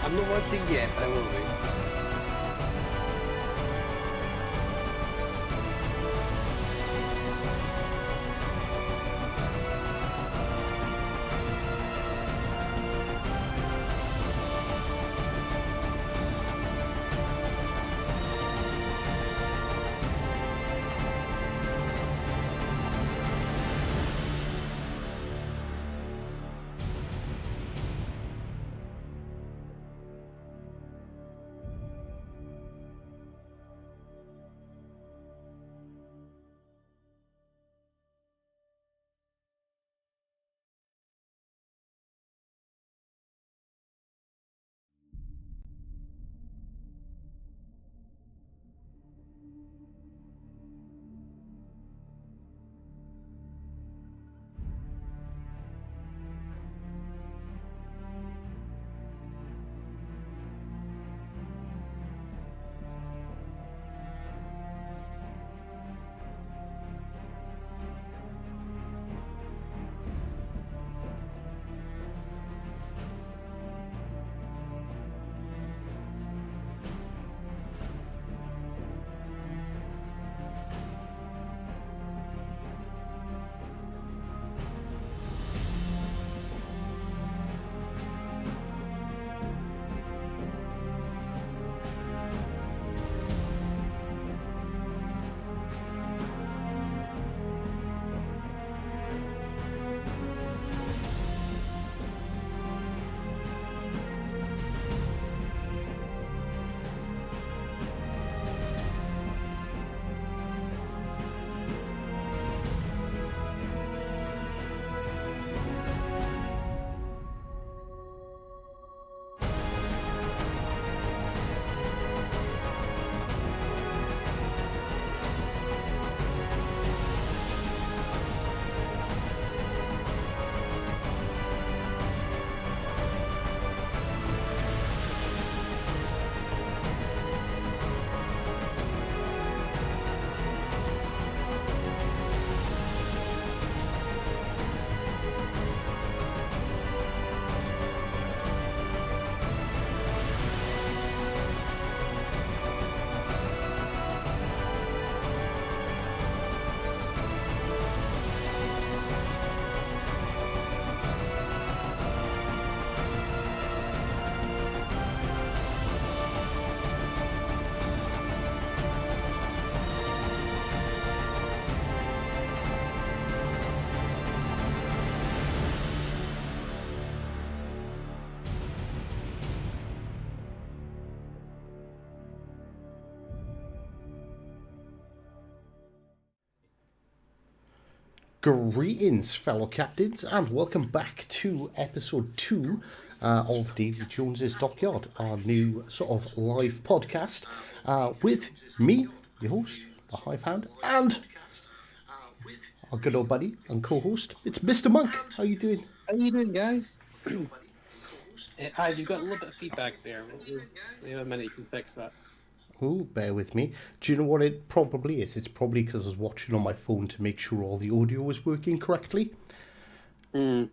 I'm not watching yet, but I will be. Greetings, fellow captains, and welcome back to episode 2 of Davey Jones's Dockyard, our new sort of live podcast with me, your host, the Hive Hound, and our good old buddy and co-host, it's Mr. Monk. How you doing? How you doing, guys? You've got a little bit of feedback there. We have a minute, you can fix that. Oh, bear with me. Do you know what it probably is? It's probably because I was watching on my phone to make sure all the audio was working correctly. That's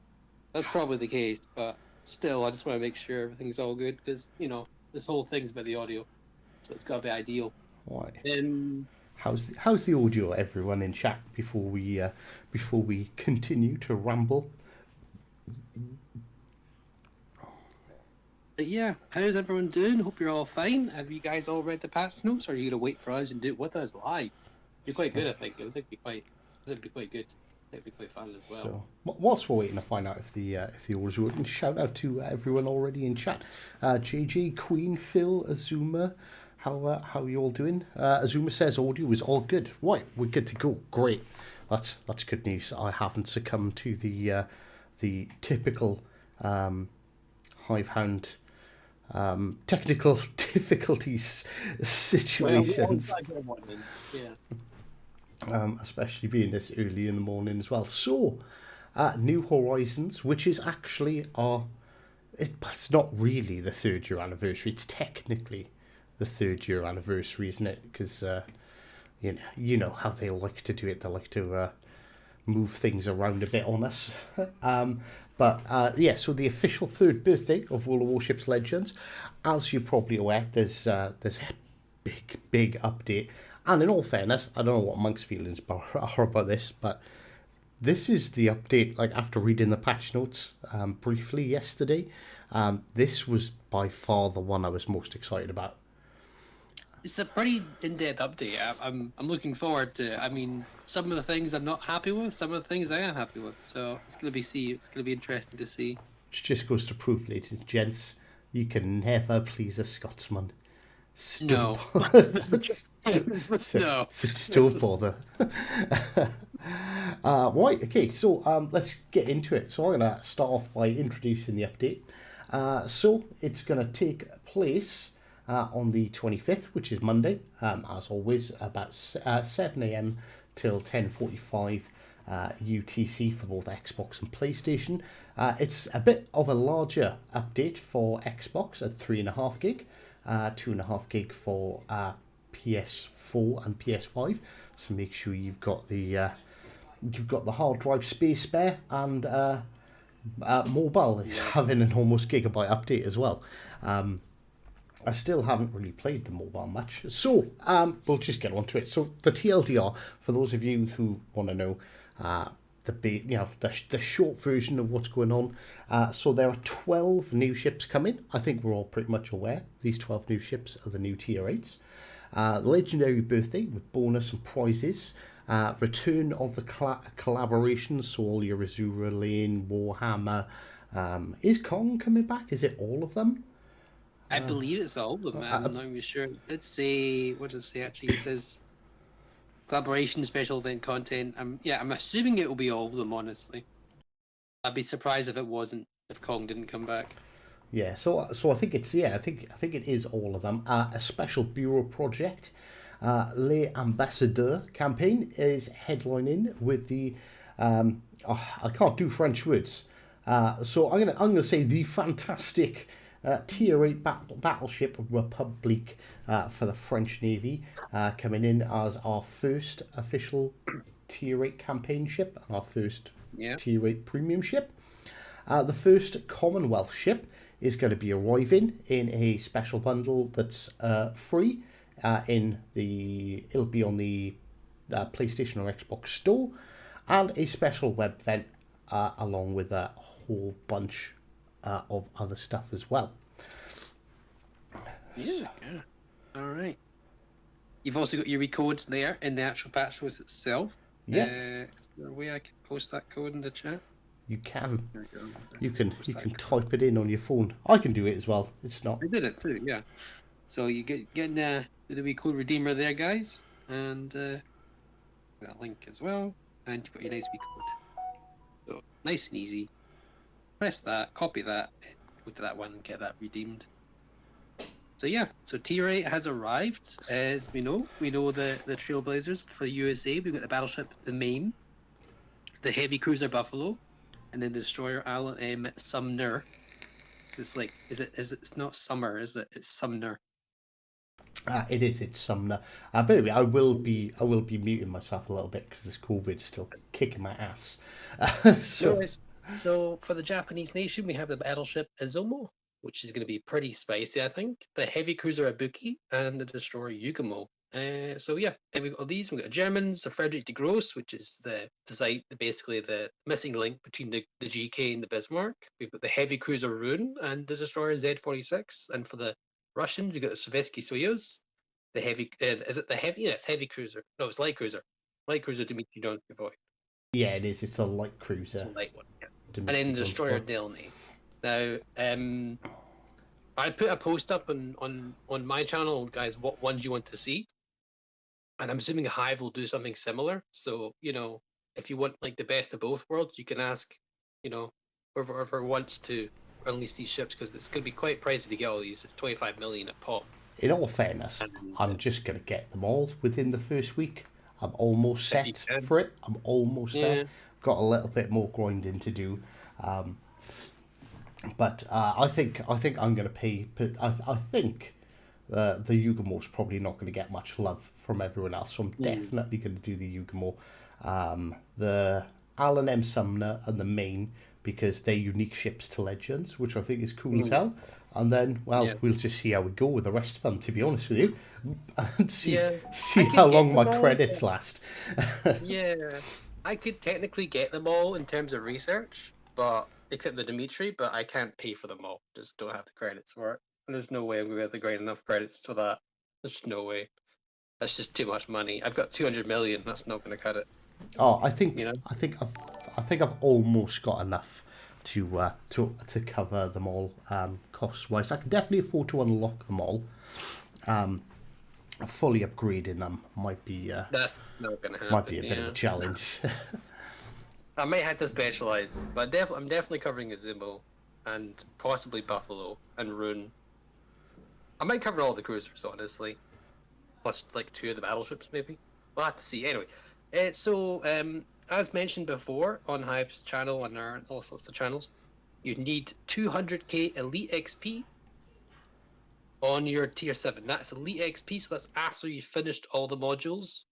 probably the case, but still, I just want to make sure everything's all good because, you know, this whole thing's about the audio, so it's got to be ideal. Why? How's the audio, everyone in chat, before we continue to ramble? But yeah, how's everyone doing? Hope you're all fine. Have you guys all read the patch notes, or are you gonna wait for us and do it with us live? You're quite good, I think. I think it'd be quite good. It'd be quite fun as well. So, whilst we're waiting to find out if the orders are working, shout out to everyone already in chat. JJ, Queen, Phil, Azuma, how are you all doing? Azuma says audio is all good. Right, we're good to go. Great, that's good news. I haven't succumbed to the typical Hivehound technical difficulties situations. Especially being this early in the morning as well. So, New Horizons, which is actually it's not really the 3rd year anniversary. It's technically the 3rd year anniversary, isn't it? Because you know how they like to do it. They like to move things around a bit on us. But yeah, so the official third birthday of World of Warships Legends, as you're probably aware, there's a big update. And in all fairness, I don't know what Monk's feelings are about this, but this is the update. Like after reading the patch notes briefly yesterday, this was by far the one I was most excited about. It's a pretty in-depth update. I'm looking forward to it. I mean, some of the things I'm not happy with, some of the things I am happy with. So it's gonna be interesting to see. Which just goes to prove, ladies and gents, you can never please a Scotsman. No. No. So just don't bother. Right, okay, so let's get into it. So I'm going to start off by introducing the update. So it's going to take place on the 25th, which is Monday, as always, about 7 a.m. till 10:45 UTC for both Xbox and PlayStation. It's a bit of a larger update for Xbox at 3.5 gig, 2.5 gig for PS4 and PS5. So make sure you've got the hard drive space spare, and mobile is having an almost gigabyte update as well. I still haven't really played the mobile much, so we'll just get on to it. So the TLDR, for those of you who want to know the short version of what's going on. So there are 12 new ships coming. I think we're all pretty much aware these 12 new ships are the new tier 8s. Legendary birthday with bonus and prizes. Return of the collaborations, so all your Azura Lane, Warhammer. Is Kong coming back? Is it all of them? I believe it's all of them. I'm not even sure. It did say, what does it say actually? It says collaboration, special event content. I'm assuming it will be all of them, honestly. I'd be surprised if it wasn't, if Kong didn't come back. Yeah, so I think it's, I think it is all of them. A special bureau project, Les Ambassadeurs campaign is headlining with the I can't do French words. So I'm gonna say the fantastic Tier 8 battleship Republic for the French Navy, coming in as our first official Tier 8 campaign ship, our first Tier 8 premium ship. The first Commonwealth ship is going to be arriving in a special bundle that's free. It'll be on the PlayStation or Xbox store, and a special web event along with a whole bunch of other stuff as well. Yeah. All right. You've also got your recodes there in the actual patch notes itself. Yeah. Is there a way I can post that code in the chat? You can. You can type it in on your phone. I can do it as well. It's not. I did it too. Yeah. So you get the recode redeemer there, guys, and that link as well, and you've got your nice recode. So nice and easy. Press that, copy that, go to that one, and get that redeemed. So yeah, so Tier 8 has arrived, as we know. We know the Trailblazers for the USA. We've got the battleship, the Maine, the heavy cruiser Buffalo, and then the destroyer Sumner. It's like, it's not Summer, is it? It's Sumner. It is. It's Sumner. But anyway, I will be muting myself a little bit because this COVID's still kicking my ass. So for the Japanese nation, we have the battleship Izumo, which is going to be pretty spicy, I think. The heavy cruiser Ibuki and the destroyer Yugamo. So yeah, then we've got these. We've got Germans, the Frederick de Gross, which is the site, basically the missing link between the GK and the Bismarck. We've got the heavy cruiser Rune and the destroyer Z-46. And for the Russians, we've got the Sovietsky Soyuz. The heavy, is it the heavy? Yeah, it's heavy cruiser. No, it's light cruiser. Light cruiser Dmitry Donskoy. Yeah, it is. It's a light cruiser. It's a light one, yeah. And then the destroyer Delny. Now, I put a post up on my channel, guys, what ones you want to see. And I'm assuming Hive will do something similar. So, if you want like the best of both worlds, you can ask, whoever wants to unleash these ships, because it's going to be quite pricey to get all these. It's 25 million a pop. In all fairness, I'm just going to get them all within the first week. I'm almost set for it. I'm almost there. Got a little bit more grinding to do. But I think I'm going to pay. I think the Yugamo's probably not going to get much love from everyone else, so I'm definitely going to do the Yugamo. The Alan M. Sumner and the Maine because they're unique ships to Legends, which I think is cool as hell. And then, well, we'll just see how we go with the rest of them, to be honest with you, and see I how could get long my them all, credits last. Yeah, I could technically get them all in terms of research, but except the Dimitri, but I can't pay for them all. Just don't have the credits for it. And there's no way I'm going to be able to grind enough credits for that. There's no way. That's just too much money. I've got 200 million. That's not going to cut it. Oh, I think You know? I think I've almost got enough to cover them all cost wise. I can definitely afford to unlock them all. Fully upgrading them might be That's not going to happen. might be a bit of a challenge. I might have to specialize, but I'm definitely covering Azumo and possibly Buffalo and Rune. I might cover all the cruisers, honestly. Plus, like 2 of the battleships, maybe. We'll have to see. Anyway, as mentioned before on Hive's channel and our all sorts of channels, you need 200k Elite XP on your Tier 7. That's Elite XP, so that's after you've finished all the modules.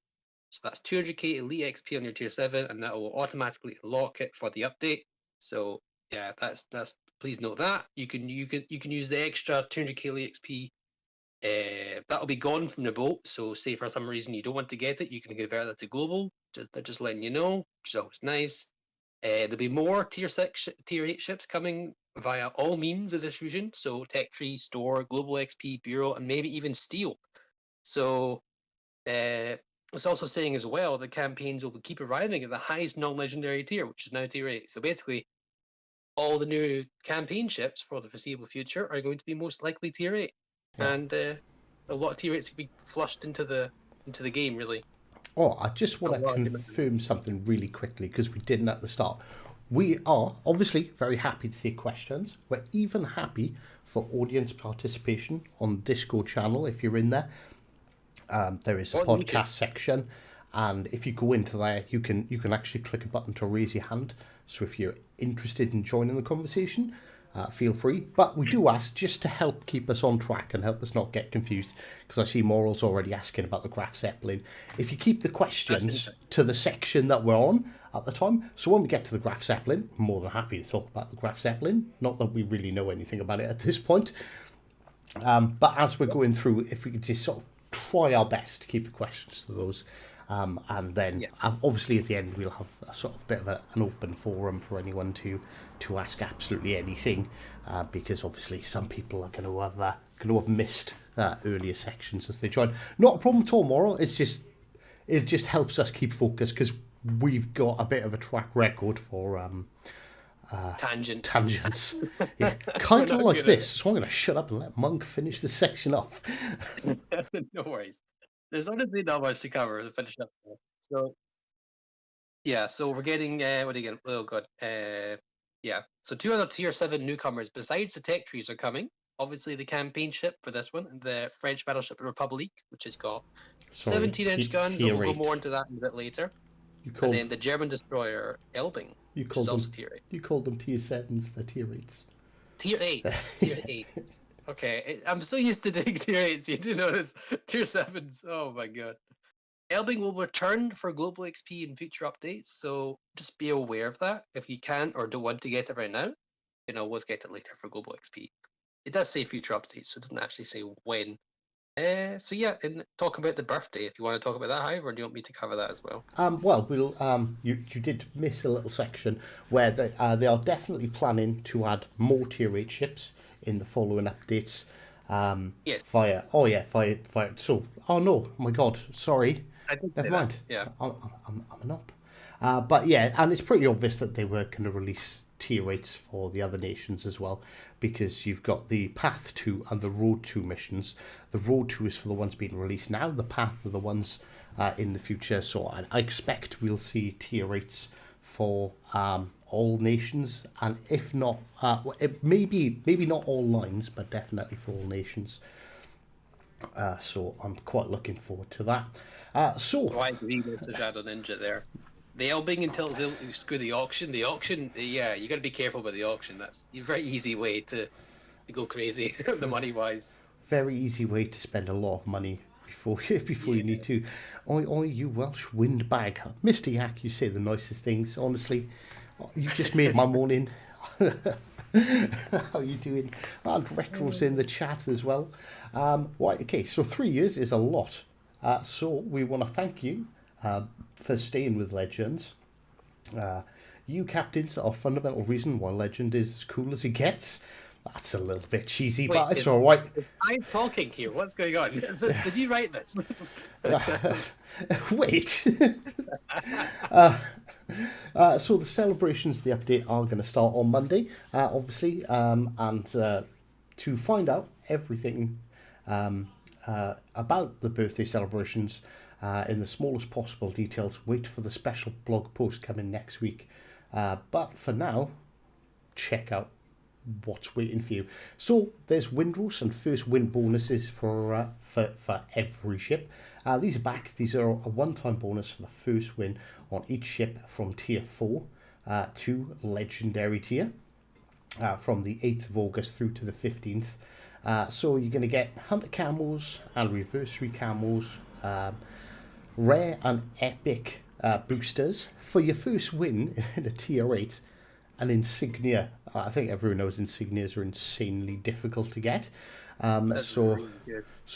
So that's 200k Elite XP on your Tier 7, and that will automatically unlock it for the update. So yeah, that's please note that. You can use the extra 200k Elite XP. That'll be gone from the boat. So say for some reason you don't want to get it, you can convert that to global. They're just letting you know, which is always nice. There'll be more Tier 6, Tier 8 ships coming via all means of distribution. So Tech Tree, Store, Global XP, Bureau, and maybe even Steel. So it's also saying as well that campaigns will keep arriving at the highest non-legendary tier, which is now Tier 8. So basically, all the new campaign ships for the foreseeable future are going to be most likely Tier 8. Yeah. And a lot of Tier 8s can be flushed into the game, really. Oh, I just want to confirm something really quickly, because we didn't at the start. We are obviously very happy to take questions. We're even happy for audience participation on the Discord channel if you're in there. There is a podcast section, and if you go into there, you can actually click a button to raise your hand. So if you're interested in joining the conversation, feel free. But we do ask just to help keep us on track and help us not get confused, because I see Moral's already asking about the Graf Zeppelin. If you keep the questions to the section that we're on at the time, so when we get to the Graf Zeppelin, we're more than happy to talk about the Graf Zeppelin. Not that we really know anything about it at this point. But as we're going through, if we could just sort of try our best to keep the questions to those. And then obviously at the end we'll have a sort of bit of an open forum for anyone to ask absolutely anything, because obviously some people are going to have missed earlier sections as they join. Not a problem at all, Moral. It just helps us keep focused, because we've got a bit of a track record for tangents. Yeah, kind of like this. So I'm going to shut up and let Monk finish the section off. No worries. There's honestly not much to cover to finish up. So, yeah, so we're getting, what again? Oh, God. Yeah, so 2 other Tier 7 newcomers besides the Tech Trees are coming. Obviously, the campaign ship for this one, the French battleship Republique, which has got 17-inch guns, but we'll go more into that a bit later. And then the German destroyer Elbing, which is also Tier 8. You called them Tier 7s, they're Tier 8s. Tier 8s. Tier 8s. Okay, I'm so used to doing Tier 8s, you do notice Tier 7s. Oh my god. Elbing will return for global XP in future updates, so just be aware of that. If you can or don't want to get it right now, we'll get it later for global XP. It does say future updates, so it doesn't actually say when. So yeah, and talk about the birthday if you want to talk about that, however, or do you want me to cover that as well? Well, you did miss a little section where they are definitely planning to add more Tier 8 ships in the following updates. Yes. Via. So, oh no, my God, sorry. Never mind. Yeah. I'm an op. But yeah, and it's pretty obvious that they were going to release Tier 8s for the other nations as well, because you've got the Path 2 and the Road 2 missions. The Road 2 is for the ones being released now. The Path are the ones in the future. So I expect we'll see Tier 8s for all nations, and if not, maybe not all lines, but definitely for all nations. So I'm quite looking forward to that. I agree with the Shadow Ninja there. The Elbing until screw the auction. The auction, yeah, you got to be careful with the auction. That's a very easy way to go crazy, the money wise. Very easy way to spend a lot of money before you need to. Oi, you Welsh windbag. Mr. Yak, you say the nicest things, honestly. You just made my morning. How you doing? And Retro's in the chat as well. Right, okay, so 3 years is a lot. So we want to thank you for staying with Legends. You captains are a fundamental reason why Legend is as cool as it gets. That's a little bit cheesy, but it's all right. I'm talking here. What's going on? Did you write this? Wait. So the celebrations, the update are going to start on Monday, obviously, and to find out everything about the birthday celebrations in the smallest possible details, wait for the special blog post coming next week. But for now, check out what's waiting for you. So there's windrows and first win bonuses for every ship. These are back. These are a one-time bonus for the first win on each ship from tier 4 to legendary tier from the 8th of August through to the 15th. So you're going to get hunter camos and reversary camos, rare and epic boosters for your first win in a tier 8. An insignia. I think everyone knows insignias are insanely difficult to get. So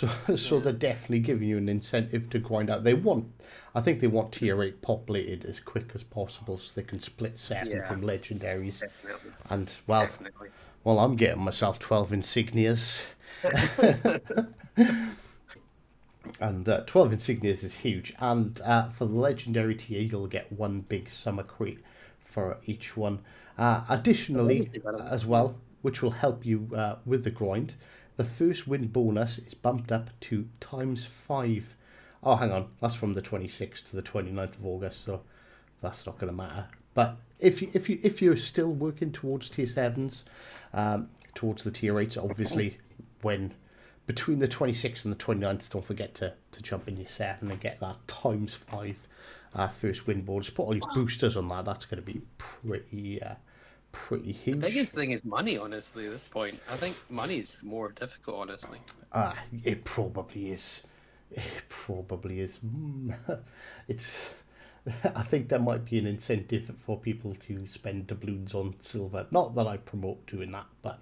they're definitely giving you an incentive to grind out. I think they want tier 8 populated as quick as possible so they can split 7 from legendaries. Definitely. And well, I'm getting myself 12 insignias. And 12 insignias is huge. And for the legendary tier, you'll get one big summer crate for each one. Additionally, as well, which will help you with the grind, the first win bonus is bumped up to ×5. Oh, hang on, that's from the 26th to the 29th of August, so that's not going to matter. But if you're still working towards tier 7s, towards the tier 8s, obviously, when between the 26th and the 29th, don't forget to jump in your 7 and get that ×5 first win bonus. Put all your boosters on that. That's going to be pretty huge. The biggest thing is money, honestly, at this point. I think money's more difficult, honestly. It probably is. It probably is. It's. I think there might be an incentive for people to spend doubloons on silver. Not that I promote doing that, but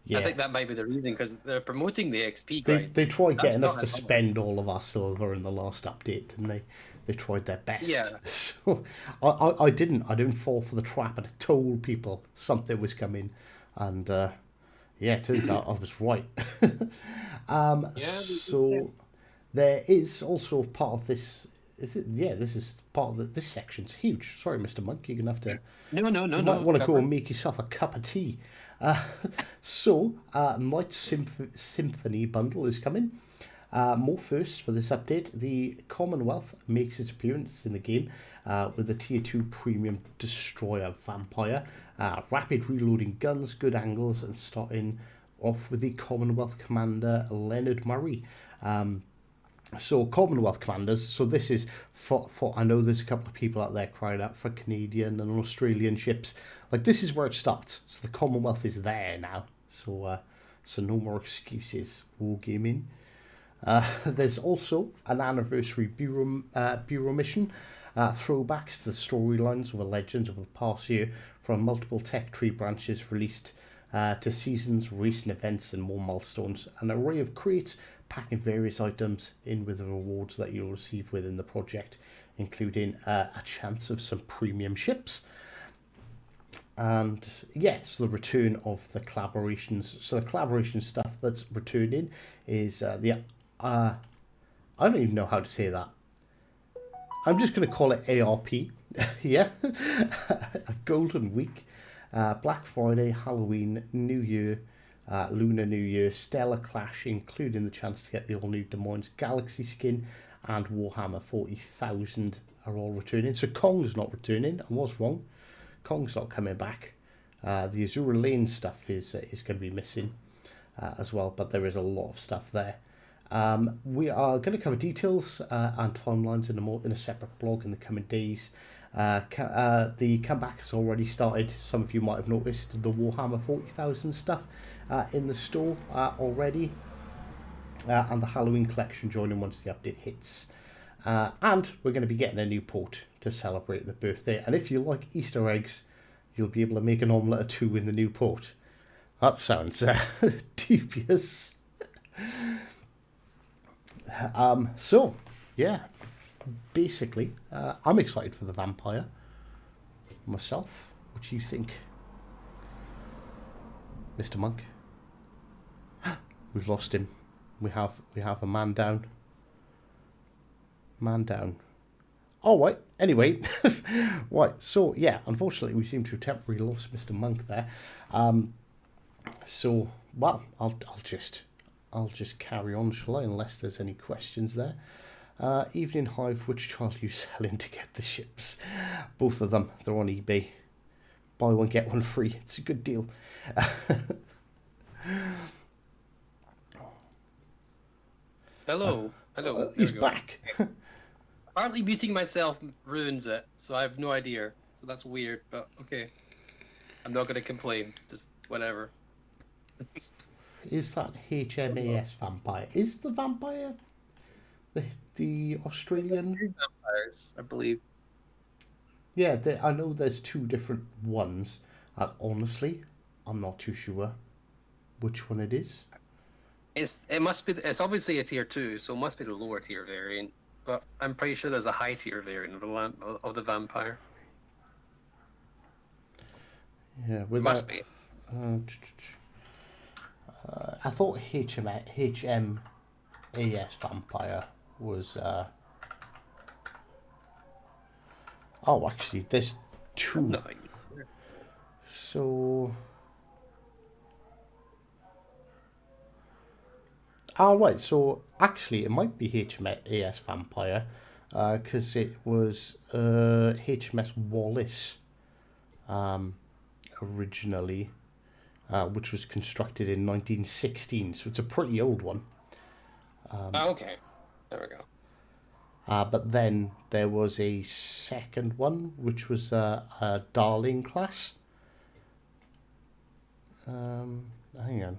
yeah. I think that might be the reason, because they're promoting the XP grind. They tried getting us to spend all of our silver in the last update, didn't they? They tried their best. Yeah. So I didn't fall for the trap, and I told people something was coming, and it turns out I was right. So there is also part of this. Is it? Yeah, this is part of this section's huge. Sorry, Mr. Monk, you're gonna have to. No. You might want to go and make yourself a cup of tea. Night Symphony bundle is coming. More first for this update. The Commonwealth makes its appearance in the game with the tier 2 premium destroyer vampire, rapid reloading guns, good angles, and starting off with the Commonwealth commander Leonard Murray. So Commonwealth commanders. So this is for I know there's a couple of people out there crying out for Canadian and Australian ships. Like, this is where it starts. So the Commonwealth is there now. So no more excuses. Wargaming. There's also an anniversary bureau mission, throwbacks to the storylines of the Legends of the past year from multiple tech tree branches released to seasons, recent events, and more milestones. An array of crates packing various items in with the rewards that you'll receive within the project, including a chance of some premium ships. And yes, the return of the collaborations. So the collaboration stuff that's returning is I don't even know how to say that. I'm just going to call it ARP. Yeah. A Golden Week, Black Friday, Halloween, New Year, Lunar New Year, Stellar Clash, including the chance to get the all-new Des Moines Galaxy skin, and Warhammer 40,000 are all returning. So Kong's not returning. I was wrong. Kong's not coming back. The Azura Lane stuff is going to be missing as well, but there is a lot of stuff there. We are going to cover details and timelines in a separate blog in the coming days. The comeback has already started. Some of you might have noticed the Warhammer 40,000 stuff in the store already, and the Halloween collection joining once the update hits. And we're going to be getting a new port to celebrate the birthday. And if you like Easter eggs, you'll be able to make an omelette or two in the new port. That sounds dubious. So, yeah, basically, I'm excited for the vampire myself. What do you think, Mr. Monk? We've lost him. We have a man down. Man down. Oh, right. Anyway, right. So yeah, unfortunately, we seem to have temporarily lost Mr. Monk there. So well, I'll just carry on, shall I? Unless there's any questions there. Evening Hive. Which child are you selling to get the ships? Both of them. They're on eBay. Buy one get one free. It's a good deal. Hello. Hello. He's back. Apparently muting myself ruins it, so I have no idea. So that's weird, but okay. I'm not gonna complain. Just whatever. Is that HMAS vampire? Is the vampire the Australian? Vampires, I believe. Yeah, I know there's two different ones. And honestly, I'm not too sure which one it is. It must be. It's obviously a tier 2, so it must be the lower tier variant. But I'm pretty sure there's a high tier variant of the vampire. Yeah, Must be. I thought HMAS vampire was. Oh, actually, there's two. No. So. Oh, right. So actually, it might be HMAS vampire, because it was HMS Wallace, originally, which was constructed in 1916. So it's a pretty old one. Okay. There we go. But then there was a second one, which was a Darling class. Hang on.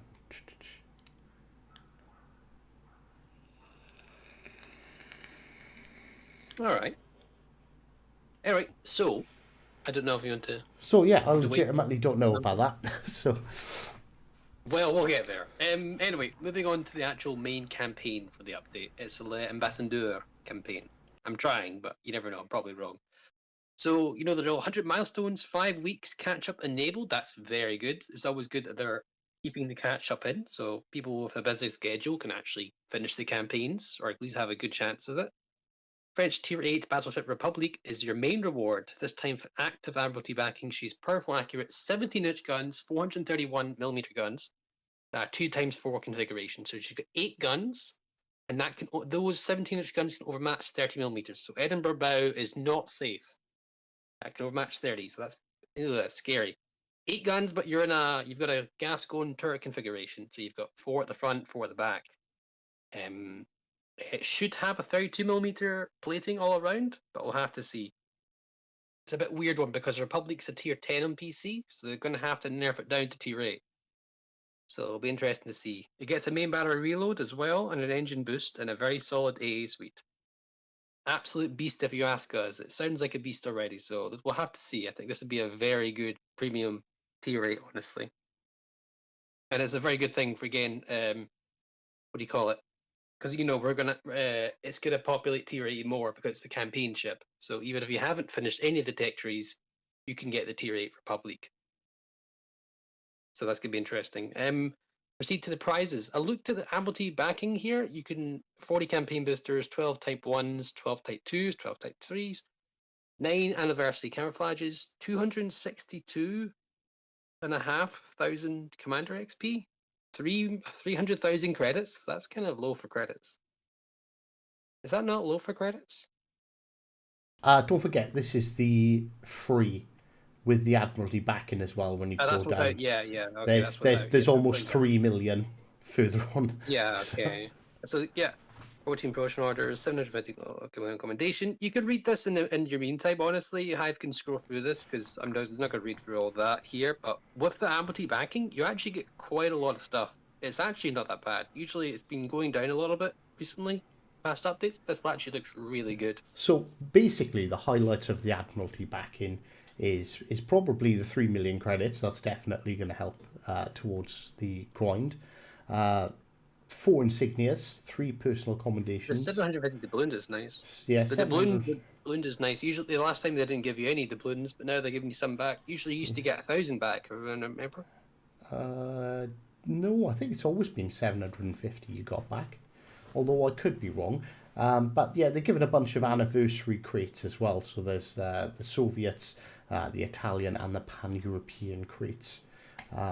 Alright. Alright, so, I don't know if you want to... So, yeah, I legitimately don't know about that. So, well, we'll get there. Anyway, moving on to the actual main campaign for the update. It's the Ambassadeur campaign. I'm trying, but you never know. I'm probably wrong. So, you know, there are 100 milestones, 5 weeks catch-up enabled. That's very good. It's always good that they're keeping the catch-up in, so people with a busy schedule can actually finish the campaigns, or at least have a good chance of it. French Tier 8 Battleship Republic is your main reward, this time for active Admiralty backing. She's powerful, accurate 17-inch guns, 431mm guns, 2x4 configuration. So she's got 8 guns, and those 17-inch guns can overmatch 30mm. So Edinburgh Bow is not safe. That can overmatch 30, so that's scary. 8 guns, but you've got a Gascon turret configuration. So you've got 4 at the front, 4 at the back. It should have a 32mm plating all around, but we'll have to see. It's a bit weird one because Republic's a tier 10 on PC, so they're going to have to nerf it down to tier 8. So it'll be interesting to see. It gets a main battery reload as well, and an engine boost, and a very solid AA suite. Absolute beast if you ask us. It sounds like a beast already, so we'll have to see. I think this would be a very good premium tier 8, honestly. And it's a very good thing for, again, what do you call it? Because, you know, it's gonna populate tier 8 more because it's the campaign ship. So even if you haven't finished any of the tech trees, you can get the tier 8 Republic. So that's gonna be interesting. Proceed to the prizes. I looked at the Admiralty backing here. You can 40 campaign boosters, 12 type 1s, 12 type 2s, 12 type 3s, 9 anniversary camouflages, 262,500 commander XP. 300,000 credits. That's kind of low for credits. Is that not low for credits? don't forget, this is the free with the Admiralty backing as well. When you go That's down, without, yeah. Okay, there's almost 3 million further on. Yeah, okay. So yeah, 14 promotion orders, 750 commendation. You could read this in your meantime. Honestly, Hive can scroll through this because I'm not going to read through all that here. But with the Admiralty backing, you actually get quite a lot of stuff. It's actually not that bad. Usually, it's been going down a little bit recently. Past update, this actually looks really good. So basically, the highlight of the Admiralty backing is probably the 3 million credits. That's definitely going to help towards the grind. 4 insignias, 3 personal The commendations. 750 doubloons is nice. Yeah, The 700. doubloons is nice. Usually, the last time they didn't give you any doubloons, but now they're giving you some back. Usually, you used to get 1,000 back, if I remember. No, I think it's always been 750 you got back. Although I could be wrong. But yeah, they're giving a bunch of anniversary crates as well. So there's the Soviets, the Italian, and the Pan-European crates.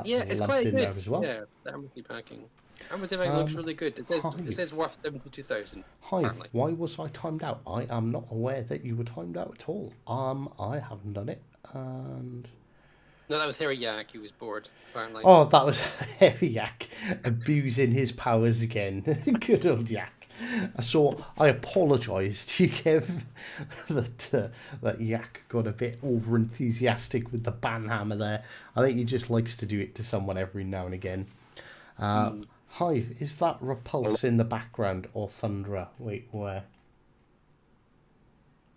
Yeah, it's lumped quite in good. there as well. Yeah, the Amity packing. Amity packing looks really good. It Hive. says worth 72,000. Hive, apparently. why was I timed out? I am not aware that you were timed out at all. I haven't done it, and No, that was Harry Yak. He was bored, apparently. oh, that was Harry Yak abusing his powers again. Good old Yak. So I apologise to you, Kev, that Yak got a bit over enthusiastic with the banhammer there. I think he just likes to do it to someone every now and again. Hive, is that Repulse in the background or Thunderer? Wait, where?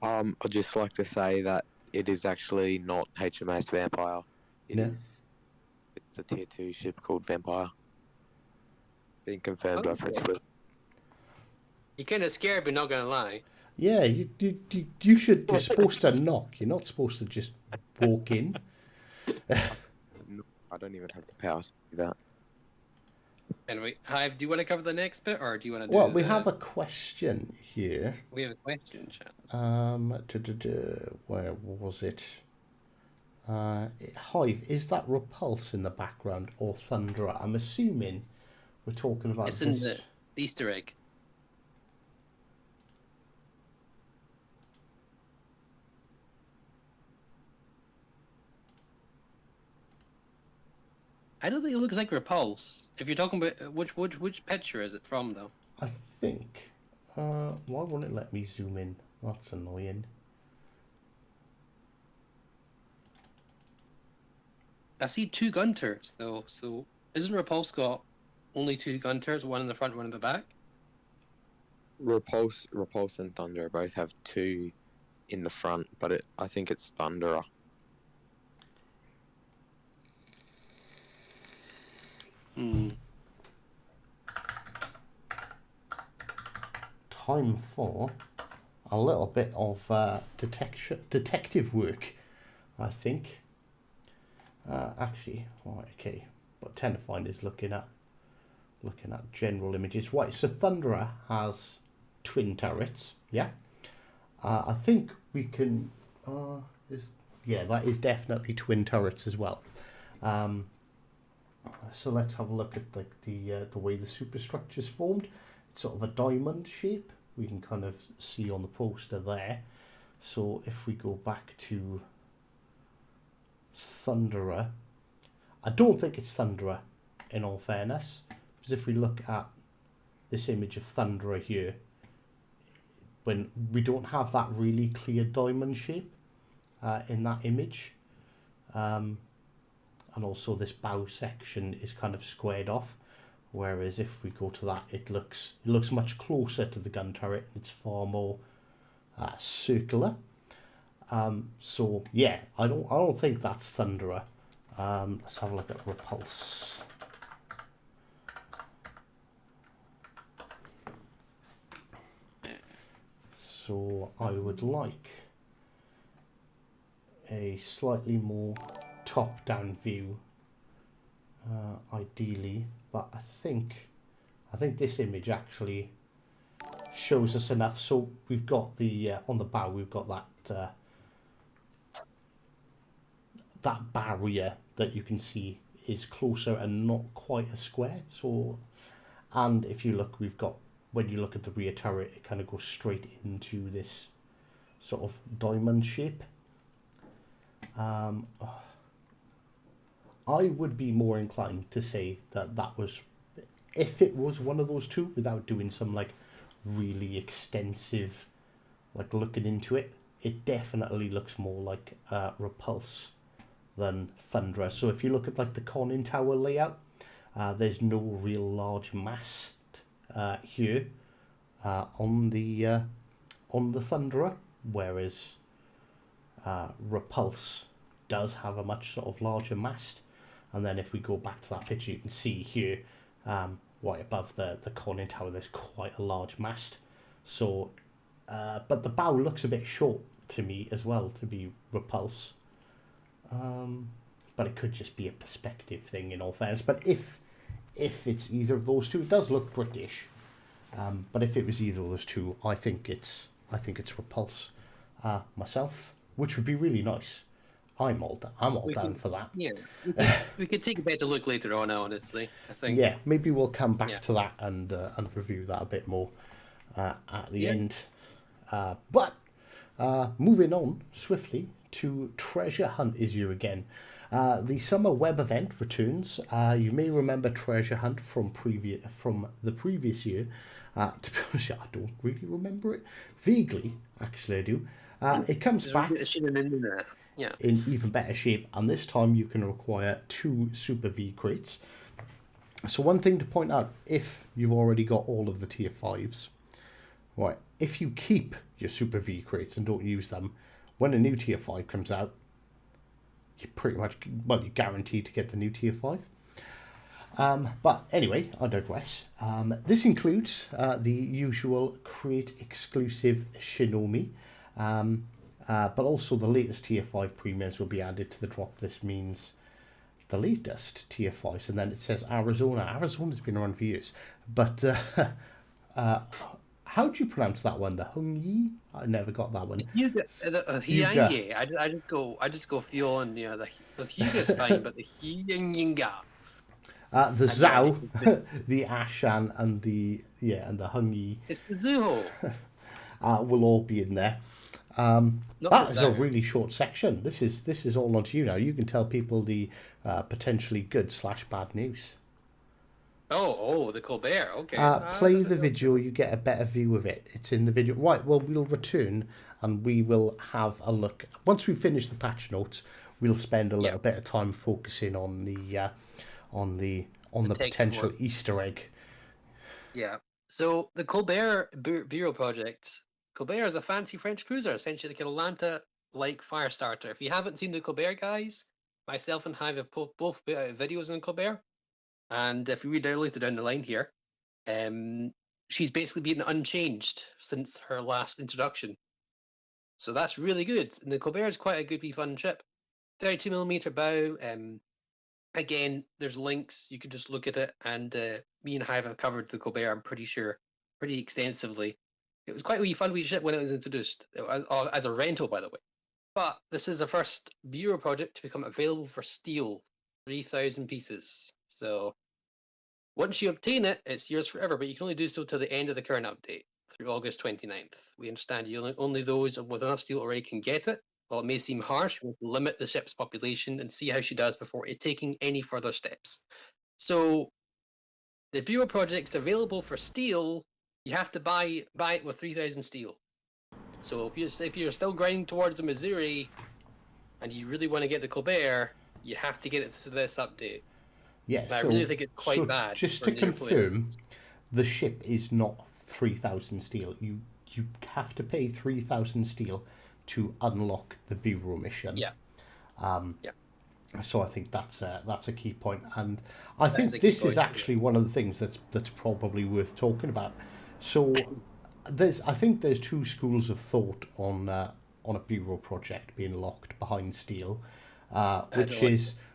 I'd just like to say that it is actually not HMAS Vampire. It Yeah. is it's a tier 2 ship called Vampire. Being confirmed by Okay. Principal. You're kind of scared, but not gonna lie. Yeah, you're supposed to knock. You're not supposed to just walk in. No, I don't even have the power to do that. Anyway, Hive, do you want to cover the next bit, or do you want to do? Well, we have a question here. We have a question, Chance. Where was it? Hive, is that Repulse in the background or Thunderer? I'm assuming we're talking about It's this. in the Easter egg. I don't think it looks like Repulse. If you're talking about which picture is it from, though? I think. Why won't it let me zoom in? That's annoying. I see 2 gun turrets though. So isn't Repulse got only 2 gun turrets, one in the front, one in the back? Repulse and Thunder both have 2 in the front, but I think it's Thunderer. Time for a little bit of detective work, I think. Actually, right, okay. But tend to find is looking at general images. Right, so Thunderer has twin turrets. Yeah. I think we can. That is definitely twin turrets as well. So let's have a look at the way the superstructure is formed. It's sort of a diamond shape. We can kind of see on the poster there. So if we go back to Thunderer, I don't think it's Thunderer, in all fairness, because if we look at this image of Thunderer here, when we don't have that really clear diamond shape in that image, and also this bow section is kind of squared off, whereas if we go to that, it looks much closer to the gun turret. It's far more circular. So yeah, I don't think that's Thunderer. Let's have a look at Repulse. So I would like a slightly more top-down view, ideally, but I think this image actually shows us enough. So we've got the on the bow, we've got that barrier that you can see is closer and not quite a square. So, and if you look, when you look at the rear turret, it kind of goes straight into this sort of diamond shape. I would be more inclined to say that was, if it was one of those two, without doing some like really extensive like looking into it, it definitely looks more like Repulse than Thunderer. So if you look at like the conning tower layout, there's no real large mast here on the Thunderer, whereas Repulse does have a much sort of larger mast. And then if we go back to that picture, you can see here, right above the conning tower, there's quite a large mast. So, but the bow looks a bit short to me as well, to be Repulse. But it could just be a perspective thing in all fairness. But if it's either of those two, it does look British. But if it was either of those two, I think it's Repulse myself, which would be really nice. I'm all down for that. Yeah, we could take a better look later on. Honestly, I think. Yeah, maybe we'll come back to that and review that a bit more at the end. But moving on swiftly to Treasure Hunt is here again. The summer web event returns. You may remember Treasure Hunt from the previous year. To be honest, I don't really remember it. Vaguely, actually, I do. It comes back in even better shape, and this time you can acquire 2 Super V crates. So one thing to point out, if you've already got all of the tier 5s, right, if you keep your Super V crates and don't use them, when a new tier 5 comes out, you're pretty much, you're guaranteed to get the new tier 5. But anyway, I digress. This includes the usual crate exclusive Shinomi, but also the latest tier 5 premiums will be added to the drop. This means the latest tier 5s, and then it says Arizona. Arizona's been around for years, but how do you pronounce that one? The Hung-Yi? I never got that one. Hyunga. I just go feeling, the Hyunga's fine, but the Hyunga. The Zhao, the Ashan, and the Hung-Yi. It's the Zuho. Will all be in there. That is a really short section. This is all onto you now. You can tell people the potentially good / bad news. Oh, the Colbert. Okay. Play the video. You get a better view of it. It's in the video. Right. Well, we'll return and we will have a look. Once we finish the patch notes, we'll spend a little bit of time focusing on the potential work. Easter egg. Yeah. So the Colbert Bureau project. Colbert is a fancy French cruiser, essentially like an Atlanta-like fire starter. If you haven't seen the Colbert, guys, myself and Hive have both videos on Colbert. And if you read later down the line here, she's basically been unchanged since her last introduction. So that's really good. And the Colbert is quite a good, fun ship. 32mm bow. Again, there's links. You can just look at it. And me and Hive have covered the Colbert, I'm pretty sure, pretty extensively. It was quite a fun ship when it was introduced, as a rental, by the way. But this is the first Bureau project to become available for steel, 3,000 pieces. So once you obtain it, it's yours forever, but you can only do so till the end of the current update, through August 29th. We understand only those with enough steel already can get it. While it may seem harsh, we will limit the ship's population and see how she does before taking any further steps. So the Bureau project's available for steel. You have to buy it with 3,000 steel. So if you're still grinding towards the Missouri, and you really want to get the Colbert, you have to get it to this update. Yeah, I really think it's quite bad. Just to confirm, the ship is not 3,000 steel. You have to pay 3,000 steel to unlock the Bureau mission. Yeah. So I think that's a key point, and I think this is actually one of the things that's probably worth talking about. So I think there's 2 schools of thought on a Bureau project being locked behind steel,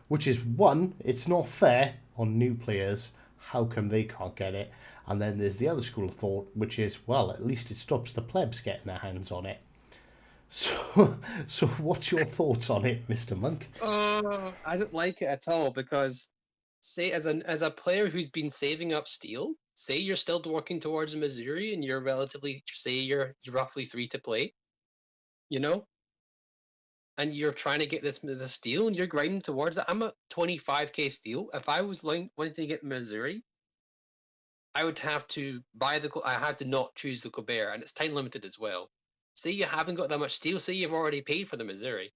which is one, it's not fair on new players. How come they can't get it? And then there's the other school of thought, which is, well, at least it stops the plebs getting their hands on it. So what's your thoughts on it, Mr. Monk? I don't like it at all, because say as a player who's been saving up steel, say you're still working towards Missouri and you're you're roughly 3 to play, and you're trying to get the steel and you're grinding towards it. I'm at 25k steel. If I was wanting to get Missouri, I would have to I had to not choose the Colbert, and it's time limited as well. Say you haven't got that much steel, say you've already paid for the Missouri,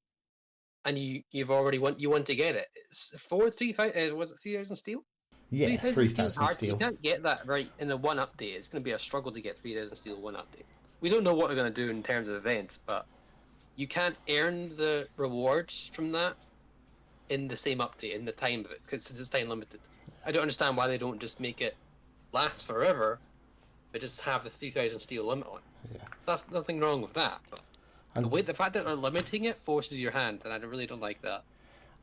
and you want to get it. It's 3,000 was it 3,000 steel? Yeah, 3,000 steel is hard. steel. You can't get that right in the one update. It's going to be a struggle to get 3,000 steel one update. We don't know what they're going to do in terms of events, but you can't earn the rewards from that in the same update in the time of it, because it's time limited. I don't understand why they don't just make it last forever, but just have the 3,000 steel limit on it. Yeah. That's nothing wrong with that. But And the fact that they're limiting it forces your hand, and I really don't like that.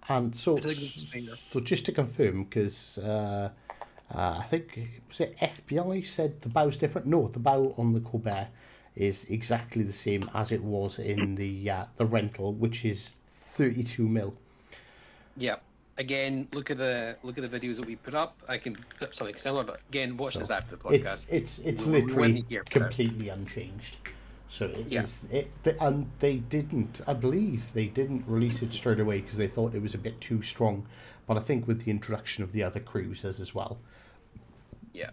and so I think it's fair. so just to confirm, because I think was it FBI said the bow's different. No, the bow on the Colbert is exactly the same as it was in the rental, which is 32 mil. Yeah. Again, look at the videos that we put up. I can put something similar, but again, watch this after the podcast. It's We're literally here for that. completely unchanged. So it Yeah. is and they didn't. I believe they didn't release it straight away because they thought it was a bit too strong. But I think with the introduction of the other cruisers as well, Yeah.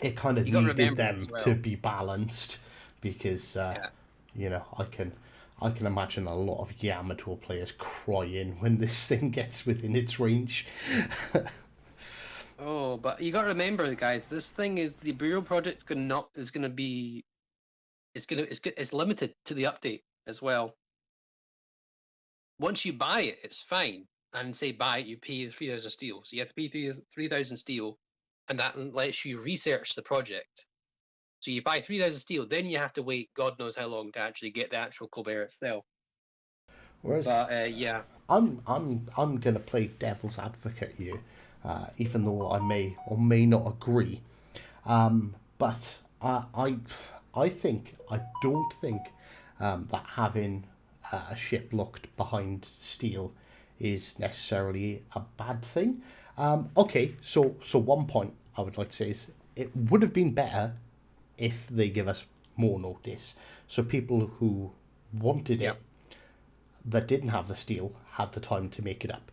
it kind of You gotta needed remember them as well. to be balanced because you know I can imagine a lot of Yamato players crying when this thing gets within its range. Oh, but you got to remember, guys. This thing is the Bureau project's is gonna be. It's limited to the update as well. Once you buy it, it's fine. And say buy it, you pay 3,000 steel. So you have to pay 3,000 steel, and that lets you research the project. So you buy 3,000 steel, then you have to wait God knows how long to actually get the actual Colbert itself. Whereas But yeah, I'm gonna play devil's advocate here, even though I may or may not agree. But I don't think that having a ship locked behind steel is necessarily a bad thing. Okay, so one point I would like to say is it would have been better if they give us more notice, so people who wanted Yep. it that didn't have the steel had the time to make it up.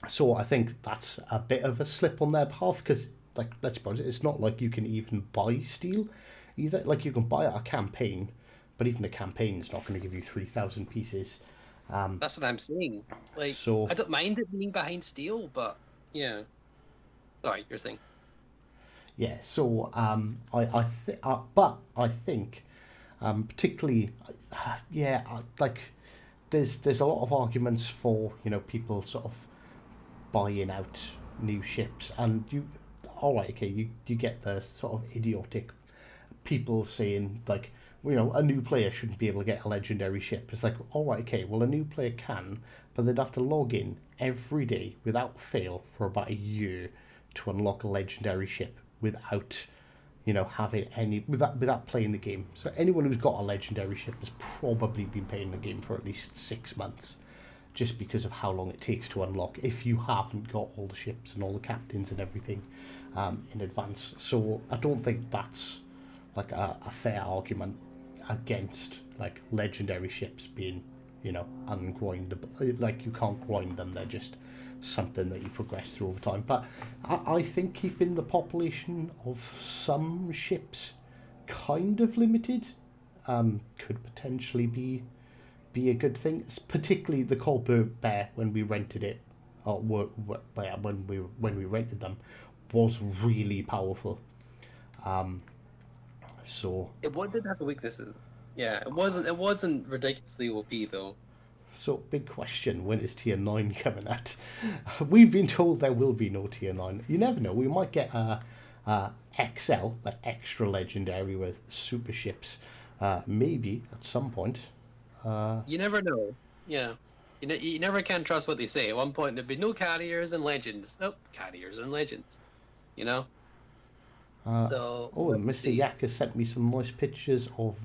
So I think that's a bit of a slip on their behalf because, like, let's be honest, it's not like you can even buy steel either. Like, you can buy a campaign, but even a campaign is not going to give you 3,000 pieces. That's what I'm saying. Like, So- I don't mind it being behind steel, but yeah. Sorry, you're saying. Yeah, so but I think, particularly, like, there's a lot of arguments for people sort of buying out new ships, and all right, okay, you get the sort of idiotic people saying like, a new player shouldn't be able to get a legendary ship. It's like, all right, okay, well, a new player can, but they'd have to log in every day without fail for about a year to unlock a legendary ship without having any without playing the game. So anyone who's got a legendary ship has probably been playing the game for at least 6 months, just because of how long it takes to unlock if you haven't got all the ships and all the captains and everything in advance. So I don't think that's like a fair argument against like legendary ships being ungrindable. Like, you can't grind them, they're just something that you progress through over time. But I think keeping the population of some ships kind of limited could potentially be a good thing. It's particularly the Colbert Bear, when we rented it, or when we rented them, was really powerful. So It did have the weaknesses. Yeah, it wasn't ridiculously OP though. So, big question, when is tier 9 coming out? We've been told there will be no tier 9. You never know, we might get a XL, like extra legendary with super ships, maybe at some point. You never know. Yeah. You never can trust what they say. At one point there'd be no carriers and legends. Nope, carriers and legends. So Oh, and Mr. Yak has sent me some nice pictures of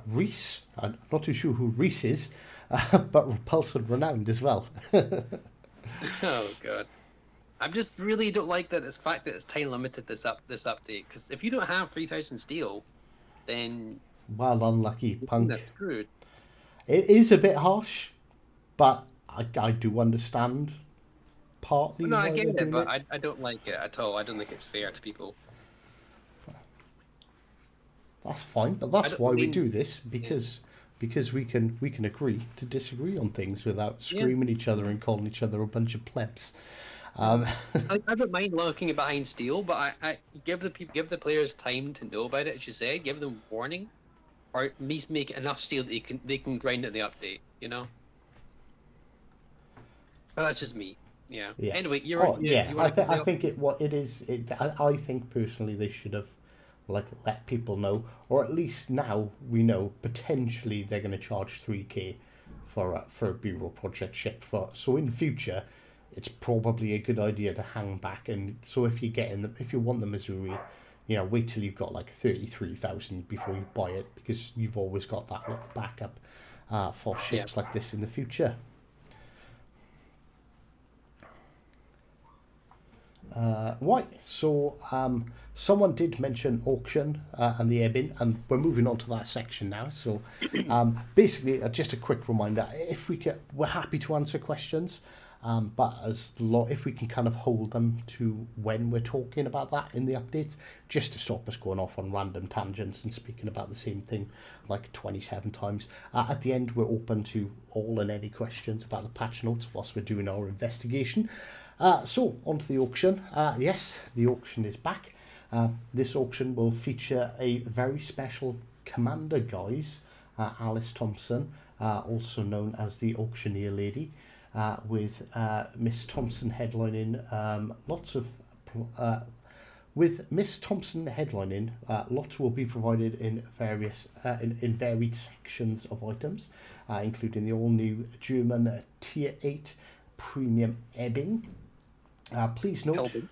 Reese. I'm not too sure who Reese is, but Repulsed Renowned as well. Oh god. I just really don't like that this fact that it's time limited this update, because if you don't have 3,000 steel, then Well, unlucky punk. that's screwed. It is a bit harsh, but I do understand partly No, why I get they're it, doing but I don't like it at all. I don't think it's fair to people. That's fine, but that's don't why we mean- do this, because we can agree to disagree on things without screaming at each other and calling each other a bunch of plebs. I don't mind looking behind steel, but I give the players time to know about it, as you say. Give them warning, or at least make enough steel that they can grind at the update. But that's just me. Yeah. Yeah. Anyway, Oh you yeah, want to I think it is. I think personally they should have like let people know, or at least now we know potentially they're going to charge 3K for a Bureau project ship. So in future, it's probably a good idea to hang back. And so if you want the Missouri, wait till you've got like 33,000 before you buy it, because you've always got that little backup for ships like this in the future. Right, so someone did mention auction and the ebb-in, and we're moving on to that section now. So basically, just a quick reminder: we're happy to answer questions, but if we can kind of hold them to when we're talking about that in the updates, just to stop us going off on random tangents and speaking about the same thing like 27 times. At the end, we're open to all and any questions about the patch notes whilst we're doing our investigation. So, on to the auction. Yes, the auction is back. This auction will feature a very special commander, guys, Alice Thompson, also known as the Auctioneer Lady, with Miss Thompson headlining with Miss Thompson headlining, lots will be provided in various in varied sections of items, including the all-new German Tier 8 Premium Ebbing. Please note, Colbert.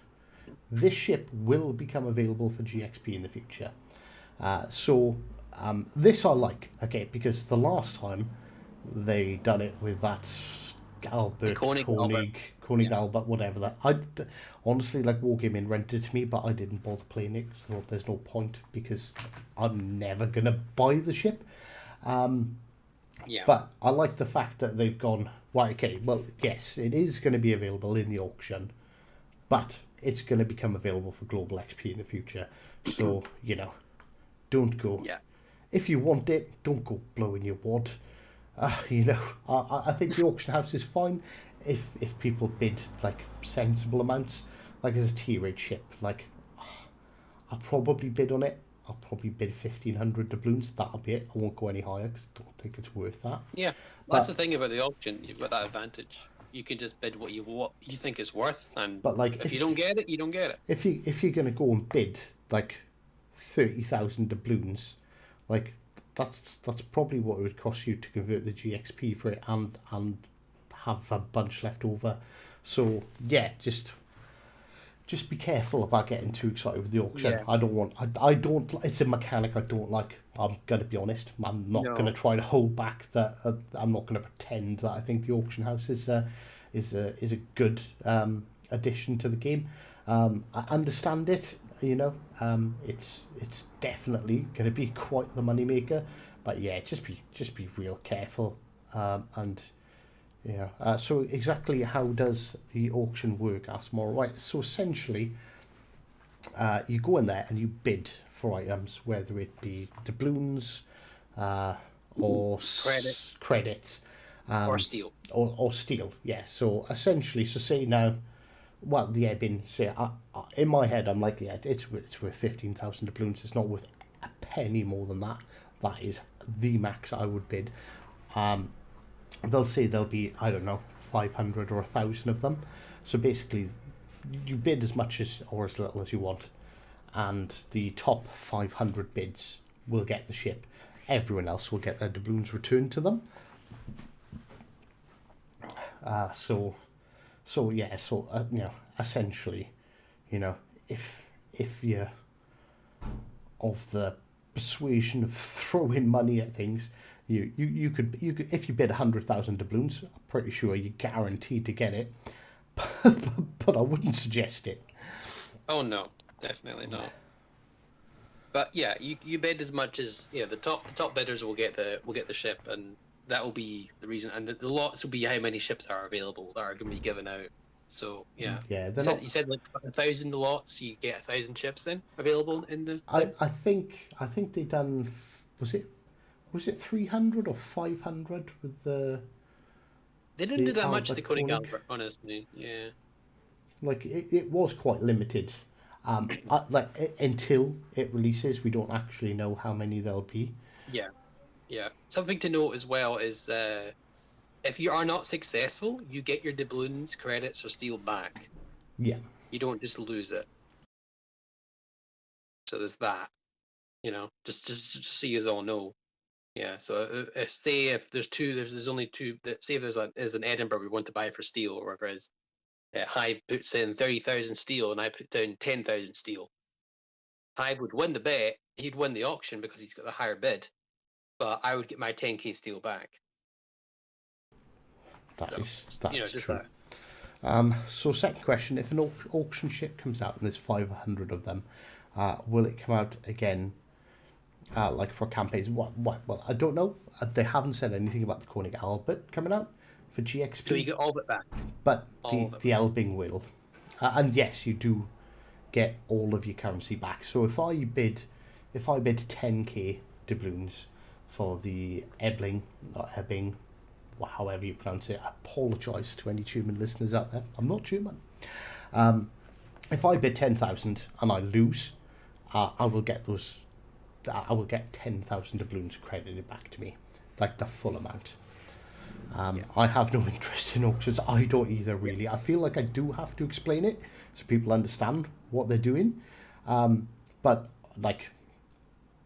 this ship will become available for GXP in the future. This I like, okay, because the last time they done it with that Albert, Koenig Albert, whatever that. Honestly, like, Wargaming rented it to me, but I didn't bother playing it because I thought there's no point, because I'm never going to buy the ship. But I like the fact that they've gone, well, okay, well, yes, it is going to be available in the auction, but it's going to become available for Global XP in the future. So, don't go. Yeah. If you want it, don't go blowing your wad. I think the auction house is fine if people bid like sensible amounts. Like, as a tier 8 ship, like, I'll probably bid on it. I'll probably bid 1,500 doubloons. That'll be it. I won't go any higher because I don't think it's worth that. Yeah, that's the thing about the auction. You've got that advantage. You can just bid what you think it's worth, and but like, if you don't get it, you don't get it. If you're gonna go and bid like 30,000 doubloons, like that's probably what it would cost you to convert the GXP for it and have a bunch left over. So yeah, just be careful about getting too excited with the auction. Yeah. I don't. It's a mechanic I don't like. I'm gonna be honest. I'm not gonna try to hold back that. I'm not gonna pretend that I think the auction house is a good addition to the game. I understand it. It's definitely gonna be quite the moneymaker. But yeah, just be real careful. So exactly how does the auction work? Ask more. Right. So essentially, you go in there and you bid for items, whether it be doubloons, or credits, Or steel. or steel. Yeah. So essentially, say now, well, the ebb-in. Say, in my head, I'm like, yeah, it's worth 15,000 doubloons. It's not worth a penny more than that. That is the max I would bid. They'll say there'll be, I don't know, 500 or 1,000 of them. So basically, you bid as much or as little as you want, and the top 500 bids will get the ship. Everyone else will get their doubloons returned to them. Essentially, if you're of the persuasion of throwing money at things, you could if you bid 100,000 doubloons, I'm pretty sure you're guaranteed to get it. But I wouldn't suggest it. Oh no, definitely not. But yeah, you bid as much as the top bidders will get the ship, and that will be the reason. And the lots will be how many ships are available that are going to be given out. So yeah, you said like 1,000 lots, you get 1,000 ships then available in the. I think they done. Was it 300 or 500 with the? They didn't do that much at the Koenig. Albert, honestly. Yeah. Like it was quite limited. Until it releases, we don't actually know how many there'll be. Yeah. Something to note as well is if you are not successful, you get your doubloons, credits, or steel back. Yeah. You don't just lose it. So there's that. Just so you all know. Yeah. So say if there's only two. Say if there's an Edinburgh we want to buy for steel or whatever it is. Hive puts in 30,000 steel and I put down 10,000 steel. Hive would win the bet. He'd win the auction because he's got the higher bid, but I would get my 10k steel back. That's true. So second question, if an auction ship comes out and there's 500 of them, will it come out again, like for campaigns? Well, I don't know. They haven't said anything about the Koenig Albert coming out for GXP. So you get all of it back. But the Elbing will. And yes, you do get all of your currency back. So if I bid 10k doubloons for the Ebling, or Ebbing, however you pronounce it, I apologise to any German listeners out there. I'm not German. If I bid 10,000 and I lose, I will get 10,000 doubloons credited back to me, like the full amount. I have no interest in auctions. I don't either, really. I feel like I do have to explain it so people understand what they're doing. But like,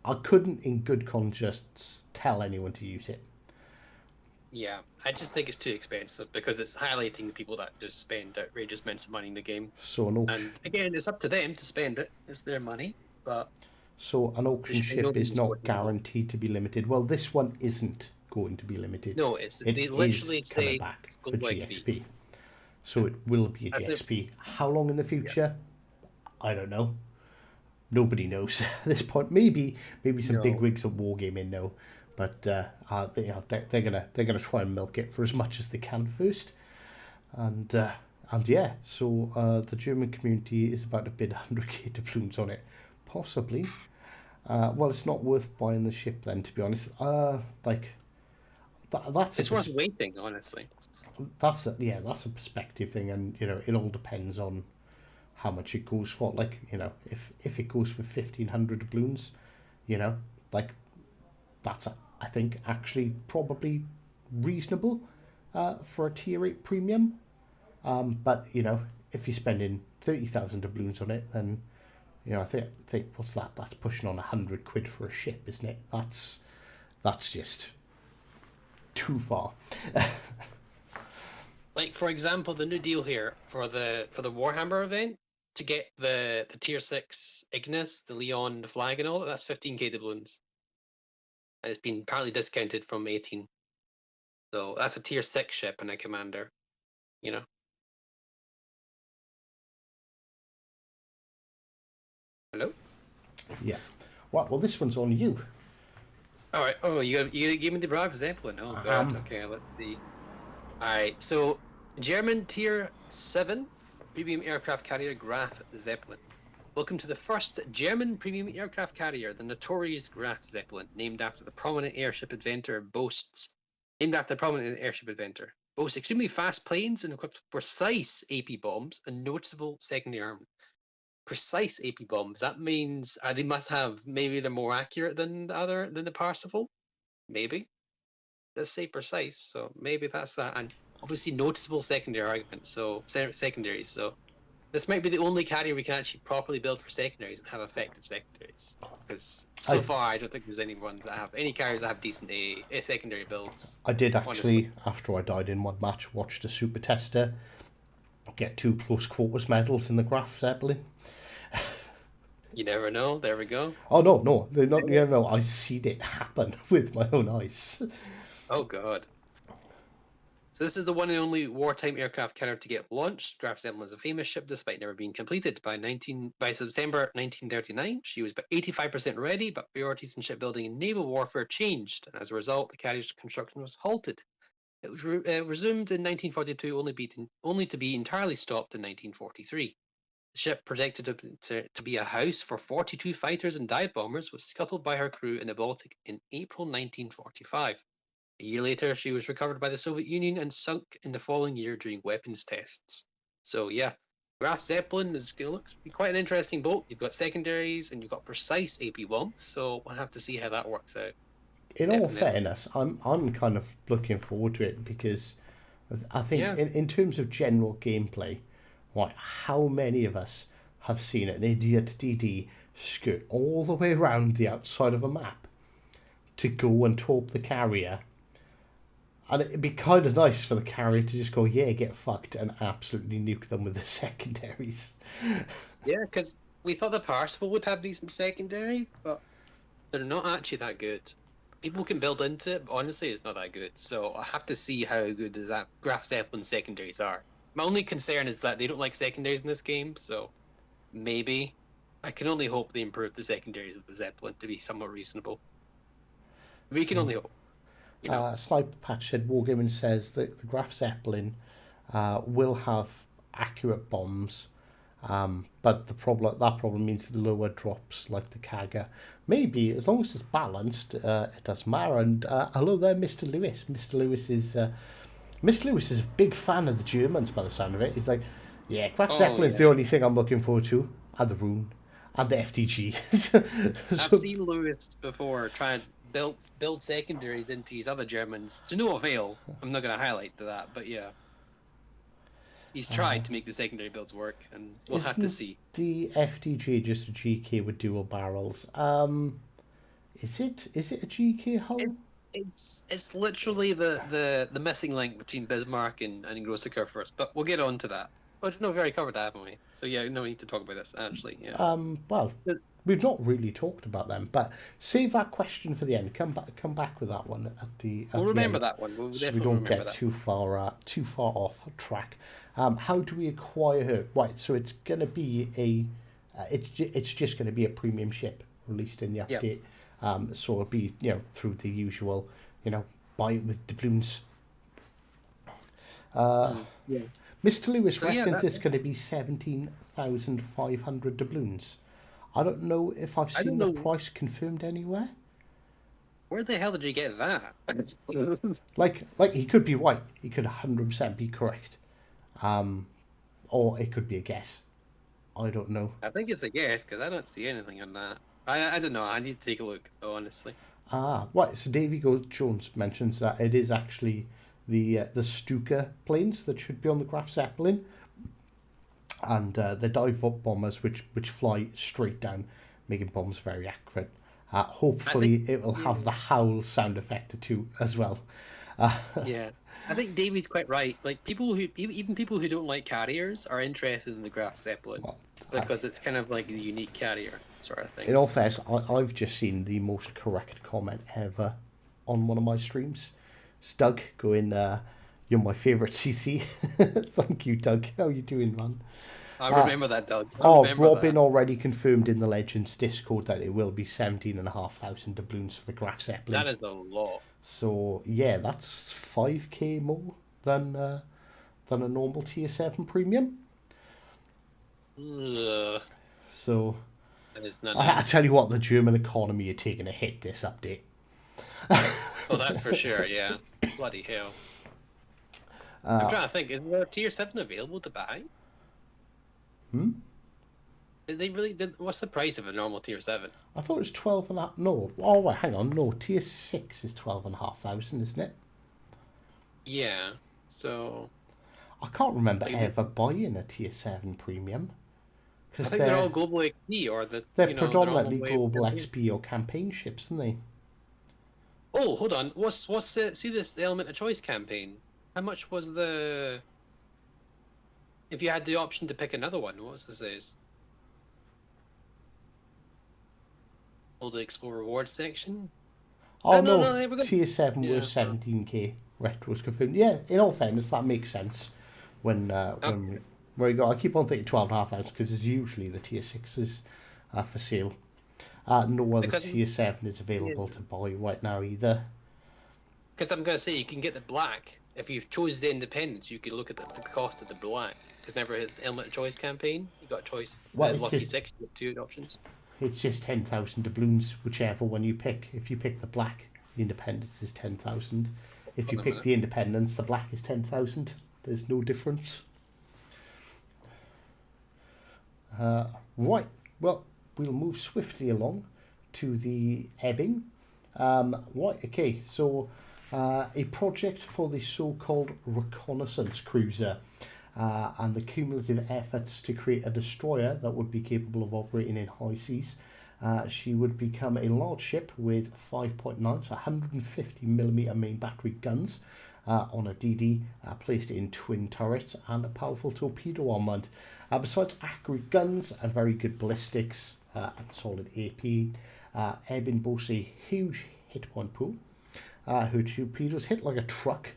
I couldn't in good conscience tell anyone to use it. Yeah, I just think it's too expensive because it's highlighting the people that just spend outrageous amounts of money in the game. So and again, it's up to them to spend it. It's their money, but so an auction ship is not guaranteed to be limited. Well, this one isn't going to be limited. No, they literally say back for GXP. So it will be a GXP. How long in the future? Yeah. I don't know. Nobody knows at this point. Maybe some big wigs at Wargaming know, but they're gonna try and milk it for as much as they can first, and yeah. So the German community is about to bid 100k doubloons on it, possibly. Well, it's not worth buying the ship then, to be honest. It's worth waiting, honestly. That's a perspective thing, and it all depends on how much it goes for. Like, if it goes for 1,500 doubloons, that's I think actually probably reasonable for a tier 8 premium. But if you're spending 30,000 doubloons on it, then I think what's that? That's pushing on 100 quid for a ship, isn't it? That's just too far. Like, for example, the new deal here for the Warhammer event to get the tier 6 Ignis, the Leon, the flag and all that's 15k doubloons. And it's been partly discounted from 18. So that's a tier 6 ship and a commander, Hello? Yeah. Well, this one's on you. All right. Oh, you gave me the Bragg Zeppelin. Oh, God. Okay, let's see. All right. So, German Tier 7 Premium Aircraft Carrier Graf Zeppelin. Welcome to the first German premium aircraft carrier, the notorious Graf Zeppelin, named after the prominent airship inventor, boasts extremely fast planes and equipped with precise AP bombs and noticeable secondary armament. Precise AP bombs. That means they must have, maybe they're more accurate than the Parsifal. Maybe. Let's say precise. So maybe that's that. And obviously noticeable secondary arguments. So secondaries. So this might be the only carrier we can actually properly build for secondaries and have effective secondaries. Because so far I don't think there's any carriers that have decent secondary builds. I did actually, after I died in one match, watch the Super Tester get 2 close quarters medals in the Graf Zeppelin. You never know. There we go. Oh no, they're not. No, I seen it happen with my own eyes. Oh God. So this is the one and only wartime aircraft carrier to get launched. Graf Zeppelin is a famous ship despite never being completed. By September 1939, she was about 85% ready, but priorities in shipbuilding and naval warfare changed, and as a result, the carrier's construction was halted. It was resumed in 1942, only to be entirely stopped in 1943. The ship, projected to be a house for 42 fighters and dive bombers, was scuttled by her crew in the Baltic in April 1945. A year later, she was recovered by the Soviet Union and sunk in the following year during weapons tests. So yeah, Graf Zeppelin looks to be quite an interesting boat. You've got secondaries and you've got precise AP bombs, so we'll have to see how that works out. in all Definitely. fairness, I'm kind of looking forward to it because I think Yeah. in terms of general gameplay, like how many of us have seen an idiot DD skirt all the way around the outside of a map to go and torp the carrier, and it'd be kind of nice for the carrier to just go, yeah, get fucked, and absolutely nuke them with the secondaries. Yeah, because we thought the Parsifal would have decent secondaries, but they're not actually that good. People can build into it, but honestly, it's not that good. So I have to see how good the Graf Zeppelin secondaries are. My only concern is that they don't like secondaries in this game, so maybe. I can only hope they improve the secondaries of the Zeppelin to be somewhat reasonable. We can only hope, you know. Sniper Patch said Wargaming says that the Graf Zeppelin will have accurate bombs, but that problem means the lower drops like the Kaga. Maybe as long as it's balanced, it doesn't matter. And hello there, Mr. Lewis. Mr. Lewis is a big fan of the Germans by the sound of it. He's like, yeah, Graf Zeppelin's the only thing I'm looking forward to, and the Rune, and the FTG. I've seen Lewis before try and build secondaries into his other Germans to no avail. I'm not going to highlight to that, but yeah. He's tried to make the secondary builds work, and we'll have to see. The FTG just a GK with dual barrels? Is it a GK hull? It's literally the missing link between Bismarck and Grosse Kurfürst, but we'll get on to that. Well, no, we've already covered that, haven't we? So yeah, no, we need to talk about this actually. Yeah. Well, we've not really talked about them, but save that question for the end. Come back with that one at the. We'll remember end, that one. We'll so we definitely don't remember get that. too far off track. How do we acquire her? Right, so it's gonna be it's just gonna be a premium ship released in the update. So it'll be through the usual buy it with doubloons. Mr. Lewis reckons it's going to be 17,500 doubloons. I don't know if I've seen the price confirmed anywhere. Where the hell did you get that? like he could be right. He could 100% be correct. Or it could be a guess. I don't know. I think it's a guess because I don't see anything on that. I don't know. I need to take a look, honestly. Right. So Davey Jones mentions that it is actually the Stuka planes that should be on the Graf Zeppelin, and the dive bombers which fly straight down, making bombs very accurate. Hopefully it will have the howl sound effect too as well. Yeah, I think Davey's quite right. Like even people who don't like carriers are interested in the Graf Zeppelin because it's kind of like the unique carrier sort of thing. In all fairness, I've just seen the most correct comment ever on one of my streams. It's Doug going, "You're my favourite CC." Thank you, Doug. How you doing, man? I remember that, Doug. Robin already confirmed in the Legends Discord that it will be 17,500 doubloons for the Graf Zeppelin. That is a lot. So yeah, that's 5k more than a normal tier 7 premium. Ugh. So That is not I nice. tell you what, the German economy are taking a hit this update. Oh, that's for sure. Yeah. Bloody hell. I'm trying to think. Is there a tier 7 available to buy? Did they really? What's the price of a normal tier 7? I thought it was 12.5. No. Oh, wait, hang on. No, tier 6 is 12,500, isn't it? Yeah. So I can't remember ever buying a tier 7 premium. I think they're all global XP or they're predominantly global XP or campaign ships, aren't they? Oh, hold on. What's see this element of choice campaign? How much was the? If you had the option to pick another one, what was this is? Oh, the explore rewards section. Oh no, tier 7 was 17k. Retros confirmed. Yeah, in all fairness, that makes sense. When where you go, I keep on thinking 12,500 because it's usually the tier 6s for sale. No other tier 7 is available to buy right now either. Because I'm going to say you can get the black. If you chose the independence, you could look at the cost of the black. Because remember his element of choice campaign, you got a choice. Lucky 6, you get 2 options. It's just 10,000 doubloons, whichever one you pick. If you pick the black, the independence is 10,000. If you pick the independence, the black is 10,000. There's no difference. Right. Well, we'll move swiftly along to the ebbing. Right, okay, so a project for the so-called reconnaissance cruiser and the cumulative efforts to create a destroyer that would be capable of operating in high seas. She would become a large ship with 5.9, so 150mm main battery guns on a DD, placed in twin turrets and a powerful torpedo armament. Besides accurate guns and very good ballistics and solid AP, Ebin boasts a huge hit point pool. Her torpedoes hit like a truck,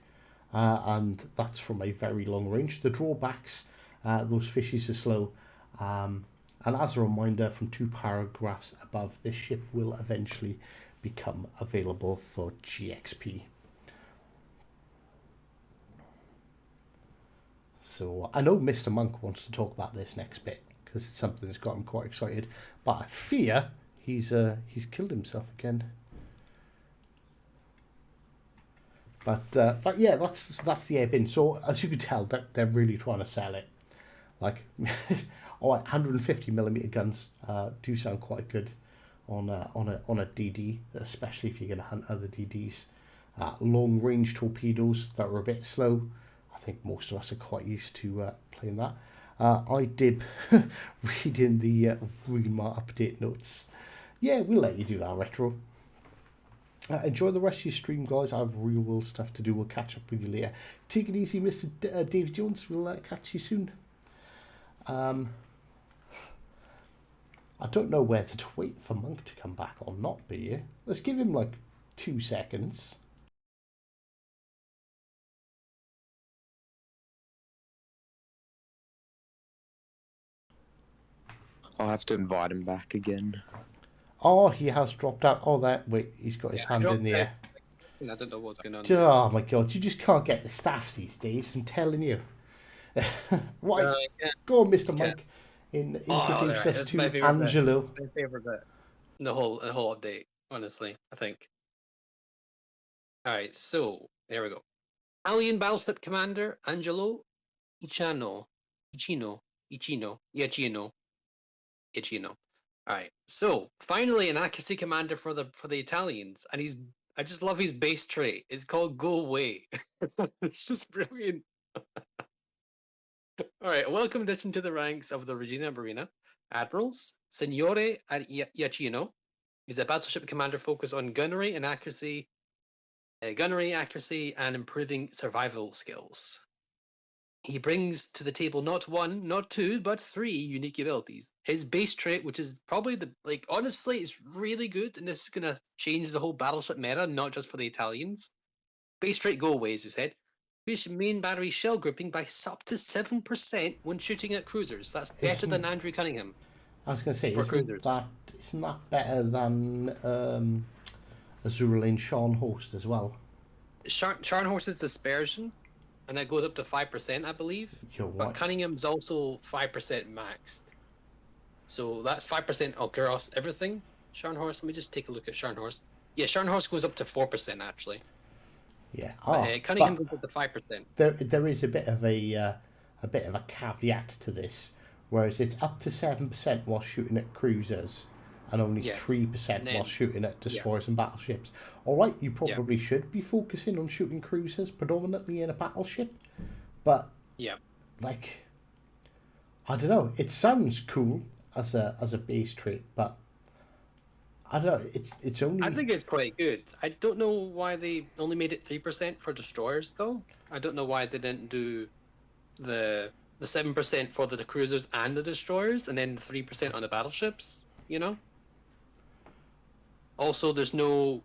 and that's from a very long range. The drawbacks, those fishies are slow. And as a reminder, from 2 paragraphs above, this ship will eventually become available for GXP. So I know Mr. Monk wants to talk about this next bit because it's something that's got him quite excited. But I fear he's killed himself again. But yeah, that's the Ebin. So as you can tell, they're really trying to sell it. Like, all right, 150mm guns do sound quite good on a DD, especially if you're going to hunt other DDs. Long range torpedoes that are a bit slow. I think most of us are quite used to playing that. I did reading the Remar update notes. Yeah, we'll let you do that, Retro. Enjoy the rest of your stream, guys. I have real world stuff to do. We'll catch up with you later. Take it easy, Mr. Davey Jones. We'll catch you soon. I don't know whether to wait for Monk to come back or not, be you? Let's give him like 2 seconds. I'll have to invite him back again. Oh, he has dropped out. Oh, wait, he's got his hand in the air. I don't know what's going on. Oh my god, you just can't get the staff these days, I'm telling you. Right, go on, Mr. Monk. Introduce us to Angelo. It's my favourite bit. The whole update, honestly, I think. Alright, so there we go. Alien battleship commander Angelo Ichino. Alright, so finally an accuracy commander for the Italians, and I just love his base trait. It's called Go Away. It's just brilliant. Alright, a welcome addition to the ranks of the Regina Marina. Admirals, Signore Iachino is a battleship commander focused on gunnery, accuracy, and improving survival skills. He brings to the table not 1, not 2, but 3 unique abilities. His base trait, which is probably honestly, it's really good, and this is going to change the whole battleship meta, not just for the Italians. Base trait Go Away, as you said. Increase main battery shell grouping by up to 7% when shooting at cruisers. That's better than Andrew Cunningham. I was going to say, isn't that better than Azura Lane Scharnhorst as well? Scharnhorst is dispersion, and that goes up to 5%, I believe. But Cunningham's also 5% maxed. So that's 5% across everything. Scharnhorst, let me just take a look at Scharnhorst. Yeah, Scharnhorst goes up to 4%, actually. Yeah. Cunningham goes up to 5%. There is a bit of a caveat to this, whereas it's up to 7% while shooting at cruisers, and only 3% while shooting at destroyers and battleships. All right, you probably should be focusing on shooting cruisers predominantly in a battleship, but like, I don't know. It sounds cool as a base trait, but I don't know. It's only. I think it's quite good. I don't know why they only made it 3% for destroyers, though. I don't know why they didn't do the 7% for the cruisers and the destroyers, and then 3% on the battleships. You know. Also, there's no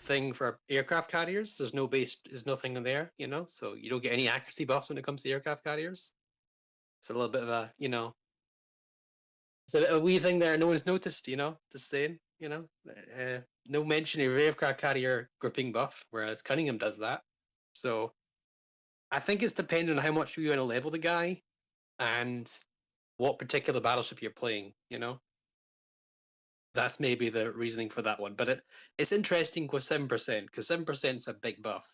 thing for aircraft carriers. There's nothing in there. You know, so you don't get any accuracy buffs when it comes to aircraft carriers. It's a little bit of a it's a wee thing there no one's noticed. You know, just saying. You know, no mention of aircraft carrier grouping buff, whereas Cunningham does that. So I think it's dependent on how much you want to level the guy and what particular battleship you're playing, you know? That's maybe the reasoning for that one. But it's interesting with 7%, because 7% is a big buff.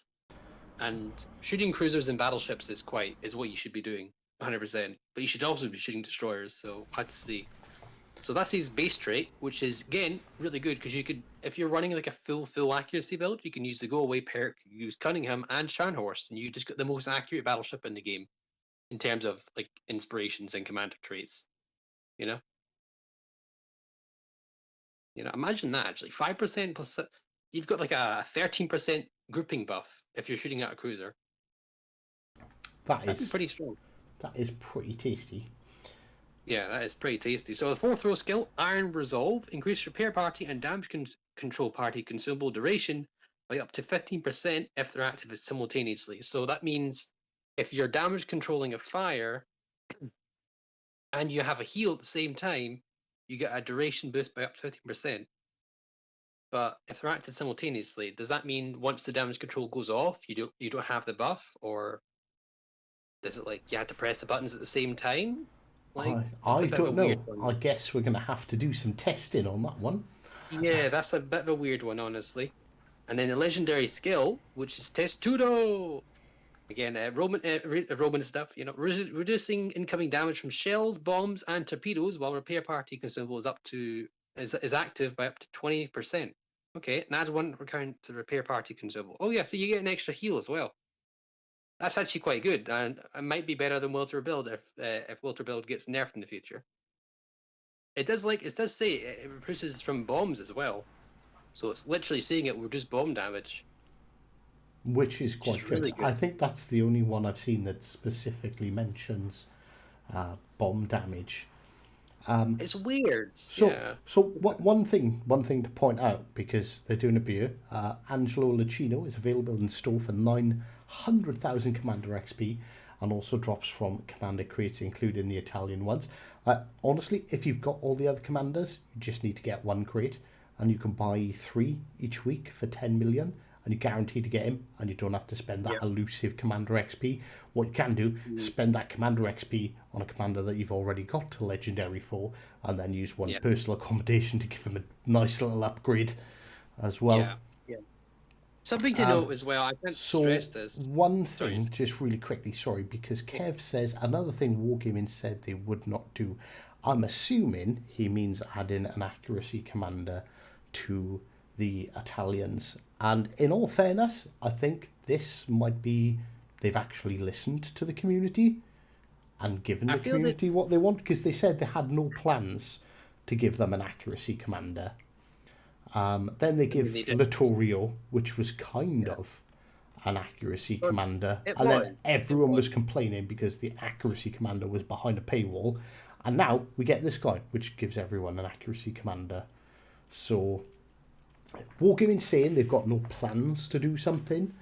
And shooting cruisers and battleships is what you should be doing, 100%. But you should also be shooting destroyers, so hard to see. So that's his base trait, which is again really good because you could, if you're running like a full accuracy build, you can use the go away perk, use Cunningham and Scharnhorst, and you just got the most accurate battleship in the game in terms of like inspirations and commander traits. You know, imagine that actually 5% plus. You've got like a 13% grouping buff if you're shooting at a cruiser. That'd be pretty strong. That is pretty tasty. Yeah, that is pretty tasty. So the fourth row skill, Iron Resolve, increase repair party and damage control party consumable duration by up to 15% if they're active simultaneously. So that means if you're damage controlling a fire and you have a heal at the same time, you get a duration boost by up to 15%. But if they're active simultaneously, does that mean once the damage control goes off, you don't have the buff, or is it like you had to press the buttons at the same time? Like, I don't know. I guess we're going to have to do some testing on that one. Yeah, that's a bit of a weird one, honestly. And then the legendary skill, which is Testudo. Again, Roman stuff, reducing incoming damage from shells, bombs, and torpedoes while repair party consumable is active by up to 20%. Okay, and adds 1 recount to repair party consumable. Oh yeah, so you get an extra heal as well. That's actually quite good, and it might be better than Wilter Build if Wilter Build gets nerfed in the future. It does say it reduces from bombs as well, so it's literally saying it will reduce bomb damage, which is quite good. Really good. I think that's the only one I've seen that specifically mentions bomb damage. It's weird. So one thing to point out, because they're doing a beer, Angelo Ichino is available in store for 900,000 Commander XP, and also drops from Commander crates, including the Italian ones. Honestly, if you've got all the other commanders, you just need to get 1 crate, and you can buy 3 each week for 10 million, and you're guaranteed to get him, and you don't have to spend that elusive Commander XP. What you can do is spend that Commander XP on a commander that you've already got to Legendary for, and then use 1 personal accommodation to give him a nice little upgrade as well. Yeah. Something to note as well, I can't stress this. One thing, just really quickly, sorry, because Kev says another thing Wargaming said they would not do. I'm assuming he means adding an accuracy commander to the Italians. And in all fairness, I think this might be they've actually listened to the community and given the community what they want, because they said they had no plans to give them an accuracy commander. Then they give Littorio, which was kind of an accuracy commander, and then everyone was complaining because the accuracy commander was behind a paywall, and now we get this guy, which gives everyone an accuracy commander. So Wargaming saying they've got no plans to do something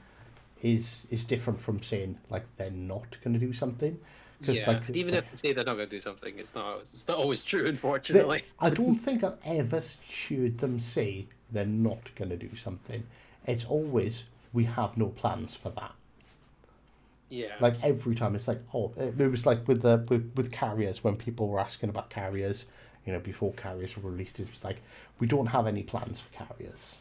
is different from saying like they're not going to do something. Yeah, even if they say they're not going to do something, it's not always true, unfortunately. I don't think I've ever heard them say they're not going to do something. It's always, we have no plans for that. Yeah. Like every time it's like, it was like with carriers, when people were asking about carriers, before carriers were released, it was like, we don't have any plans for carriers.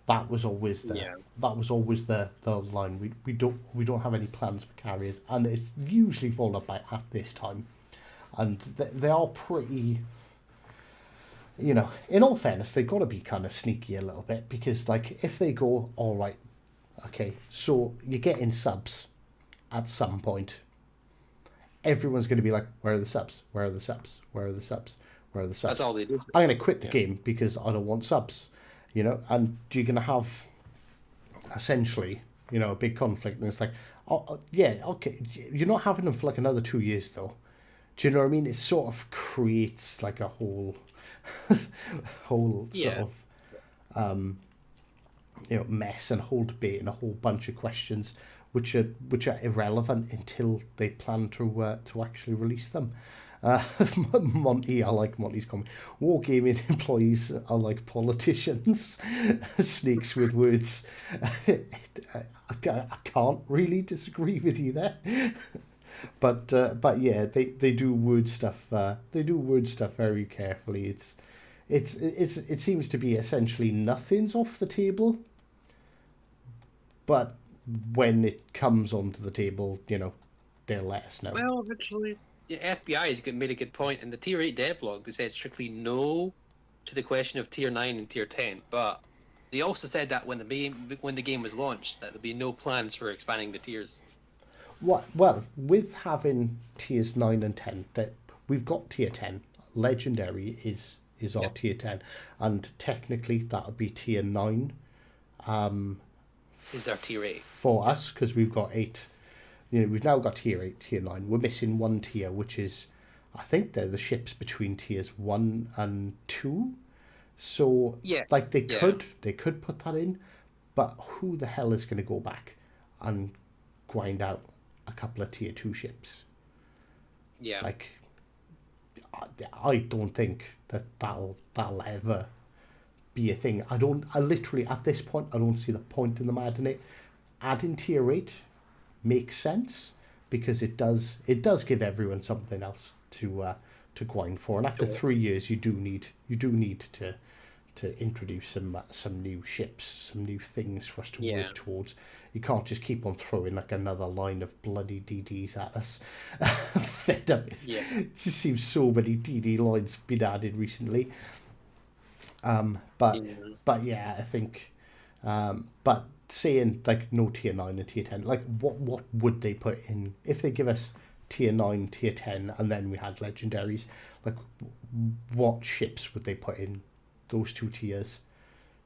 That was always the line. We don't have any plans for carriers, and it's usually followed up by at this time, and they are pretty. In all fairness, they've got to be kind of sneaky a little bit, because like if they go, all right, okay, so you're getting subs at some point, everyone's going to be like, where are the subs? Where are the subs? Where are the subs? Where are the subs? That's all they do. I'm going to quit the game because I don't want subs. And you're going to have essentially, a big conflict, and it's like, okay, you're not having them for like another 2 years though. Do you know what I mean? It sort of creates like a whole sort of mess and whole debate and a whole bunch of questions which are irrelevant until they plan to actually release them. Monty, I like Monty's comment. Wargaming employees are like politicians. Snakes with words. I can't really disagree with you there. But yeah, they do word stuff. They do word stuff very carefully. It seems to be essentially nothing's off the table. But when it comes onto the table, they'll let us know. Well, actually, the FBI has made a good point. In the Tier 8 devlog, they said strictly no to the question of Tier 9 and Tier 10, but they also said that when the game was launched, that there'd be no plans for expanding the tiers. Well, with having tiers 9 and 10, that we've got tier 10. Legendary is our Yep. tier 10, and technically that would be tier 9 Is our Tier 8. for us, because we've got 8. We've now got tier 8, tier 9. We're missing one tier, which is, I think they're the ships between tiers 1 and 2. So, Yeah. like, they could put that in, but who the hell is going to go back and grind out a couple of tier 2 ships? Yeah. Like, I don't think that'll ever be a thing. I literally, at this point, I don't see the point in them adding it. Adding tier 8 makes sense, because it does give everyone something else to grind for. And after 3 years, you do need to introduce some new ships, some new things for us to work towards. You can't just keep on throwing like another line of bloody DDs at us. Fed up. Yeah. It just seems so many DD lines have been added recently. But yeah, I think. But saying like no tier 9 and tier 10, like what would they put in if they give us tier 9, tier 10, and then we had legendaries? Like, what ships would they put in those two tiers?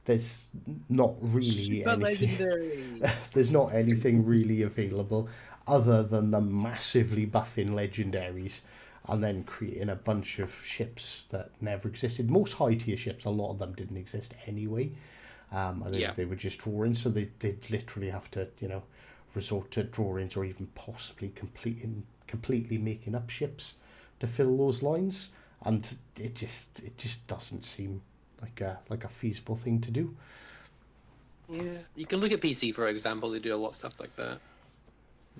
There's not really Super anything. legendary. There's not anything really available other than the massively buffing legendaries, and then creating a bunch of ships that never existed. Most high tier ships, a lot of them didn't exist anyway. They were just drawings, so they'd literally have to, resort to drawings, or even possibly completely making up ships to fill those lines, and it just doesn't seem like a feasible thing to do. Yeah, you can look at PC for example. They do a lot of stuff like that.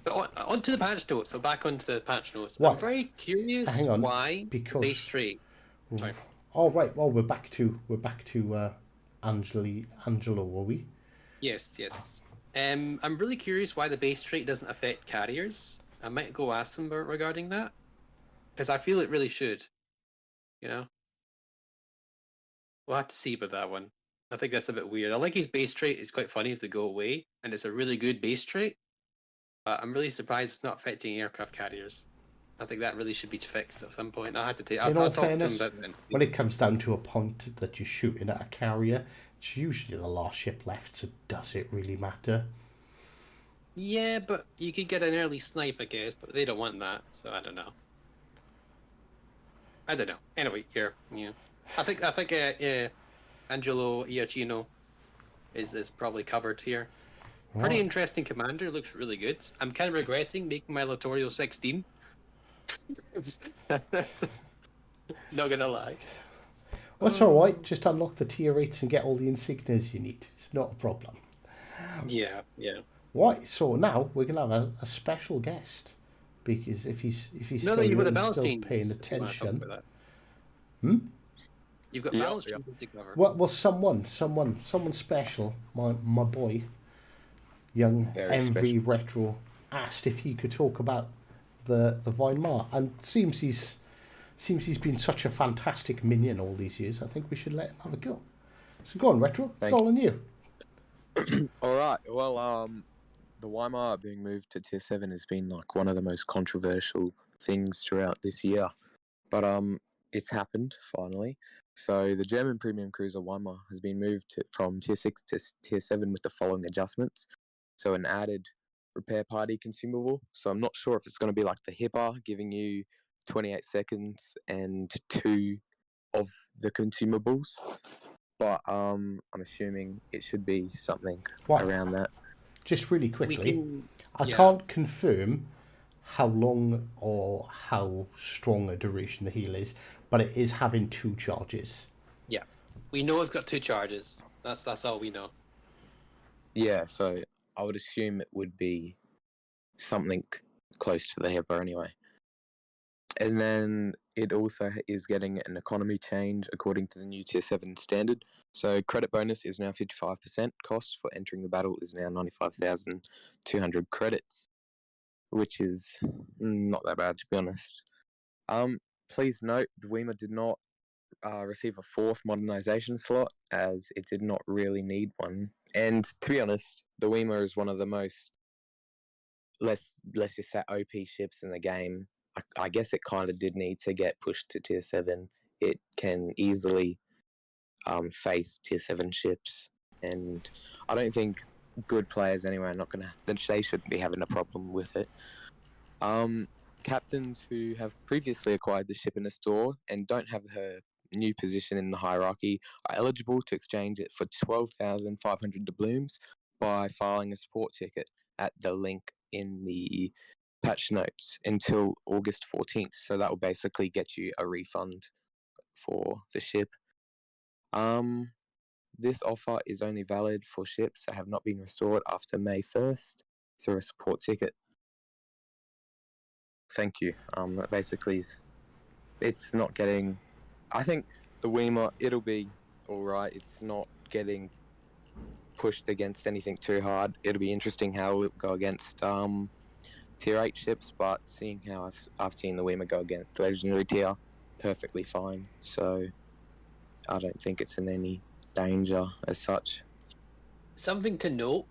But onto the patch notes. So back onto the patch notes. What? I'm very curious Hang on, why because base trait. Sorry. Oh right, well we're back to Angelo, were we? Yes. I'm really curious why the base trait doesn't affect carriers. I might go ask them regarding that, because I feel it really should. We'll have to see about that one. I think that's a bit weird. I like his base trait. It's quite funny if they go away, and it's a really good base trait. But I'm really surprised it's not affecting aircraft carriers. I think that really should be fixed at some point. I'll talk to him about that. When it comes down to a point that you're shooting at a carrier, it's usually the last ship left, so does it really matter? Yeah, but you could get an early snipe, I guess, but they don't want that, so I don't know. Anyway, here, yeah. I think Angelo Ichino is probably covered here. Pretty interesting commander, looks really good. I'm kind of regretting making my Littorio 16. Not gonna lie. Well, that's alright, just unlock the tier 8s and get all the insignias you need. It's not a problem. Yeah. Right, so now we're gonna have a special guest, because if he's still paying attention. You've got balance changes to cover. Well, someone special. My boy, young MV Retro, asked if he could talk about the Weimar, and seems he's been such a fantastic minion all these years. I think we should let him have a go. So go on, Retro. It's all on you. All right. Well, the Weimar being moved to tier 7 has been like one of the most controversial things throughout this year, but it's happened finally. So the German premium cruiser Weimar has been moved from tier 6 to tier 7 with the following adjustments. So an added repair party consumable. So I'm not sure if it's going to be like the HIPAA, giving you 28 seconds and 2 of the consumables, but I'm assuming it should be something around that. Just really quickly, I can't confirm how long or how strong a duration the heal is, but it is having 2 charges. Yeah, we know it's got 2 charges. That's all we know. Yeah, so I would assume it would be something close to the HIPAA anyway. And then it also is getting an economy change according to the new tier 7 standard. So credit bonus is now 55%. Cost for entering the battle is now 95,200 credits, which is not that bad, to be honest. Please note the Weema did not receive a fourth modernization slot, as it did not really need one. And to be honest, the Weema is one of the most, let's just say, OP ships in the game. I guess it kind of did need to get pushed to tier 7. It can easily face tier 7 ships, and I don't think good players anyway are not gonna. They shouldn't be having a problem with it. Captains who have previously acquired the ship in a store and don't have her new position in the hierarchy are eligible to exchange it for 12,500 doubloons by filing a support ticket at the link in the patch notes until August 14th. So that will basically get you a refund for the ship. This offer is only valid for ships that have not been restored after May 1st through a support ticket. Thank you. That basically it's not getting. I think the Weema, it'll be alright. It's not getting pushed against anything too hard. It'll be interesting how it'll go against tier 8 ships, but seeing how I've seen the Weema go against legendary tier, perfectly fine. So I don't think it's in any danger as such. Something to note,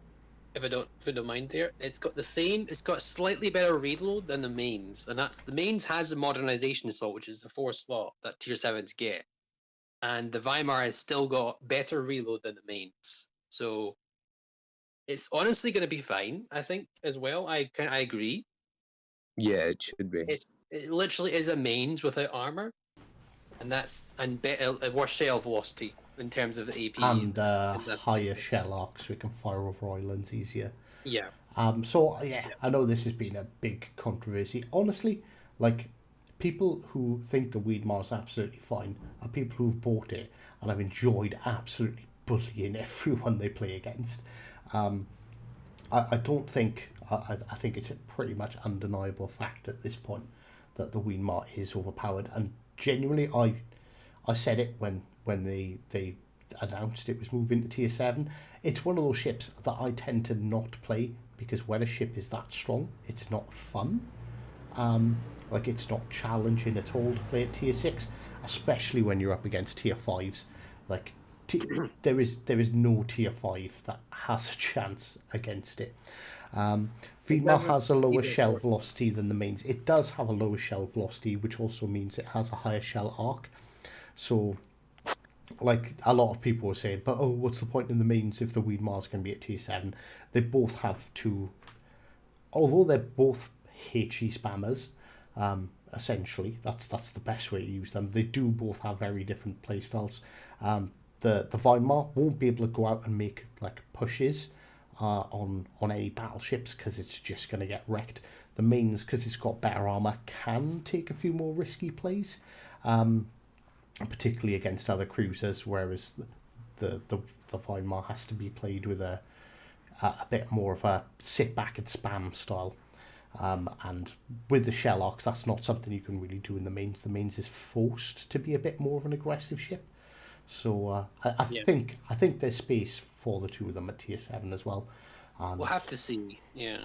if I don't mind there, it's got slightly better reload than the mains, and that's the mains has a modernization slot, which is a 4 slot that tier 7s get, and the Weimar has still got better reload than the mains. So it's honestly going to be fine, I think, as well. I agree. Yeah, it should be. It literally is a mains without armor, and worse shell velocity in terms of the AP. And higher shell arcs, so we can fire over islands easier. Yeah. I know this has been a big controversy. Honestly, like, people who think the Weedmar is absolutely fine are people who've bought it and have enjoyed absolutely bullying everyone they play against. I don't think. I think it's a pretty much undeniable fact at this point that the Weedmar is overpowered. And genuinely, I said it when they announced it was moving to tier 7. It's one of those ships that I tend to not play because when a ship is that strong, it's not fun. Like, it's not challenging at all to play at tier 6, especially when you're up against tier 5s. Like, there is no tier 5 that has a chance against it. Vima has a lower shell velocity than the mains. It does have a lower shell velocity, which also means it has a higher shell arc. So, like, a lot of people were saying, but what's the point in the mains if the Weedmar's going to be at tier 7? They both have to, although they're both HE spammers, essentially, that's the best way to use them. They do both have very different playstyles. The Weimar won't be able to go out and make, like, pushes on any battleships because it's just going to get wrecked. The mains, because it's got better armor, can take a few more risky plays, particularly against other cruisers, whereas the Weimar has to be played with a bit more of a sit back and spam style. And with the shell arcs, that's not something you can really do in the mains. The mains is forced to be a bit more of an aggressive ship. So I think there's space for the two of them at tier 7 as well. We'll have to see. Yeah.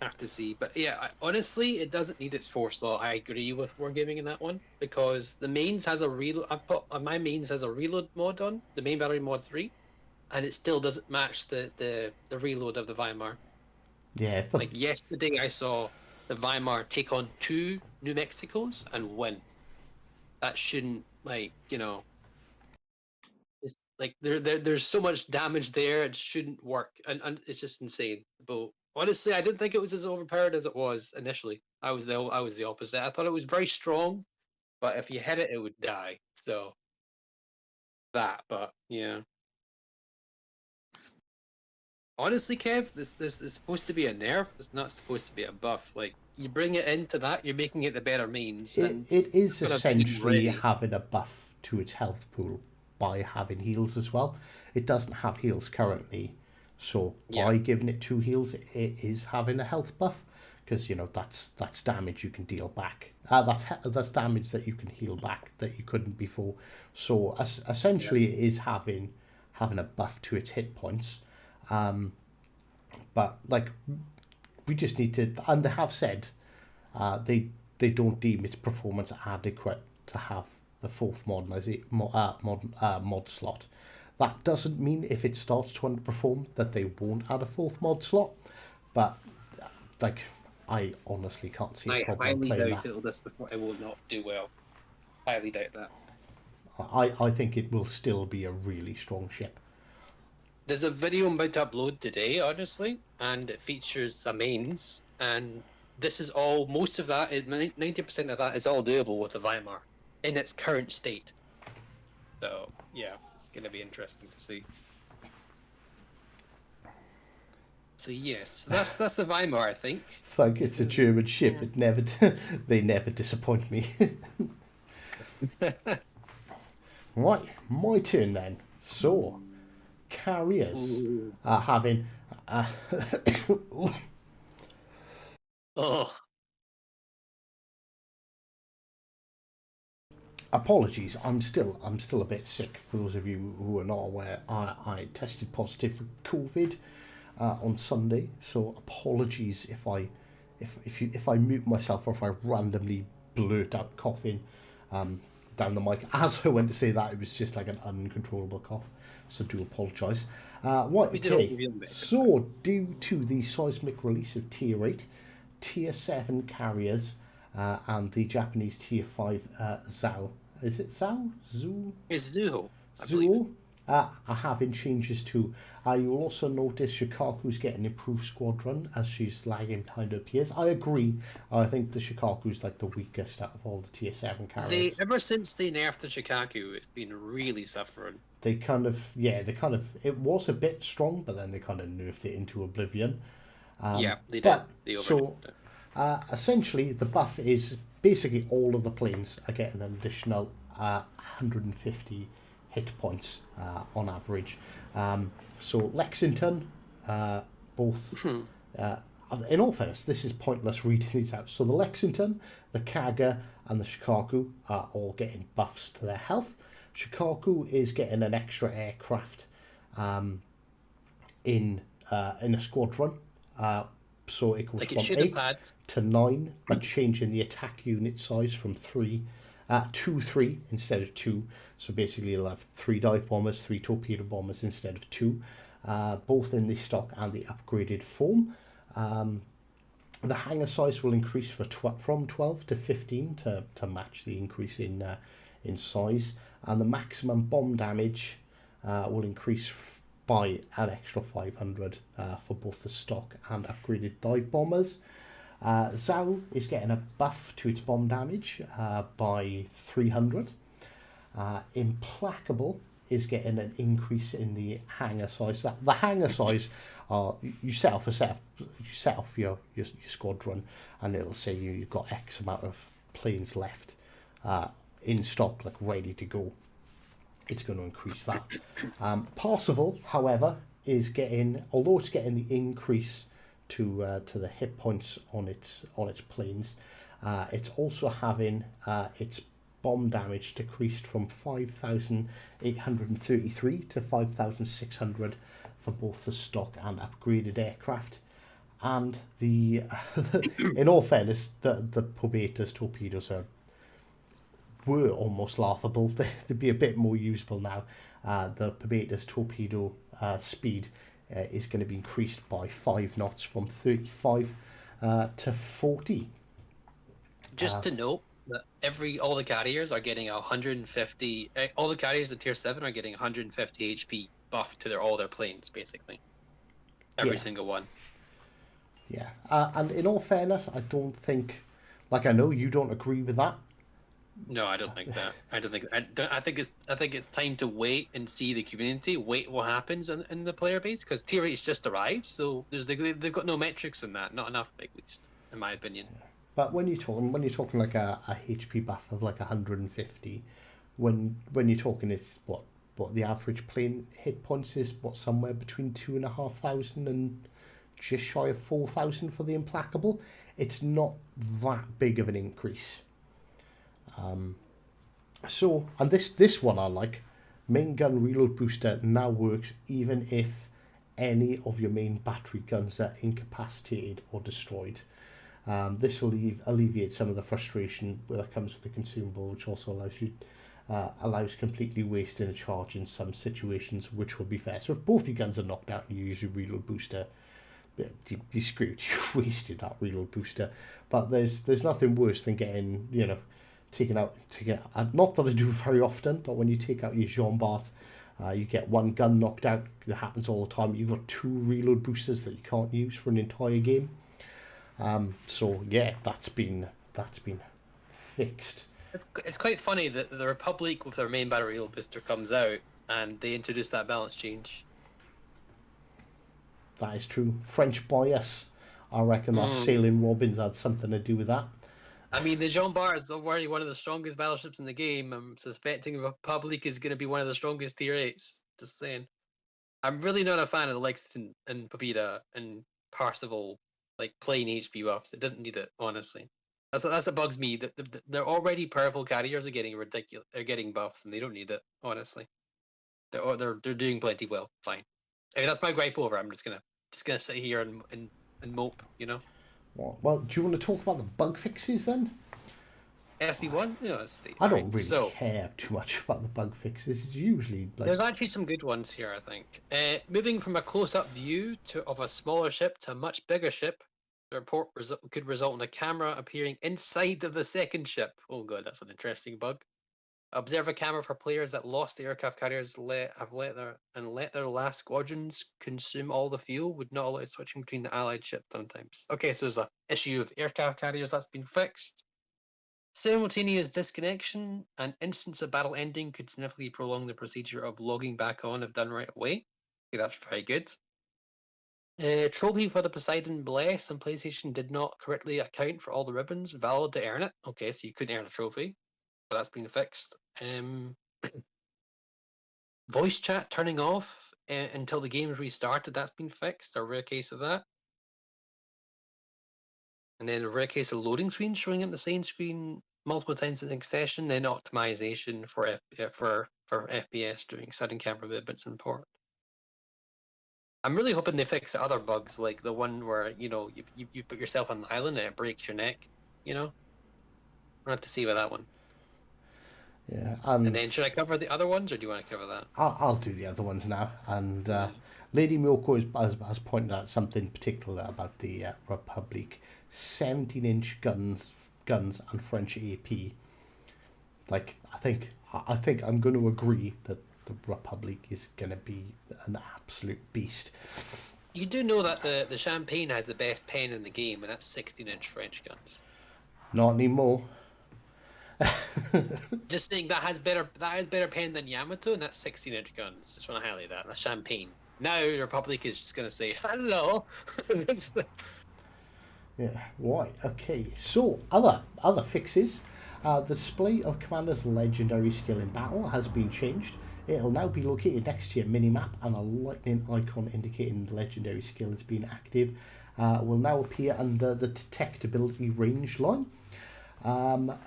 Have to see. But yeah, honestly, it doesn't need its 4 slot. I agree with Wargaming in that one because the mains has a reload. My mains has a reload mod on, the main battery mod 3, and it still doesn't match the reload of the Weimar. Yeah. Like yesterday, I saw the Weimar take on 2 New Mexicos and win. That shouldn't, like, you know, it's like there's so much damage there. It shouldn't work, and it's just insane. But honestly, I didn't think it was as overpowered as it was initially. I was the opposite. I thought it was very strong, but if you hit it, it would die. So but yeah. Honestly, Kev, this is supposed to be a nerf. It's not supposed to be a buff. Like, you bring it into that, you're making it the better means. It is essentially having a buff to its health pool by having heals as well. It doesn't have heals currently, so by giving it 2 heals, it is having a health buff because, you know, that's damage you can deal back. That's damage that you can heal back that you couldn't before. So essentially, it is having a buff to its hit points. But, like, we just need to, and they have said they they don't deem its performance adequate to have the fourth mod slot. That doesn't mean if it starts to underperform that they won't add a fourth mod slot, but like I honestly can't see a I problem highly playing doubt that. it will not do well. Highly doubt that. I think it will still be a really strong ship. There's a video I'm about to upload today, honestly, and it features a mains, and this is all, most of that, 90% of that is all doable with the Weimar in its current state. So, yeah, it's going to be interesting to see. So, yes, that's the Weimar, I think. Like it's a German ship. It never, they never disappoint me. Right, my turn then. So, carriers are having. Oh, Apologies, I'm still a bit sick. For those of you who are not aware, I tested positive for COVID on Sunday. So apologies if I mute myself or if I randomly blurt out coughing down the mic. As I went to say that, it was just like an uncontrollable cough. So do apologise. Right, okay. So due to the seismic release of Tier 8, Tier 7 carriers and the Japanese Tier 5 ZAL. Is it ZAL? Zoo? it's Zuho, I Zoo believe. are having changes too. You'll also notice Shikaku's getting improved squadron as she's lagging behind her peers. I agree. I think the Shikaku's like the weakest out of all the Tier 7 carriers. Ever since they nerfed the Shikaku, it's been really suffering. It was a bit strong, but then they kind of nerfed it into oblivion. Yeah, they did. But, They so, essentially, the buff is basically all of the planes are getting an additional 150 hit points on average. So Lexington, both. In all fairness, this is pointless reading these out. So the Lexington, the Kaga, and the Shikaku are all getting buffs to their health. Shikaku is getting an extra aircraft in a squadron. So it goes Like it from should have 8 had. to 9, but changing the attack unit size from 3 to 3 instead of 2. So basically you'll have 3 dive bombers, 3 torpedo bombers instead of 2, both in the stock and the upgraded form. The hangar size will increase from 12 to 15 to match the increase in size, and the maximum bomb damage will increase by an extra 500 for both the stock and upgraded dive bombers. Zao is getting a buff to its bomb damage by 300. Implacable is getting an increase in the hangar size. The hangar size, you set off your squadron, and it'll say you've got X amount of planes left in stock, like ready to go. It's going to increase that. Parsifal, however, is getting, although it's getting the increase to the hit points on its planes, it's also having its bomb damage decreased from 5,833 to 5,600 for both the stock and upgraded aircraft. And the in all fairness, the Pobeta's torpedoes were almost laughable. They'd be a bit more usable now. The Pobeta's torpedo speed is going to be increased by 5 knots from 35 to 40. Just to note that all the carriers are getting 150. All the carriers at Tier 7 are getting 150 HP buff to all their planes, basically. Every single one. Yeah, and in all fairness, I don't think, like, I know you don't agree with that. No, I don't think that. I think it's time to wait and see the community. Wait what happens in the player base, because Tier 8's just arrived, so they've got no metrics in that, not enough at least, in my opinion. But when you're talking like a HP buff of like 150, when you're talking, it's what the average plane hit points is, somewhere between 2,500 and just shy of 4,000 for the implacable. It's not that big of an increase. So, and this one I like. Main gun reload booster now works even if any of your main battery guns are incapacitated or destroyed. This will alleviate some of the frustration that comes with the consumable, which also allows completely wasting a charge in some situations, which will be fair. So if both your guns are knocked out and you use your reload booster, you screwed. You wasted that reload booster. But there's nothing worse than getting taken out. Not that I do very often, but when you take out your Jean Bart, you get one gun knocked out. It happens all the time. You've got 2 reload boosters that you can't use for an entire game. So yeah, that's been fixed. It's quite funny that the Republic with their main battle reload booster comes out and they introduce that balance change. That is true. French bias. I reckon that Sailing Robins had something to do with that. I mean, the Jean Bart is already one of the strongest battleships in the game. I'm suspecting the Republic is going to be one of the strongest tier 8s. Just saying. I'm really not a fan of the Lexington and Papita and Parseval, like plain HP buffs. It doesn't need it, honestly. That's what bugs me. They're already powerful carriers are getting ridiculous. They're getting buffs and they don't need it, honestly. They're doing plenty well. Fine. I mean, that's my gripe over. I'm just gonna sit here and mope, Well, do you want to talk about the bug fixes then? FP1? Yeah, let's see. I don't really care too much about the bug fixes. It's usually there's actually some good ones here, I think. Moving from a close-up view of a smaller ship to a much bigger ship, the report could result in a camera appearing inside of the second ship. Oh god, that's an interesting bug. Observe a camera for players that lost the aircraft carriers let their last squadrons consume all the fuel would not allow switching between the allied ship sometimes. Okay, so there's an issue of aircraft carriers that's been fixed. Simultaneous disconnection. An instance of battle ending could significantly prolong the procedure of logging back on if done right away. Okay, that's very good. Trophy for the Poseidon Bless, and PlayStation did not correctly account for all the ribbons valid to earn it. Okay, so you couldn't earn a trophy. But that's been fixed. Voice chat turning off until the game's restarted. That's been fixed. A rare case of that. And then a rare case of loading screens showing up the same screen multiple times in succession. Then optimization for FPS during sudden camera movements in port. I'm really hoping they fix other bugs like the one where you put yourself on an island and it breaks your neck. I'll have to see with that one. Yeah, and then should I cover the other ones, or do you want to cover that? I'll do the other ones now. And Lady Milko has pointed out something particular about the Republic: 17-inch guns and French AP. Like, I think I'm going to agree that the Republic is going to be an absolute beast. You do know that the Champagne has the best pen in the game, and that's 16-inch French guns. Not anymore. Just saying that has better pen than Yamato, and that's 16-inch guns. Just want to highlight that. That's Champagne. Now the Republic is just going to say hello. Yeah. Right. Okay. So other fixes. The display of Commander's legendary skill in battle has been changed. It'll now be located next to your minimap, and a lightning icon indicating the legendary skill has been active will now appear under the detectability range line.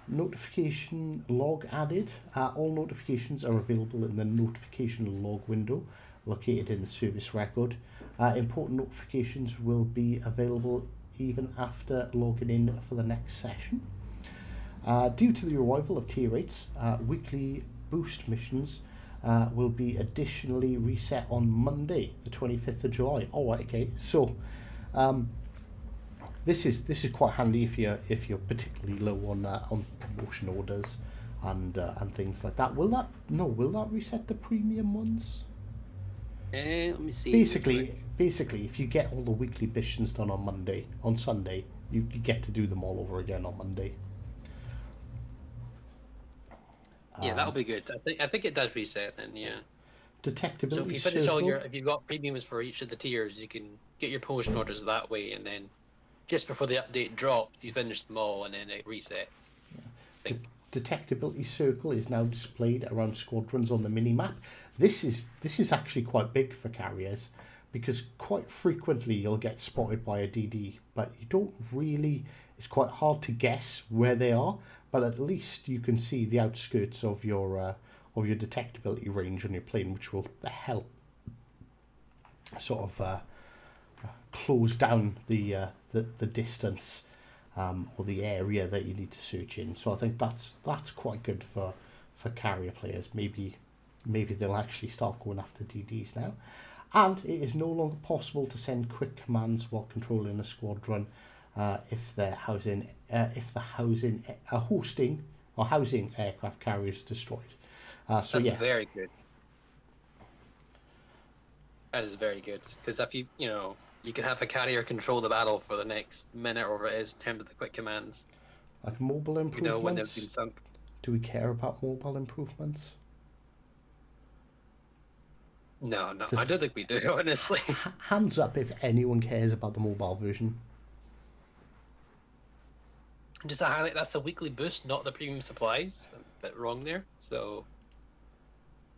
Notification log added. All notifications are available in the notification log window located in the service record. Important notifications will be available even after logging in for the next session. Due to the arrival of tier 8s, weekly boost missions will be additionally reset on Monday, the 25th of July. Alright, okay. So this is quite handy if you're particularly low on promotion orders and things like that. Will that reset the premium ones? Let me see. Basically, if you get all the weekly missions done on Sunday, you get to do them all over again on Monday. Yeah, that'll be good. I think it does reset then. Yeah. Detectability. So if you finish if you've got premiums for each of the tiers, you can get your promotion orders that way, and then just before the update drops, you finish them all, and then it resets. Yeah. Detectability circle is now displayed around squadrons on the minimap. This is actually quite big for carriers, because quite frequently you'll get spotted by a DD, but you don't really. It's quite hard to guess where they are, but at least you can see the outskirts of your detectability range on your plane, which will help sort of close down the distance or the area that you need to search in. So I think that's quite good for carrier players. Maybe they'll actually start going after DDs now. And it is no longer possible to send quick commands while controlling a squadron if the housing aircraft carriers destroyed. That's very good. That is very good, because if you can have a carrier control the battle for the next minute or whatever it is in terms of the quick commands. Like mobile improvements. When they've been sunk. Do we care about mobile improvements? No, I don't think we do, honestly. Hands up if anyone cares about the mobile version. Just to highlight, that's the weekly boost, not the premium supplies. I'm a bit wrong there. So,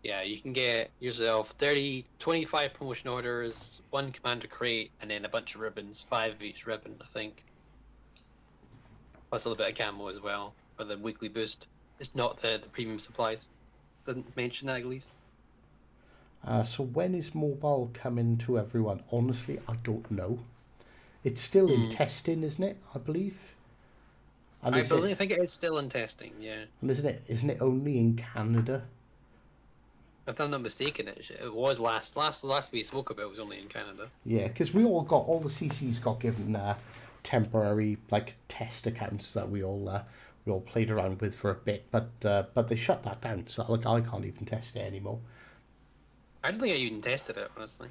yeah, you can get yourself 25 promotion orders, 1 commander crate, and then a bunch of ribbons, 5 of each ribbon, I think. Plus a little bit of camo as well for the weekly boost. It's not the premium supplies. Didn't mention that at least. So when is mobile coming to everyone? Honestly, I don't know. It's still in testing, isn't it? I believe. And I think it is still in testing. Yeah. And isn't it only in Canada? If I'm not mistaken, it was last we spoke about. It was only in Canada. Yeah, because all the CCs got given temporary test accounts that we all played around with for a bit, but they shut that down. So I can't even test it anymore. I don't think I even tested it, honestly.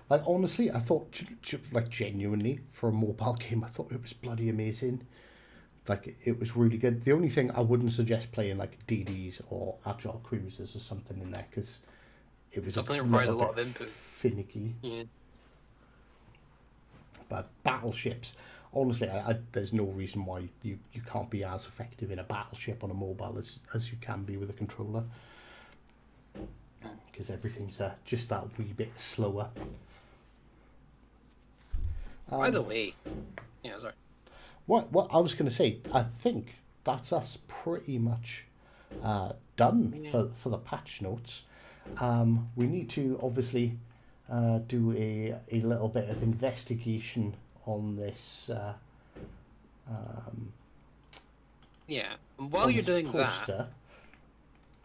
Honestly, I thought genuinely for a mobile game, I thought it was bloody amazing. It was really good. The only thing I wouldn't suggest playing DDs or agile cruisers or something in there, because it was something that requires a lot of input. Finicky. Yeah. But battleships, honestly, there's no reason why you can't be as effective in a battleship on a mobile as you can be with a controller. Because everything's just that wee bit slower. By the way, yeah, sorry. What I was going to say, I think that's us pretty much done for the patch notes. We need to obviously do a little bit of investigation on this. And while you're doing that.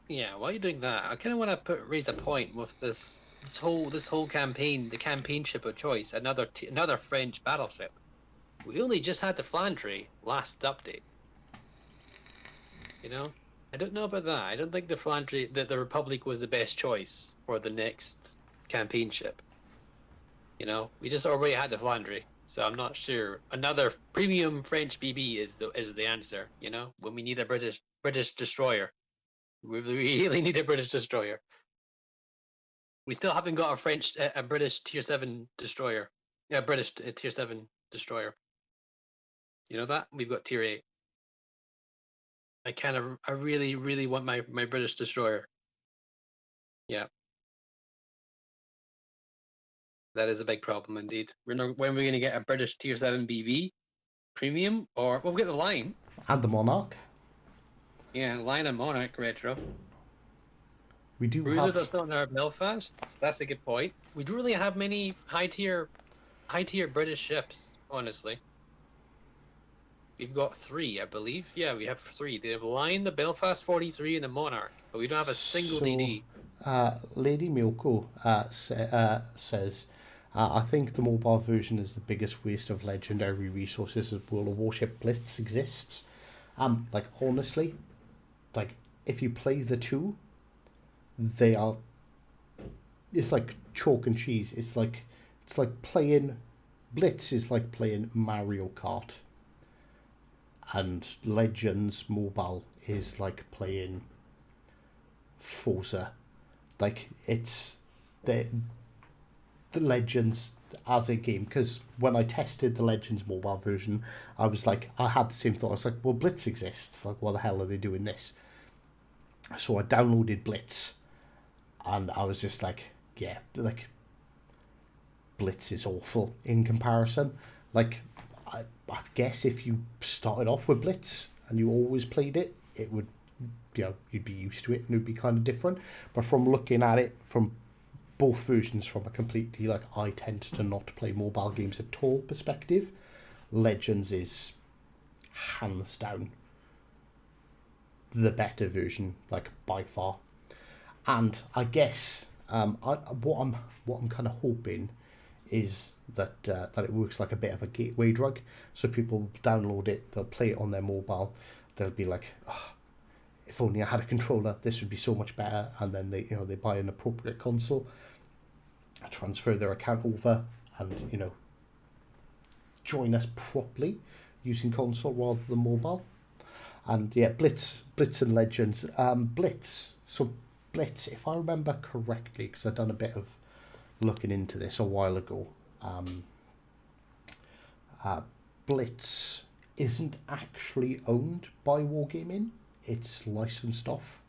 Yeah, while you're doing that, I kind of want to raise a point with this whole campaign, the campaign ship of choice, another French battleship. We only just had the Flandre last update. I don't know about that. I don't think the Flandre, the Republic was the best choice for the next campaign ship. We just already had the Flandre, so I'm not sure. Another premium French BB is the answer. When we need a British destroyer. We really need a British destroyer. We still haven't got a British Tier 7 destroyer. Yeah, British Tier 7 destroyer. You know that? We've got Tier 8. I really, really want my British destroyer. Yeah. That is a big problem indeed. When are we going to get a British Tier 7 BB? Premium? Or we'll get the Line. And the Monarch. Yeah, Line and Monarch retro. We do Cruiser that's not in our Belfast. That's a good point. We don't really have many high tier British ships, honestly. We've got 3, I believe. Yeah, we have 3. They have Line, the Belfast 43, and the Monarch. But we don't have a single DD. Lady Milko says, I think the mobile version is the biggest waste of legendary resources as World of Warship Blitz exists. Honestly, if you play the two, it's like chalk and cheese. It's like playing Blitz is like playing Mario Kart, and Legends Mobile is like playing Forza. It's the Legends as a game, because when I tested the Legends mobile version, I had the same thought. I was like, well, Blitz exists. Why the hell are they doing this? So I downloaded Blitz, and I was just Blitz is awful in comparison. I guess if you started off with Blitz and you always played it, it would, you'd be used to it and it would be kind of different. But from looking at it from both versions, from a completely I tend to not play mobile games at all perspective, Legends is hands down the better version, like by far. And I guess what I'm kind of hoping is that that it works like a bit of a gateway drug. So people download it, they'll play it on their mobile, they'll be like, oh, if only I had a controller, this would be so much better. And then they buy an appropriate console, transfer their account over, and join us properly using console rather than mobile. And yeah, Blitz and Legends. Blitz, if I remember correctly, because I've done a bit of looking into this a while ago, Blitz isn't actually owned by Wargaming. It's licensed off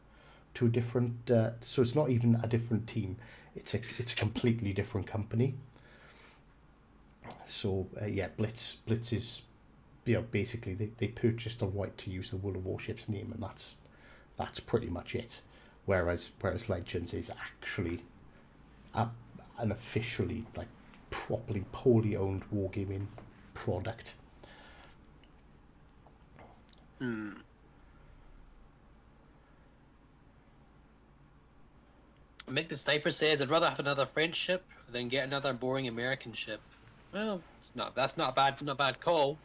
to a different, so it's not even a different team. It's a completely different company. So yeah, Blitz is, basically they purchased the right to use the World of Warships name, and that's pretty much it. Whereas Legends is actually an officially, like, properly poorly owned Wargaming product. Mick the Sniper says, "I'd rather have another French ship than get another boring American ship." Well, that's not a bad call.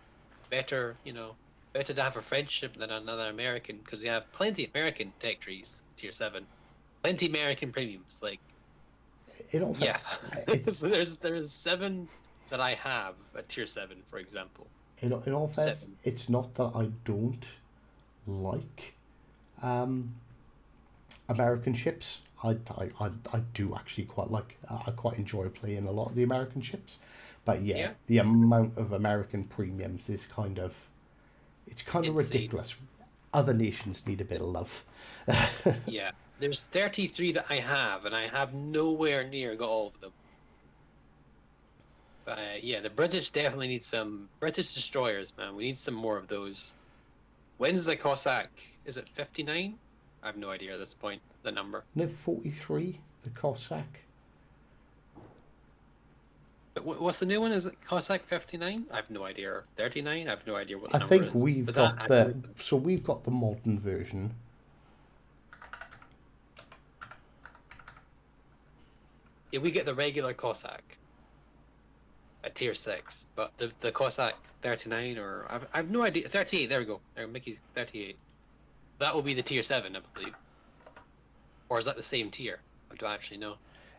Better to have a French ship than another American, because we have plenty of American tech trees, tier 7. Plenty American premiums, like, yeah. So there's 7 that I have at tier 7, for example. In all fairness, it's not that I don't like American ships. I do actually quite like. I quite enjoy playing a lot of the American ships, but yeah. The amount of American premiums is kind of ridiculous. Other nations need a bit of love. Yeah, there's 33 that I have, and I have nowhere near got all of them. Yeah, the British definitely need some British destroyers, man. We need some more of those. When's the Cossack? Is it 59? I have no idea at this point, the number. No, 43, the Cossack. But what's the new one? Is it Cossack 59? I have no idea. Or 39? I have no idea what the I number is. think we've got the modern version. Yeah, we get the regular Cossack at tier 6, but the Cossack 39, or I have no idea. 38, there we go. Mickey's 38. That will be the tier 7, I believe. Or is that the same tier? I don't actually know.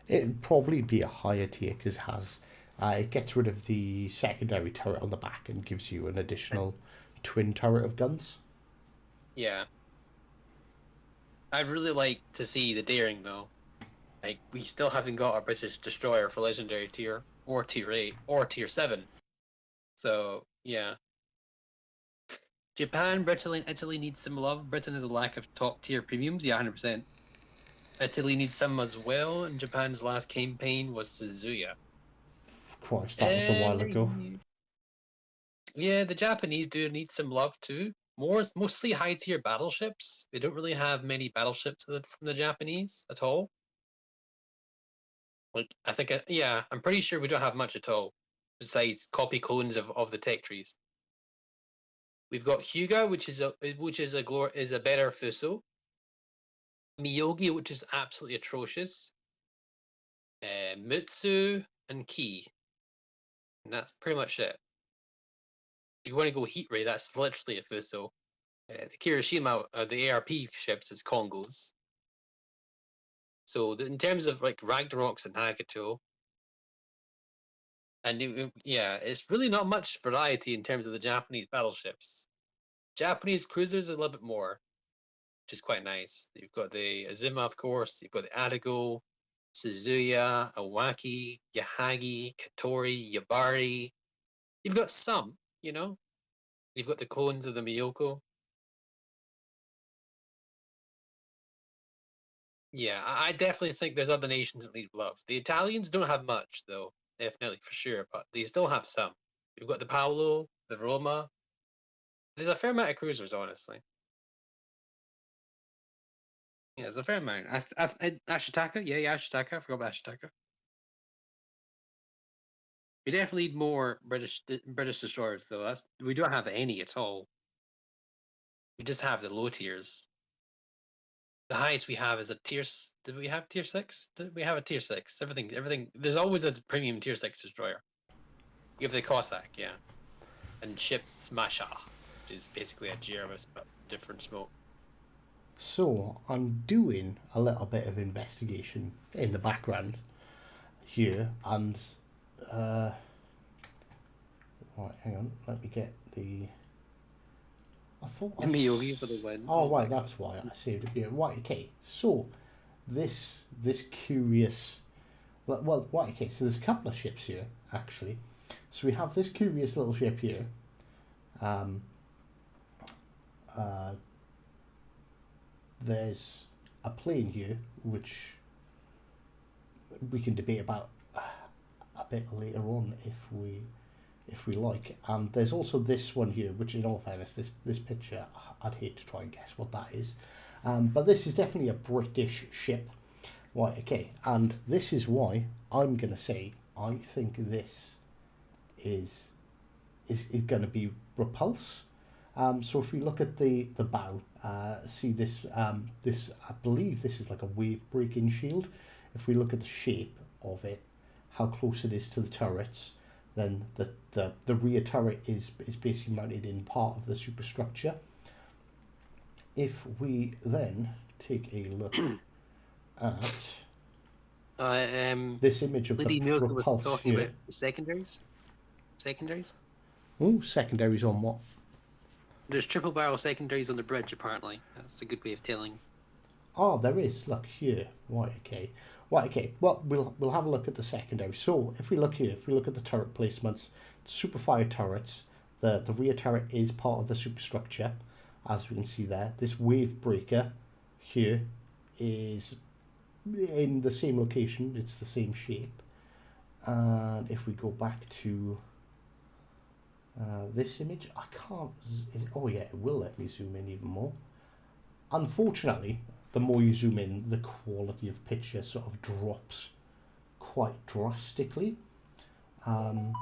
It'd probably be a higher tier, because it gets rid of the secondary turret on the back and gives you an additional twin turret of guns. Yeah. I'd really like to see the daring, though. Like, we still haven't got a British destroyer for legendary tier, or tier 8, or tier 7. So, yeah. Japan, Britain, and Italy need some love. Britain has a lack of top tier premiums. Yeah, 100%. Italy needs some as well, and Japan's last campaign was Suzuya. Christ, that was a while ago. Yeah, the Japanese do need some love too. Mostly high tier battleships. They don't really have many battleships from the Japanese at all. Like, I think, I'm pretty sure we don't have much at all, besides copy clones of the tech trees. We've got Hyuga, which is a better Fuso. Miyogi, which is absolutely atrocious. Mutsu and Ki. And that's pretty much it. If you want to go heat ray, that's literally a Fuso. The Kirishima, the ARP ships, is Congos. So in terms of like Ragnaroks and Hagato, and it's really not much variety in terms of the Japanese battleships. Japanese cruisers a little bit more, which is quite nice. You've got the Azuma, of course. You've got the Atago, Suzuya, Awaki, Yahagi, Katori, Yabari. You've got some, You've got the clones of the Miyoko. Yeah, I definitely think there's other nations that need love. The Italians don't have much, though, definitely, for sure, but they still have some. You've got the Paolo, the Roma. There's a fair amount of cruisers, honestly. Yeah, there's a fair amount. Ashitaka? Yeah, Ashitaka. I forgot about Ashitaka. We definitely need more British destroyers, though. We don't have any at all. We just have the low tiers. The highest we have is a tier. Did we have tier 6? Did we have a tier 6? Everything. There's always a premium tier 6 destroyer. You have the Cossack, yeah, and ship Smasher, which is basically a Jervis but different smoke. So I'm doing a little bit of investigation in the background here, and right, hang on, let me get the. I thought I Miyogi for the win. Oh, my right, God. that's why I saved it here. Right, okay. So this curious. Well, right, okay. So there's a couple of ships here actually. So we have this curious little ship here. There's a plane here which we can debate about a bit later on if we like. And there's also this one here, which in all fairness, this picture, I'd hate to try and guess what that is. But this is definitely a British ship. Right, okay. And this is why I'm going to say I think this is going to be Repulse. So if we look at the bow, see this, this, I believe this is like a wave breaking shield. If we look at the shape of it, how close it is to the turrets, then the rear turret is basically mounted in part of the superstructure. If we then take a look at this image of Lady the Milka was Repulse talking here. about secondaries. Secondaries? Oh, secondaries on what? There's triple barrel secondaries on the bridge, apparently. That's a good way of telling. Oh, there is. Look here. Right, okay. Right, okay. Well, we'll have a look at the secondary. So, if we look here, if we look at the turret placements, superfire turrets, the rear turret is part of the superstructure, as we can see there. This wave breaker here is in the same location. It's the same shape. And if we go back to this image, I can't. Oh yeah, it will let me zoom in even more. Unfortunately, the more you zoom in, the quality of picture sort of drops quite drastically. Oh,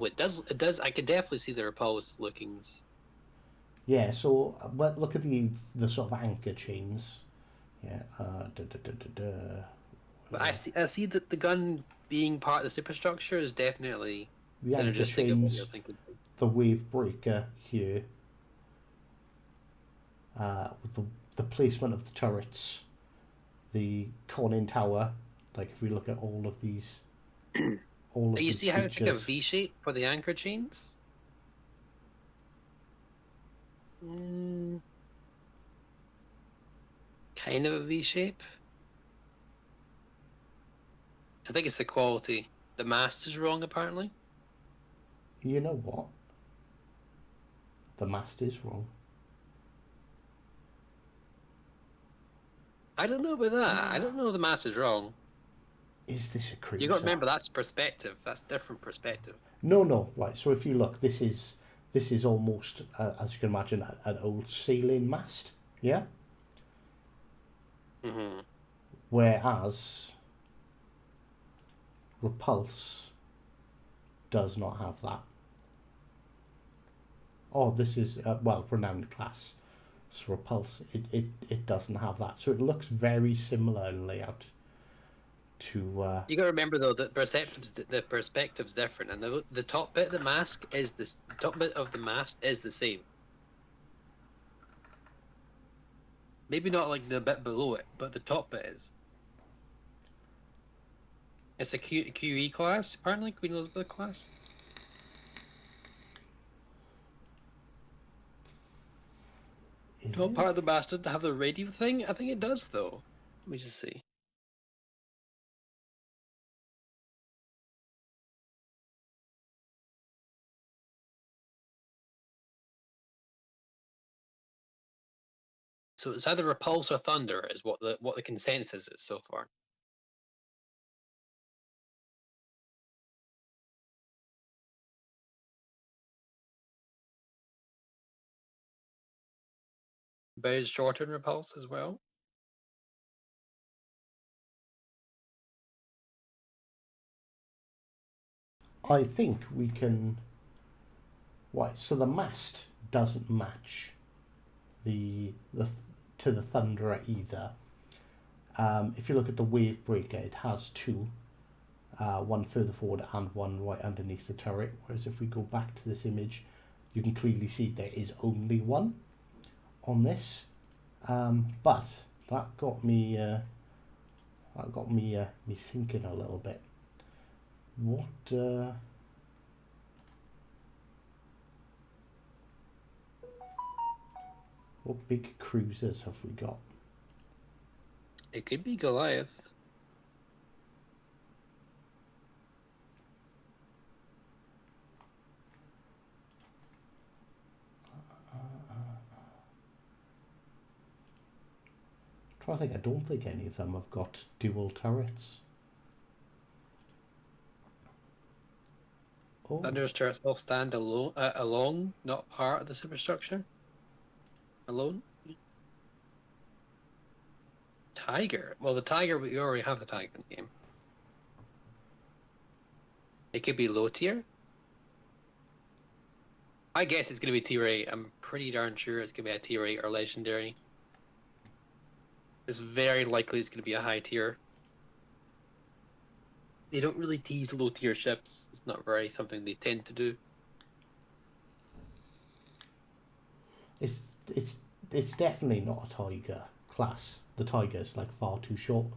it does. It does. I could definitely see the repulse lookings. Yeah, so well, look at the sort of anchor chains. Yeah. But I see that the gun being part of the superstructure is definitely The anchor synergistic of what chains, you're thinking. the wave breaker here, with the placement of the turrets, the conning tower. Like if we look at all of these, all of You these see how it's like a features. V shape for the anchor chains? Kind of a V shape. I think it's the quality. The mast is wrong, apparently. You know what? The mast is wrong. I don't know about that. I don't know if the mast is wrong. Is this a cruiser? You got to remember that's perspective. That's different perspective. No. Right. So if you look, this is almost, as you can imagine, an old sailing mast. Yeah. Mm-hmm. Whereas Repulse does not have that. Oh, this is well, renowned class. So Repulse, it doesn't have that. So it looks very similar in layout to. You got to remember though that the perspective's different, and the top bit of the mask is the top bit of the mast is the same. Maybe not like the bit below it, but the top bit is. It's a QE class, apparently, Queen Elizabeth class. Top part of the mast doesn't have the radio thing. I think it does though. Let me just see. So it's either Repulse or Thunder is what the consensus is so far. But it's shorter than Repulse as well. I think we can. Right, so the mast doesn't match to the Thunderer either. If you look at the Wave Breaker, it has two, one further forward and one right underneath the turret. Whereas if we go back to this image, you can clearly see there is only one on this. But that got me me thinking a little bit. What big cruisers have we got? It could be Goliath. I don't think any of them have got dual turrets. Oh, Thunder's turrets all stand alone, not part of the superstructure. Alone. Tiger. Well, the Tiger, we already have the Tiger in the game. It could be low tier. I guess it's going to be tier 8. I'm pretty darn sure it's going to be a tier 8 or legendary. It's very likely it's going to be a high tier. They don't really tease low tier ships. It's not very something they tend to do. It's definitely not a Tiger class. The Tiger's like far too short.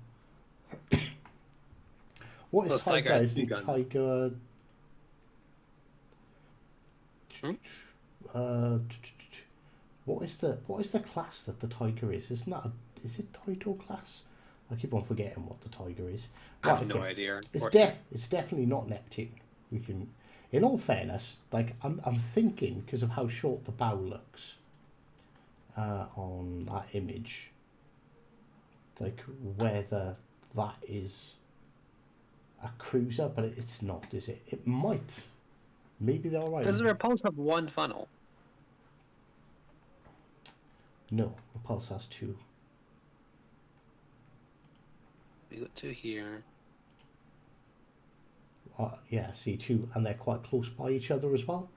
What is Tiger? Is the Tiger? What is the class that the Tiger is? Isn't that is it Taito class? I keep on forgetting what the Tiger is. I have no idea. It's definitely not Neptune. We can, in all fairness, like I'm thinking because of how short the bow looks on that image, like whether that is a cruiser, but it's not, is it? It might. Maybe they're right. Does the Repulse have one funnel? No, Repulse has two. We got two here. Yeah, see two, and they're quite close by each other as well.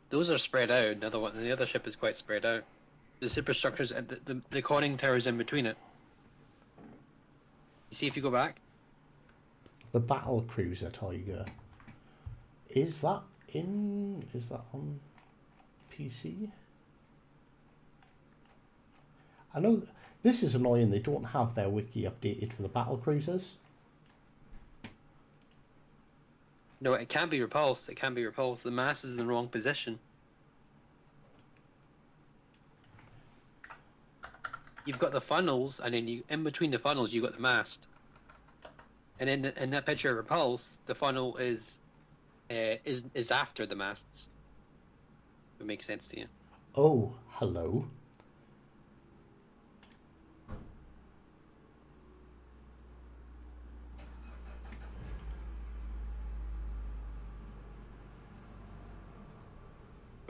Those are spread out. Another one, the other ship is quite spread out. The superstructures and the conning towers in between it. You see if you go back. The battle cruiser Tiger. Is that on PC? I know this is annoying. They don't have their wiki updated for the battle cruisers. No, it can be repulsed. It can be repulsed. The mast is in the wrong position. You've got the funnels, and then in between the funnels, you've got the mast. And in that picture of repulse, the funnel is after the masts. If it makes sense to you. Oh, hello.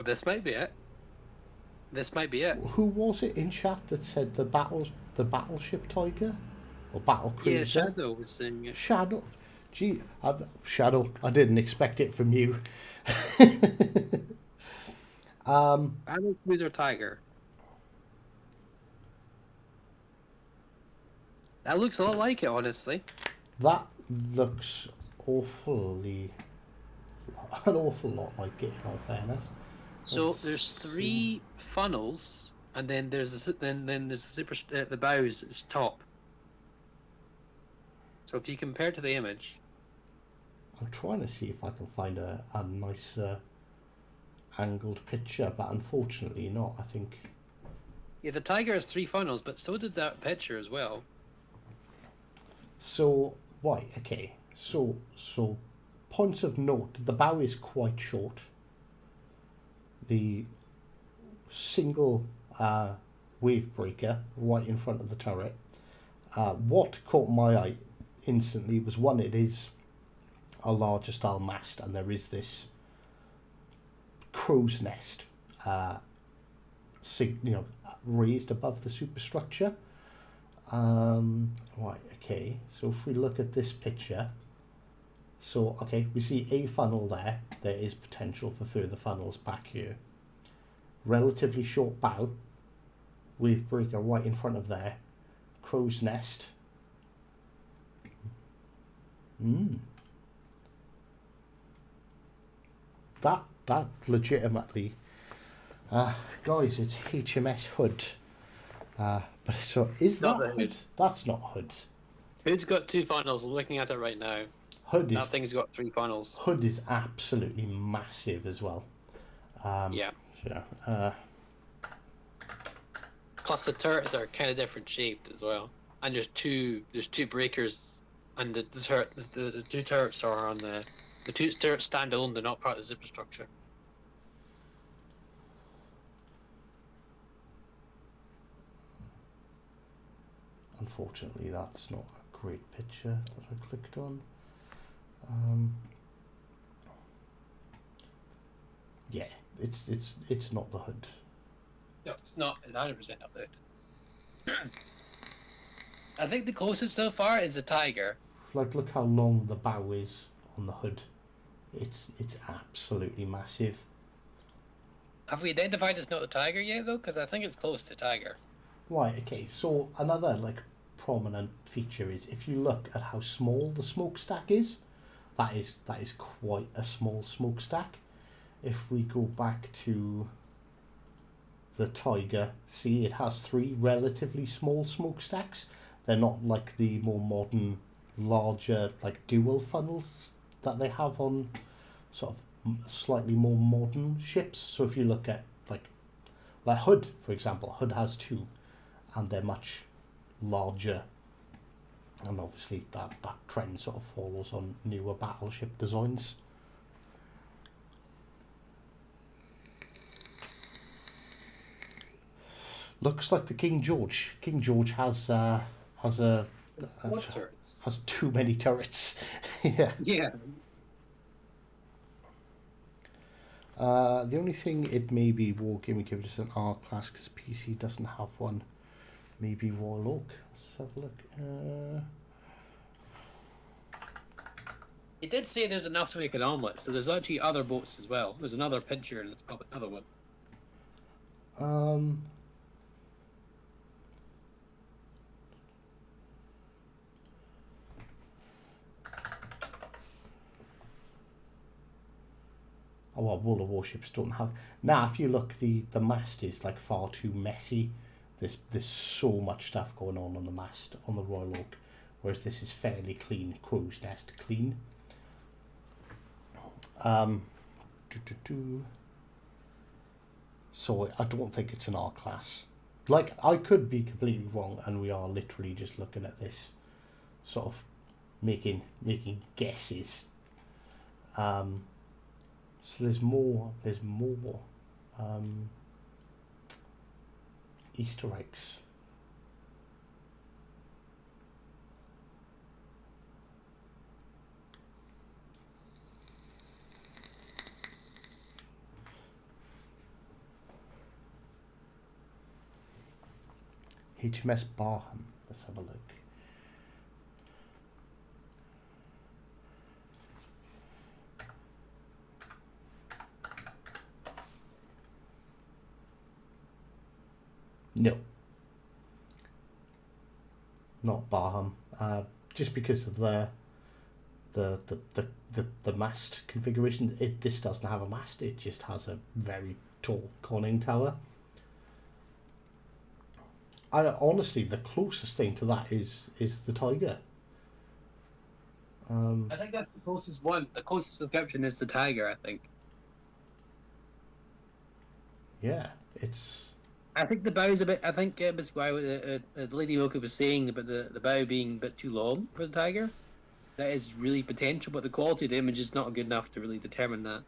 This might be it. This might be it. Who was it in chat that said the battleship Tiger or battle cruiser? Yeah, Shadow was saying it. Shadow. Gee, Shadow. I didn't expect it from you. Battle Cruiser Tiger. That looks a lot like it, honestly. That looks an awful lot like it, in all fairness. So there's three funnels, and then there's the bows is top. So if you compare to the image, I'm trying to see if I can find a nice angled picture, but unfortunately not. I think. Yeah, the Tiger has three funnels, but so did that picture as well. So right, okay. So points of note: the bow is quite short. The single wave breaker right in front of the turret. What caught my eye instantly was one, it is a larger style mast, and there is this crow's nest raised above the superstructure. Right, okay, so if we look at this picture, so okay, we see a funnel there is potential for further funnels back here. relatively short bow, wave breaker right in front of there, crow's nest. That legitimately, guys, it's HMS Hood. But so is Not that the Hood? Hood. That's not Hood. Hood's got 2 funnels. I'm looking at it right now. Hood That thing's got 3 funnels. Hood is absolutely massive as well. Yeah. So, Plus the turrets are kind of different shaped as well. And there's two breakers, and the 2 turrets are on the 2 turrets stand alone. They're not part of the superstructure. unfortunately, that's not a great picture that I clicked on. Yeah, it's not the Hood. No, it's not. It's 100% not the Hood. I think the closest so far is the Tiger. Like, look how long the bow is on the Hood. It's absolutely massive. Have we identified it's not the Tiger yet, though? Because I think it's close to Tiger. Right, okay, so another, like, prominent feature is if you look at how small the smokestack is, that is quite a small smokestack. If we go back to the Tiger, see, it has 3 relatively small smokestacks. They're not like the more modern, larger, like, dual funnels that they have on sort of slightly more modern ships. So if you look at like Hood, for example, Hood has 2, and they're much larger. And obviously that trend sort of follows on newer battleship designs. Looks like the King George. King George has Turrets. has too many turrets. Yeah. Yeah. The only thing it may be Wargaming give it an R class because PC doesn't have one. Maybe Royal Oak. Let's have a look. It did say there's enough to make an omelette, so there's actually other boats as well. There's another picture, and it's probably another one. Oh well, World of Warships don't have. Now, if you look, the mast is like far too messy. There's so much stuff going on the mast on the Royal Oak, whereas this is fairly clean, crow's nest clean. So I don't think it's an R class. Like, I could be completely wrong, and we are literally just looking at this, sort of making guesses. So there's more Easter eggs. HMS Barham. Let's have a look. No, not Barham. Just because of the mast configuration. This doesn't have a mast. It just has a very tall conning tower. Honestly, the closest thing to that is the Tiger. I think that's the closest one. The closest description is the Tiger, I think. Yeah, it's. I think the bow is a bit. I think it was why Lady Mocha was saying about the bow being a bit too long for the Tiger. That is really potential, but the quality of the image is not good enough to really determine that.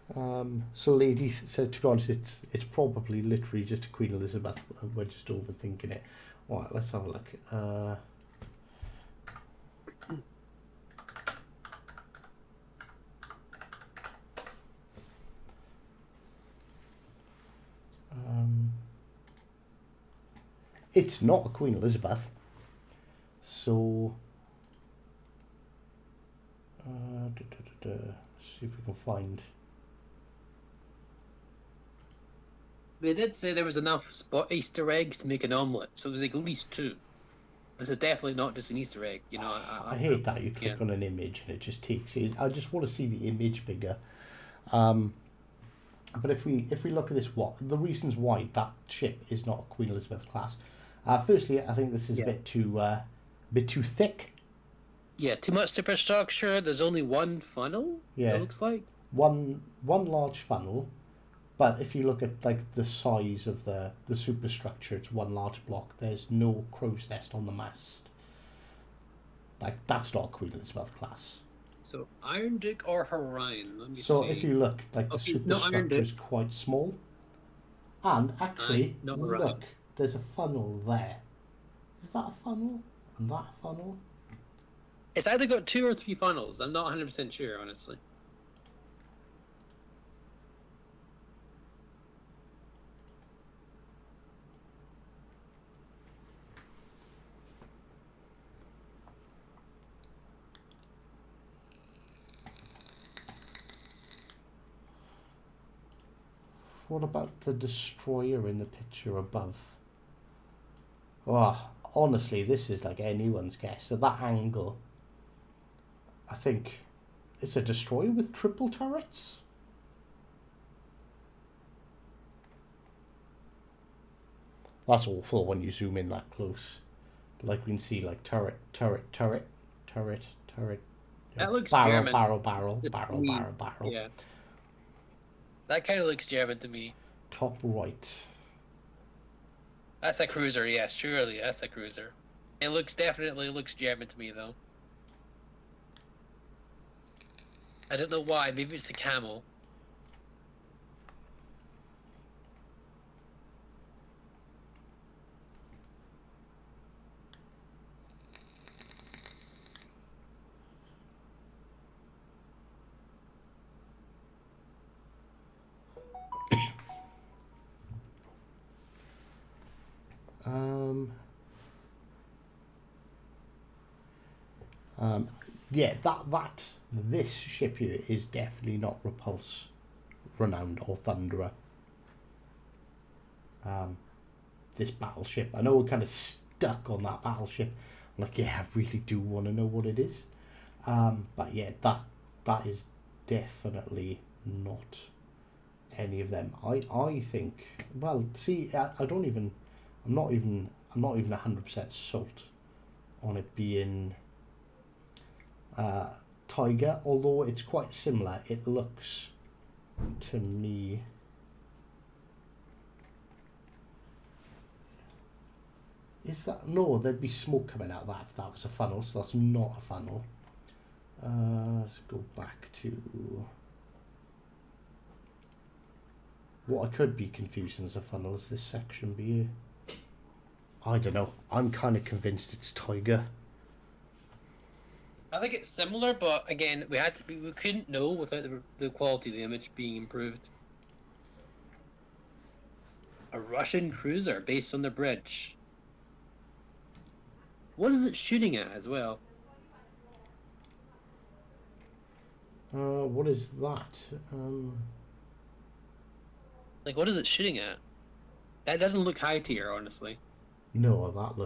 So Lady says, to be honest, it's probably literally just a Queen Elizabeth. We're just overthinking it. All right, let's have a look. It's not a Queen Elizabeth. So, let's see if we can find. They did say there was enough spot Easter eggs to make an omelette, so there's like at least 2. This is definitely not just an Easter egg, you know. I hate that you click on an image and it just takes you. I just want to see the image bigger. But if we look at this, what the reasons why that ship is not a Queen Elizabeth class? Firstly, I think this is a bit too thick. Yeah, too much superstructure. There's only one funnel. Yeah, it looks like one large funnel. But if you look at like the size of the superstructure, it's one large block. There's no crow's nest on the mast. Like that's not a Queen Elizabeth class. So Iron Duke or Orion? Let me see. So if you look, like the superstructure is quite small. And actually, look, there's a funnel there. Is that a funnel? And that a funnel? It's either got 2 or 3 funnels. I'm not 100% sure, honestly. What about the destroyer in the picture above? Oh, honestly, this is like anyone's guess. At that angle, I think it's a destroyer with triple turrets. That's awful when you zoom in that close. But like we can see, like turret. That looks barrel, German. barrel. Yeah. That kind of looks German to me. Top right. That's a cruiser, yeah, surely that's a cruiser. It definitely looks German to me, though. I don't know why. Maybe it's the camel. Yeah, this ship here is definitely not Repulse, Renowned, or Thunderer. This battleship, I know we're kind of stuck on that battleship. I'm like, yeah, I really do want to know what it is. But yeah, that is definitely not any of them. I think. Well, see, I'm not even 100% sold on it being Tiger, although it's quite similar. It looks to me. Is that no? There'd be smoke coming out of that if that was a funnel. So that's not a funnel. Let's go back to what I could be confusing as a funnel. Is this section B? I don't know. I'm kind of convinced it's Tiger. I think it's similar, but again, we couldn't know without the quality of the image being improved. A Russian cruiser based on the bridge. What is it shooting at as well? What is that? Like, what is it shooting at? That doesn't look high tier, honestly. No, that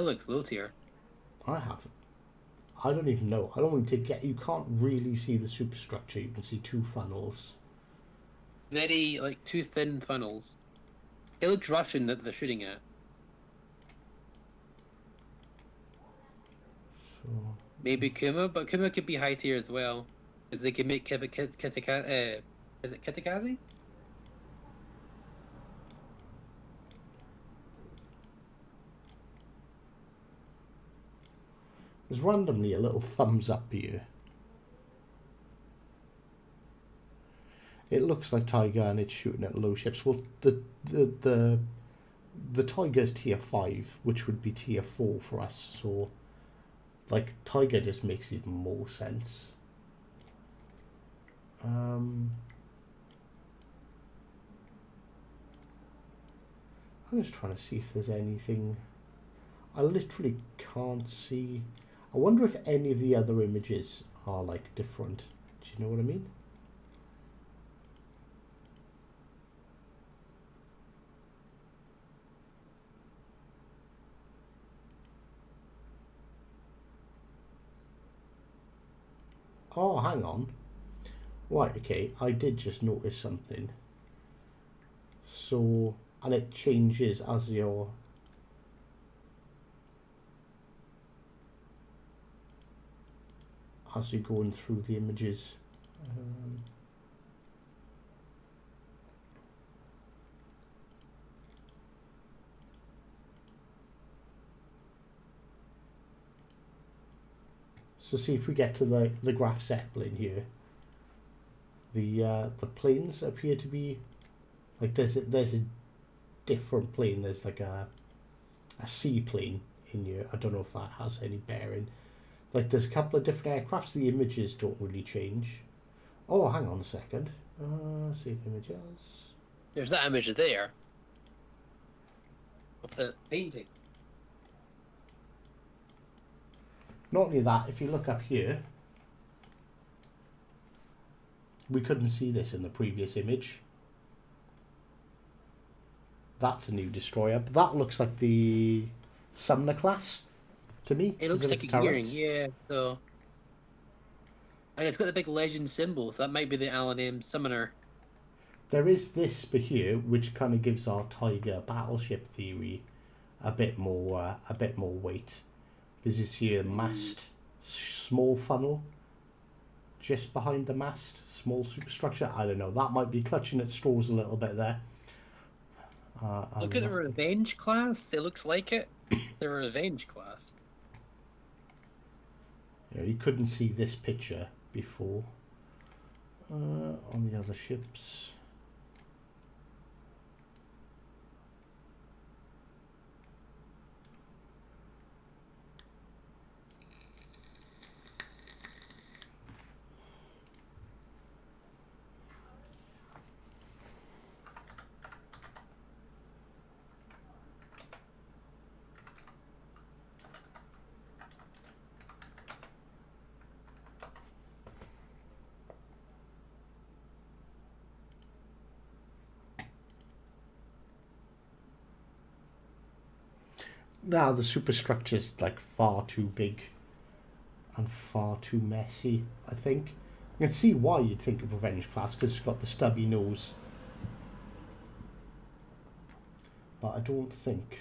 looks low tier. I don't even know. I don't want to get. You can't really see the superstructure. You can see 2 funnels. Very, like, 2 thin funnels. It looks Russian that they're shooting at. So maybe Kuma, but Kuma could be high tier as well, because they can make is it Kitakazi? there's randomly a little thumbs up here. It looks like Tiger and it's shooting at low ships. Well, the Tiger's tier 5, which would be tier 4 for us. So, like, Tiger just makes even more sense. I'm just trying to see if there's anything. I literally can't see. I wonder if any of the other images are like different. Do you know what I mean? Oh, hang on. Right, okay, I did just notice something. So, and it changes as you're... as you're going through the images. So see if we get to the Graf Zeppelin here. The planes appear to be like there's a different plane. There's like a seaplane in here. I don't know if that has any bearing. Like there's a couple of different aircrafts. The images don't really change. Oh, hang on a second. Save images. There's that image there of the painting. Not only that, if you look up here, we couldn't see this in the previous image. That's a new destroyer, but that looks like the Sumner class to me. It looks like a gearing, yeah. So, and it's got the big legend symbol, so that might be the Alan M. Summoner. There is this bit here, which kind of gives our Tiger battleship theory a bit more weight. Because you see a mast, small funnel, just behind the mast, small superstructure. I don't know. That might be clutching at straws a little bit there. Look at the Revenge class. It looks like it. The Revenge class. Yeah, you couldn't see this picture before. On the other ships. Now the superstructure's like far too big and far too messy, I think. You can see why you'd think of Revenge class, because it's got the stubby nose. But I don't think...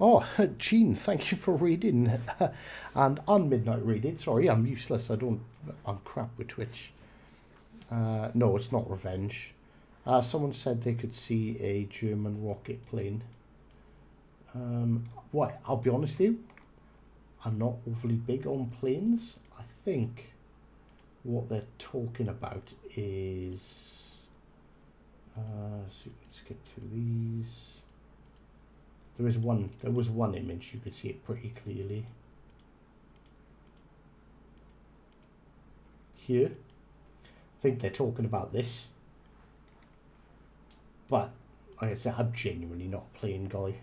Oh, Gene, thank you for reading. And on Midnight Reading, sorry, I'm useless. I'm crap with Twitch. No, it's not Revenge. Someone said they could see a German rocket plane. I'll be honest with you, I'm not overly big on planes. I think what they're talking about is... so you can skip through these. There was one image, you could see it pretty clearly. Here, I think they're talking about this. But, like I said, I'm genuinely not a plane guy.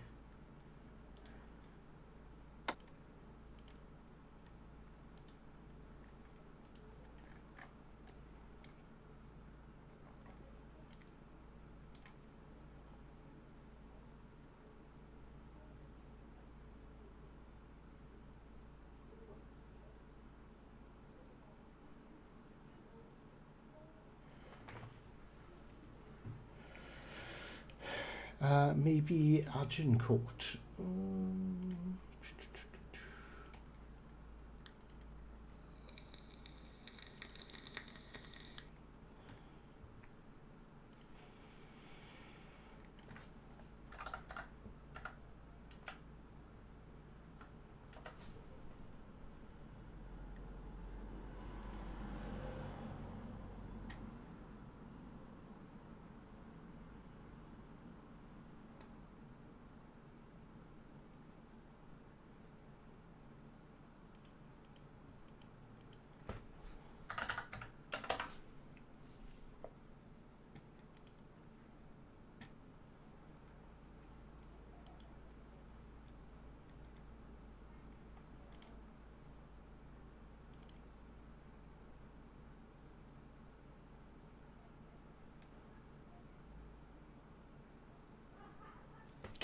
Maybe Agincourt.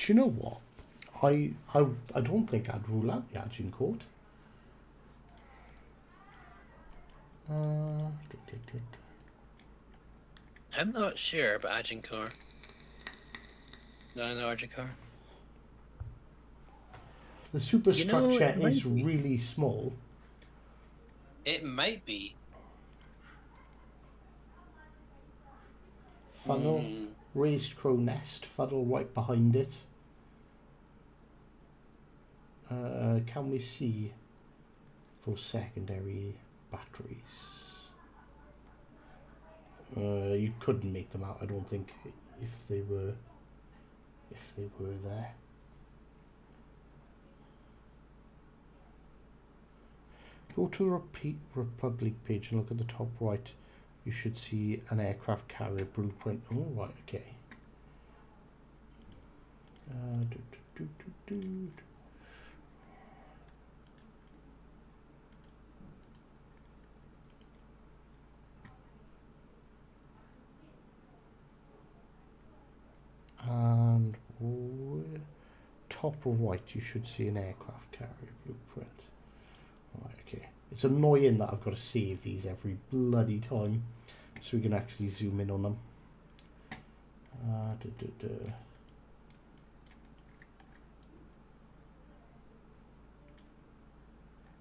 Do you know what? I don't think I'd rule out the Agincourt. I'm not sure about Agincourt. No, I know Agincourt. The superstructure it might is be. really small. It might be. Funnel, raised crow nest, funnel right behind it. Can we see for secondary batteries? You couldn't make them out, I don't think, if they were there. Go to the Republic page and look at the top right. You should see an aircraft carrier blueprint. Oh, right, okay. And top right, you should see an aircraft carrier blueprint. Right, okay. It's annoying that I've got to save these every bloody time, so we can actually zoom in on them.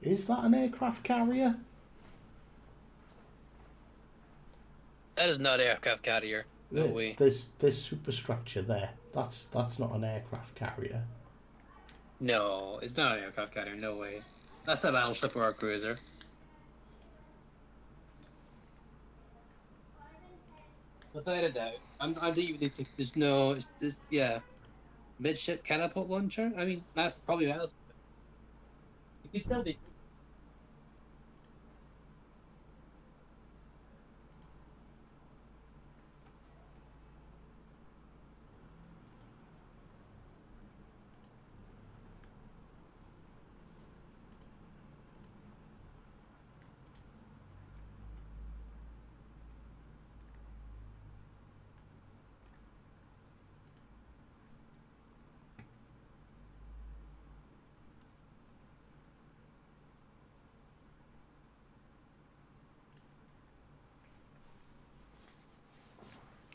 Is that an aircraft carrier? That is not an aircraft carrier. No way. There's superstructure there. That's not an aircraft carrier. No, it's not an aircraft carrier. No way. That's a battleship or a cruiser. Without a doubt. I do even think there's no. It's this. Yeah. Midship catapult launcher. I mean, that's probably valid. It could still be.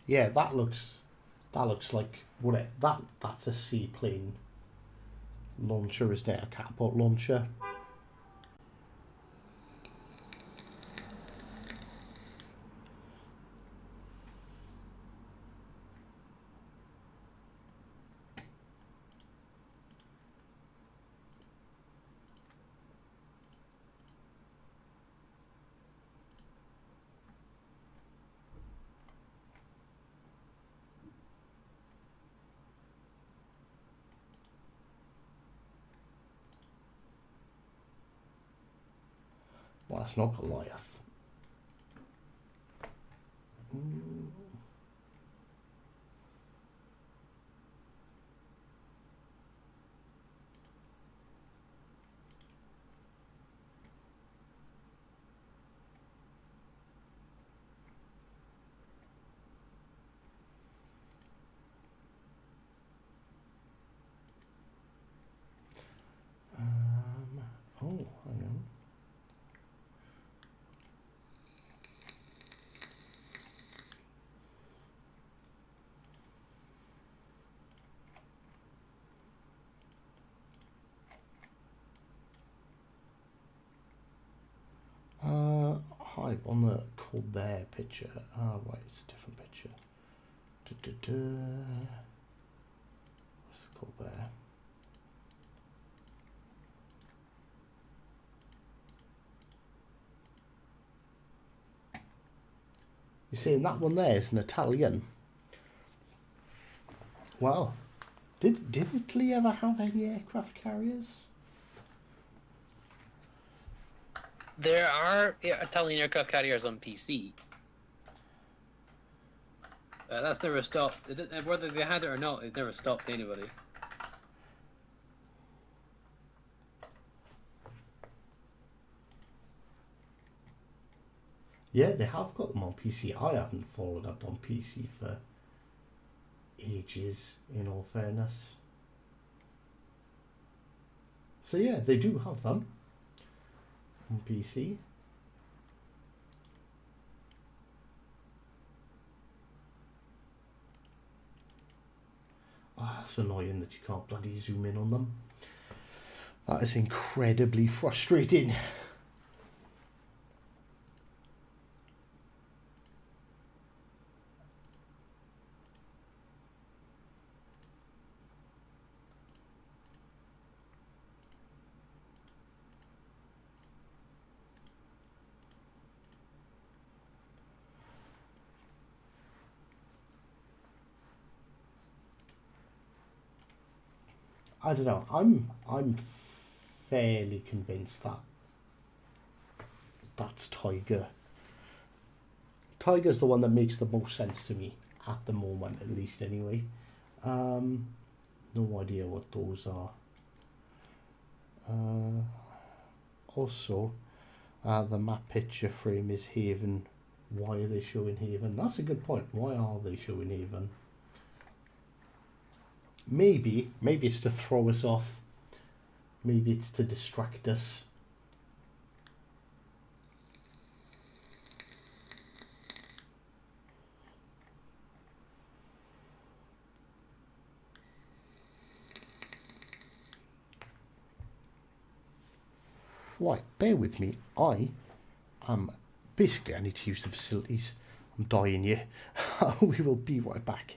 Yeah, that looks like that's a seaplane launcher, isn't it? A catapult launcher. Well, that's not Goliath. Oh, hang on. Hi, on the Colbert picture. Ah, right, it's a different picture. What's the Colbert? You're saying that one there is an Italian. Well, did Italy ever have any aircraft carriers? There are Italian aircraft carriers on PC. That's never stopped. Whether they had it or not, it never stopped anybody. Yeah, they have got them on PC. I haven't followed up on PC for ages, in all fairness. So yeah, they do have them on PC. Ah, it's annoying that you can't bloody zoom in on them. That is incredibly frustrating. I don't know. I'm fairly convinced that that's Tiger. Tiger's the one that makes the most sense to me at the moment, at least anyway. No idea what those are. Also, the map picture frame is Haven. Why are they showing Haven? That's a good point. Why are they showing Haven? Maybe it's to throw us off. Maybe it's to distract us. Right, bear with me. Basically I need to use the facilities. I'm dying here. We will be right back.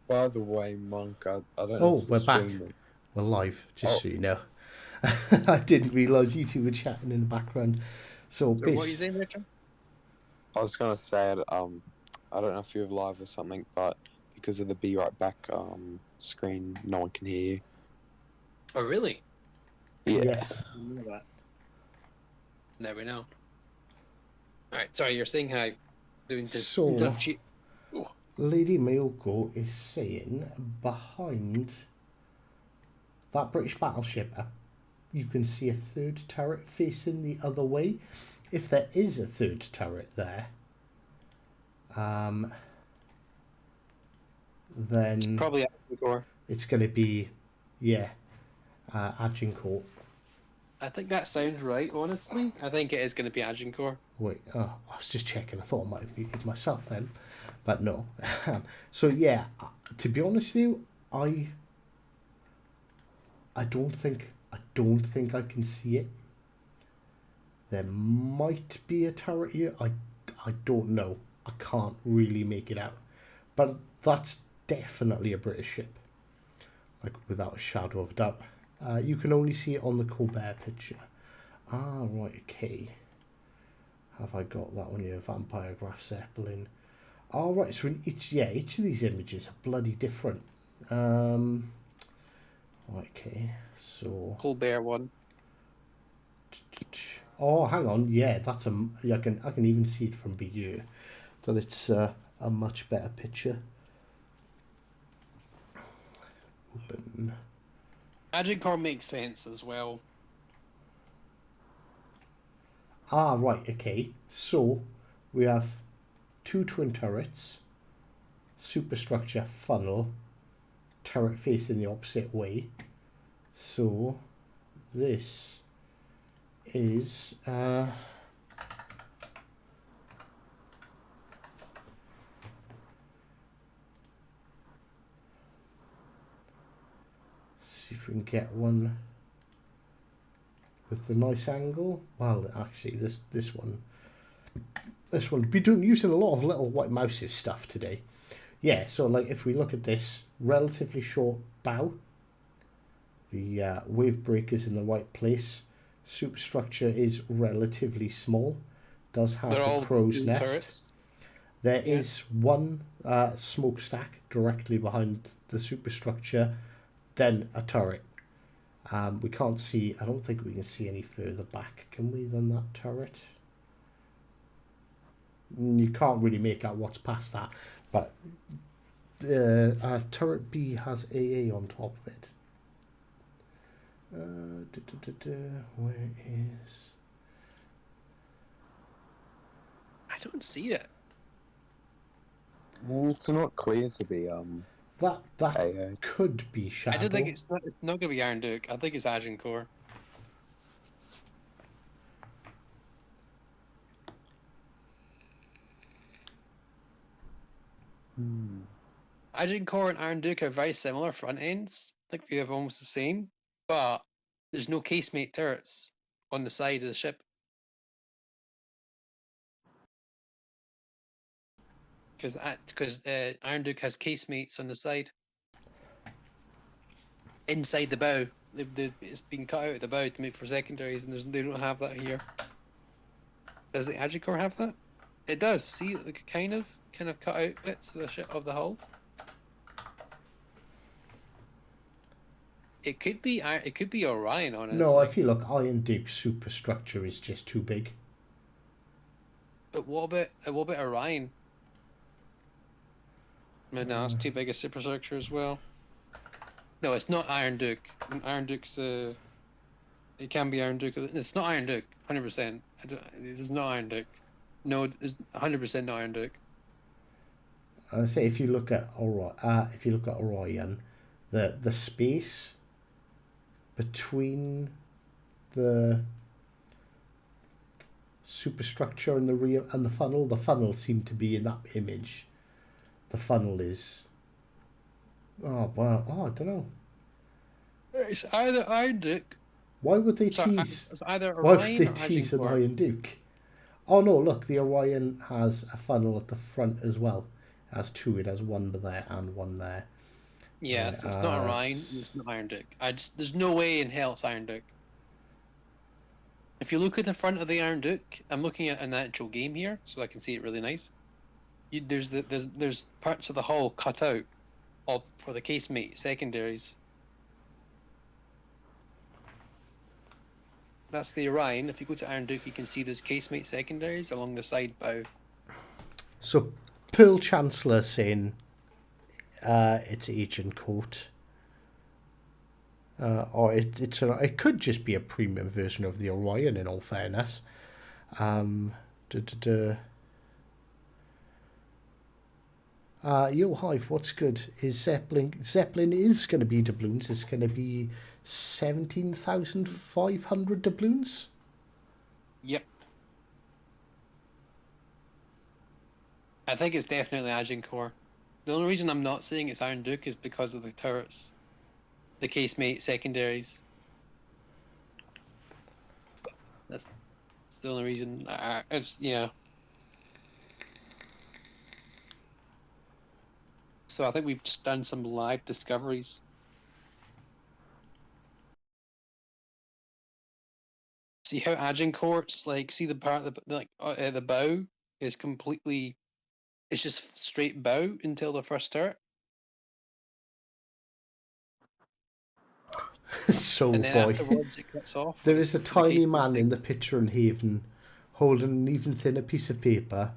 By the way, Monk, I don't know Oh, if the we're back. stream. We're live, just Oh. so you know. I didn't realise you two were chatting in the background. So, What are you saying, Richard? I was gonna say, I don't know if you're live or something, but because of the "Be Right Back" screen, no one can hear you. Oh, really? Yeah. yes. I didn't know that. Now we know. Alright, sorry, you're saying how doing the So- interrupt you. Lady Mayoko is saying behind that British battleship, you can see a third turret facing the other way. If there is a third turret there, then Probably Agincourt. it's going to be, Agincourt. I think that sounds right, honestly. I think it is going to be Agincourt. Wait, I was just checking. I thought I might have muted myself then, but no. So yeah, to be honest with you, I don't think I can see it. There might be a turret here. I don't know. I can't really make it out, but that's definitely a British ship, like without a shadow of a doubt. You can only see it on the Colbert picture. Ah, right, okay. Have I got that one here? Vampire Graf Zeppelin. All right, so in each of these images are bloody different. Okay, so Colbert one. oh, hang on, yeah, that's I can even see it from BU that it's a much better picture. Open. Agincourt makes sense as well. Ah, right, okay. So we have two twin turrets, superstructure, funnel, turret facing the opposite way. So this is see if we can get one with the nice angle. Well, actually, this one be using a lot of little white mouses stuff today. Yeah, so like if we look at this relatively short bow, the wave breaker's in the right place. Superstructure is relatively small. Does have They're a all crow's dual nest. turrets. There Yeah. is one smokestack directly behind the superstructure, then a turret. We can't see, I don't think we can see any further back, can we, than that turret? You can't really make out what's past that, but turret B has AA on top of it. Where is... I don't see it. It's not clear to be That AA. could be Shadow. I don't think it's not going to be Iron Duke. I think it's Agincourt. Agincourt and Iron Duke are very similar front ends. I think they have almost the same, but there's no casemate turrets on the side of the ship. Because Iron Duke has casemates on the side. Inside the bow. It's been cut out of the bow to make for secondaries, and they don't have that here. Does the Agincourt have that? It does. See, like kind of cut out bits of the ship of the hull. It could be Orion, honestly. No, I feel like Iron Duke's superstructure is just too big. But what about Orion? No, it's too big a superstructure as well. No, it's not Iron Duke. Iron Duke's it can be Iron Duke. It's not Iron Duke, 100%. It's not Iron Duke. No, it's 100% not Iron Duke. I say if you look at Orion, the space between the superstructure and the real and the funnel seem to be in that image. The funnel is I don't know. It's either Iron Duke. Why would they tease? It's either Why Orion would or they tease an Agincourt. Iron Duke? Oh no! Look, the Orion has a funnel at the front as well. It has two. It has one there and one there. Yeah, so it's not Orion. And it's not Iron Duke. There's no way in hell it's Iron Duke. If you look at the front of the Iron Duke, I'm looking at an actual game here, so I can see it really nice. There's parts of the hull cut out for the casemate secondaries. That's the Orion. If you go to Iron Duke, you can see those casemate secondaries along the side bow. So, Pearl Chancellor saying it's Agincourt. Or it could just be a premium version of the Orion, in all fairness. Yo Hive, what's good? Is Zeppelin is going to be doubloons. It's going to be 17,500 doubloons. Yep. I think it's definitely Agincourt. The only reason I'm not saying it's Iron Duke is because of the turrets. The casemate secondaries. That's the only reason. Yeah. So I think we've just done some live discoveries. See how Agincourt's see the part of the bow is completely It's just straight bow until the first turret. So, And then boy, afterwards it cuts off. there for is a the tiny case man mistake. in the picture in Haven holding an even thinner piece of paper,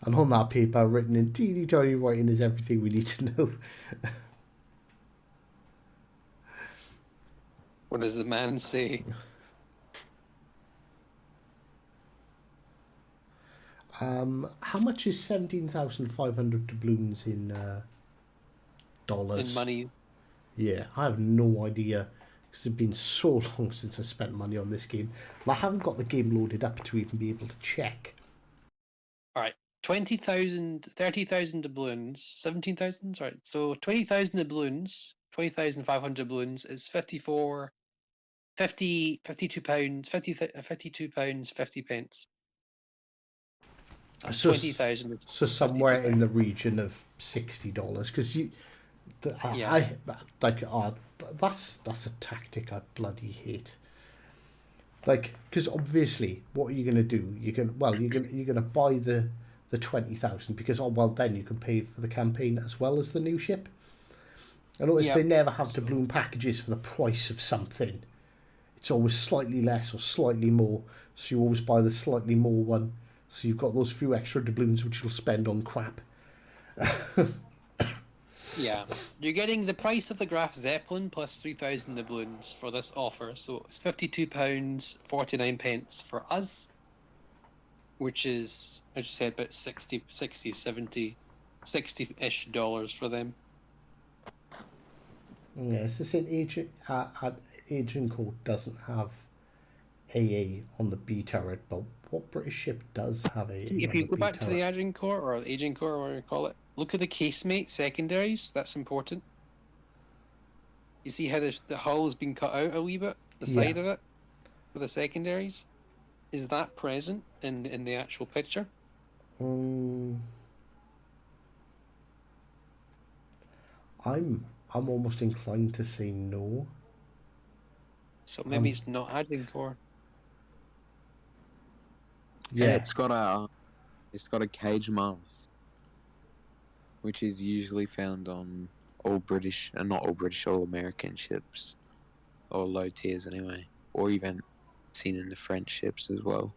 and on that paper, written in teeny tiny writing, is everything we need to know. What does the man say? How much is 17,500 doubloons in dollars? In money. Yeah, I have no idea because it's been so long since I spent money on this game. And I haven't got the game loaded up to even be able to check. Alright. 20,000, 30,000 doubloons, 17,000? Right. So 20,000 doubloons, 20,500 doubloons is 52 pounds, 52 pounds, 50 pence. That's So, 20,000. so 52 somewhere in pounds. the region of $60 because Yeah. that's a tactic I bloody hate. Like, because obviously, what are you gonna do? You're gonna buy the 20,000 because then you can pay for the campaign as well as the new ship. I notice Yep. they never have So- doubloon packages for the price of something. It's always slightly less or slightly more, so you always buy the slightly more one. So you've got those few extra doubloons which you'll spend on crap. Yeah. You're getting the price of the Graf Zeppelin plus 3,000 doubloons for this offer. So it's £52, 49 pence for us, which is, as you said, about 60, 70, 60-ish dollars for them. Yeah, it's the same. Agent Code doesn't have AA on the B turret, but what British ship does have AA See, if on you the go B back to the turret? Agent Core or Agent Core, or whatever you call it, look at the casemate secondaries. That's important. You see how the hull has been cut out a wee bit, the side Yeah. of it, for the secondaries. Is that present in the actual picture? I'm almost inclined to say no. So maybe it's not Agent Core. Yeah, Yeah, it's got a cage mast, which is usually found on all British and not all British, all American ships, or low tiers anyway, or even seen in the French ships as well.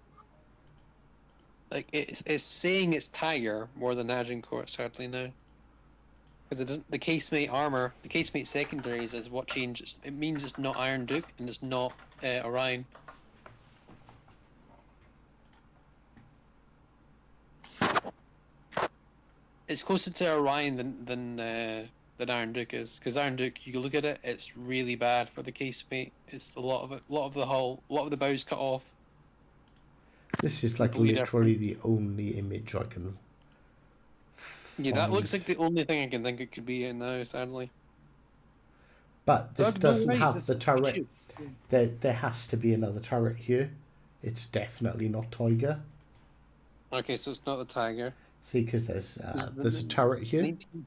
Like it's saying it's Tiger more than Agent Core certainly now. Because it doesn't. The casemate armor, the casemate secondaries is what changes. It means it's not Iron Duke and it's not Orion. It's closer to Orion than Iron Duke is, because Iron Duke, you look at it, it's really bad for the casemate. It's a lot of it, a lot of the hull, a lot of the bows cut off. this is like Completely literally different. the only image I can Yeah, that looks find. like the only thing I can think it could be in now, sadly. But this No doesn't worries, have this the is good turret. shit. There has to be another turret here. It's definitely not Tiger. Okay, so it's not the Tiger. See, because there's a turret here. 19.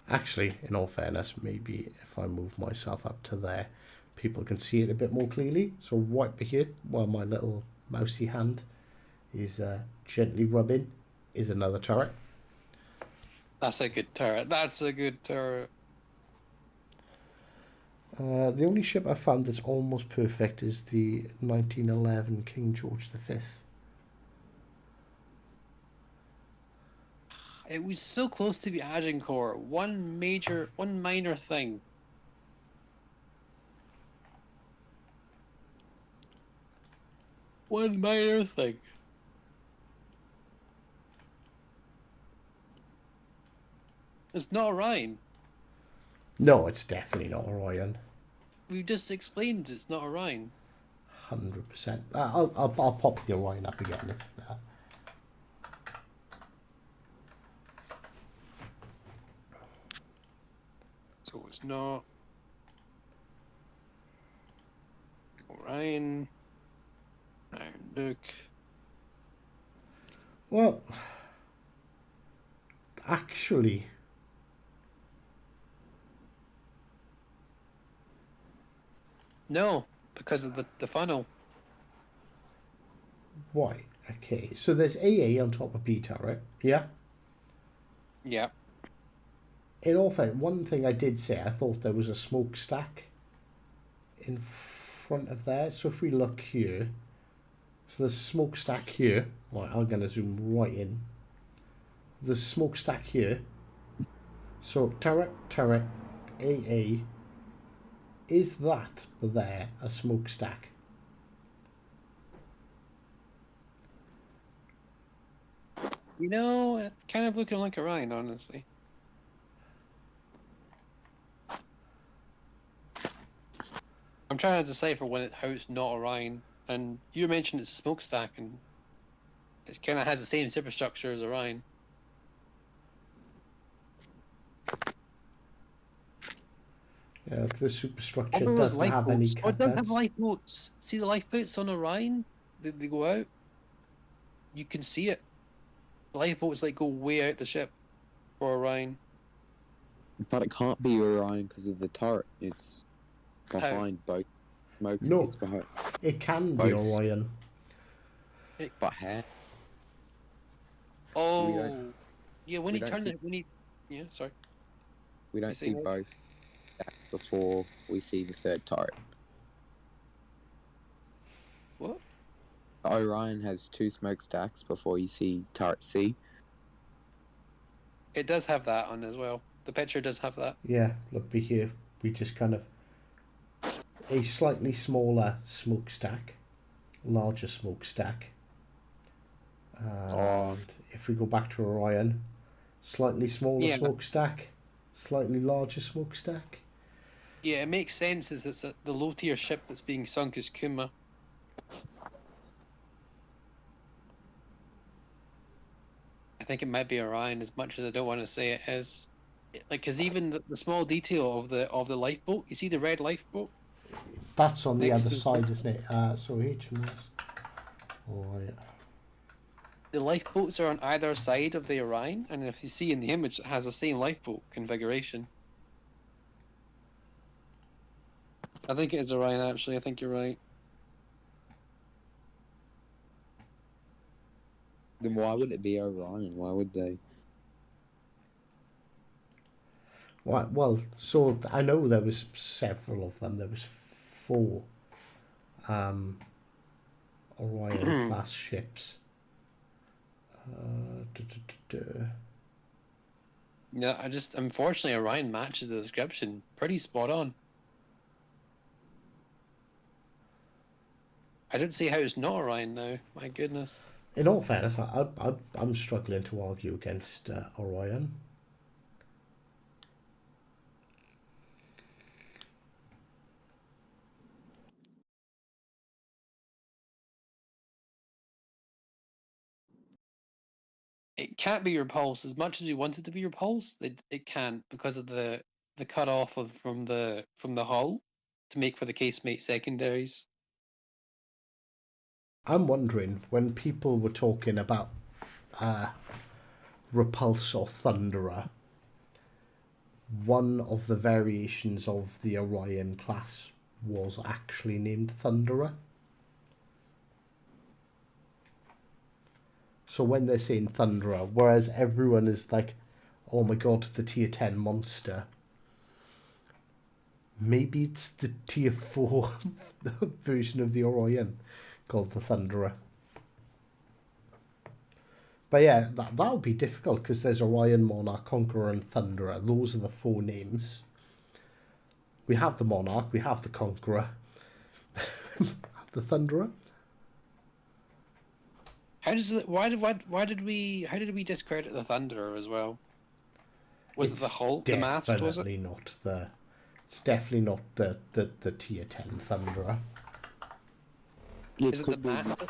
Actually, in all fairness, maybe if I move myself up to there, people can see it a bit more clearly. So right here, where my little mousy hand is gently rubbing, is another turret. That's a good turret. That's a good turret. The only ship I found that's almost perfect is the 1911 King George V. It was so close to be Agincourt. One minor thing. One minor thing. It's not Orion. No, it's definitely not Orion. We just explained it's not Orion. 100%. I'll pop the Orion up again. So it's not Orion. Iron Duke. Well, actually, No, because of the funnel. right. Okay, so there's AA on top of B turret. Yeah. Yeah. In all fairness, one thing I did say, I thought there was a smokestack in front of there. So if we look here, so there's a smokestack here. Right, I'm going to zoom right in. There's a smokestack here. So turret, AA. Is that there a smokestack? You know, it's kind of looking like Orion, honestly. I'm trying to decipher how it's not Orion. And you mentioned it's a smokestack, and it kind of has the same superstructure as Orion. Yeah, the superstructure Although those doesn't have any lifeboats. Oh, it does have cutouts. lifeboats. See the lifeboats on Orion? They go out. You can see it. The lifeboats like go way out the ship for Orion. But it can't be Orion because of the turret. It's behind both smoke. No. It's behind. It can be Both. Orion. But how? Oh, yeah. When we he don't turned see- it, yeah. Sorry. We don't You see saying what? both before we see the third turret. What? Orion has 2 smokestacks before you see turret C. It does have that on as well. The picture does have that. Yeah, look be here. We just kind of a slightly smaller smokestack, larger smokestack. And if we go back to Orion, slightly smaller Yeah. smokestack, slightly larger smokestack. Yeah, it makes sense. Is it's the low tier ship that's being sunk is Kuma. I think it might be Orion, as much as I don't want to say it is. Like, because even the small detail of the lifeboat, you see the red lifeboat. That's on the Next other to- side, isn't it? So HMS. Oh yeah. The lifeboats are on either side of the Orion, and if you see in the image, it has the same lifeboat configuration. I think it is Orion, actually. I think you're right. Then why would it be Orion? Why would they? Well, so I know there was several of them. There was 4 Orion class ships. Yeah, unfortunately, Orion matches the description pretty spot on. I don't see how it's not Orion now. My goodness. In all fairness, I'm struggling to argue against Orion. It can't be your pulse as much as you want it to be your pulse. It can't because of the cut off from the hull to make for the casemate secondaries. I'm wondering when people were talking about Repulse or Thunderer, one of the variations of the Orion class was actually named Thunderer. So when they're saying Thunderer, whereas everyone is like, oh my god, the tier 10 monster, maybe it's the tier 4 version of the Orion called the Thunderer. But yeah, that would be difficult because there's Orion, Monarch, Conqueror and Thunderer. Those are the 4 names. We have the Monarch, we have the Conqueror, the Thunderer. How does it? Why did we discredit the Thunderer as well? Was it the hull, the mast? Was it? It's definitely not the tier 10 Thunderer. Is it the mast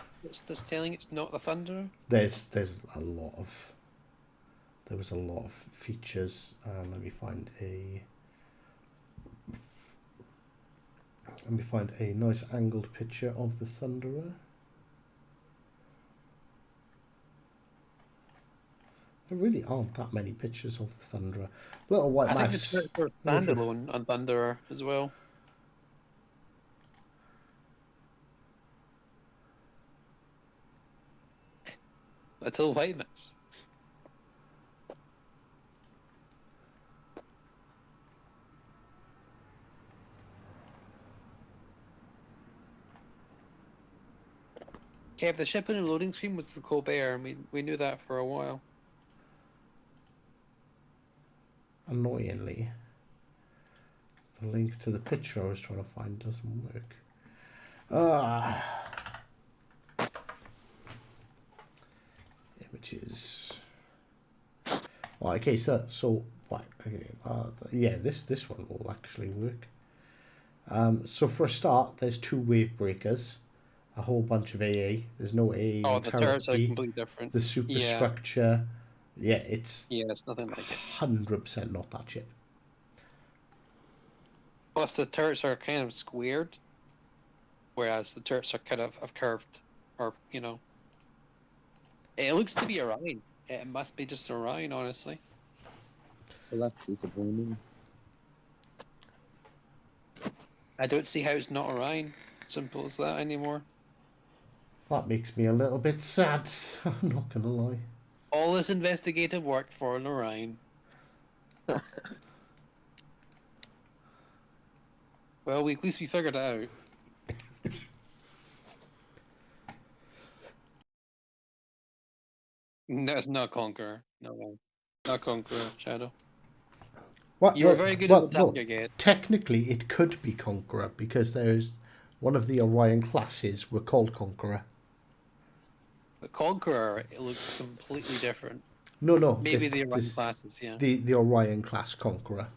that's telling it's not the Thunderer? There was a lot of features. Let me find a nice angled picture of the Thunderer. There really aren't that many pictures of the Thunderer. Little white I mouse. think it's standalone on Thunderer as well. Little white mouse. Yeah, the shipping and loading screen was the Colbert, and we knew that for a while. Annoyingly, the link to the picture I was trying to find doesn't work. Images. Oh, okay, so right, okay, yeah, this one will actually work. So for a start, there's 2 wave breakers, a whole bunch of AA. There's no AA Oh, in the turret turrets are B. completely different. The superstructure, yeah, it's nothing like it. 100% not that ship. Plus, the turrets are kind of squared, whereas the turrets are kind of curved, or it looks to be Orion. It must be just Orion, honestly. Well, that's disappointing. I don't see how it's not Orion. Simple as that anymore. That makes me a little bit sad. I'm not gonna lie. All this investigative work for an Orion. Well, at least we figured it out. No, it's not Conqueror. No, not Conqueror, Shadow. You were very good at the Dockyard gate. Technically, it could be Conqueror because there's one of the Orion classes were called Conqueror. But Conqueror, it looks completely different. No. Maybe the Orion classes, yeah. The Orion class Conqueror.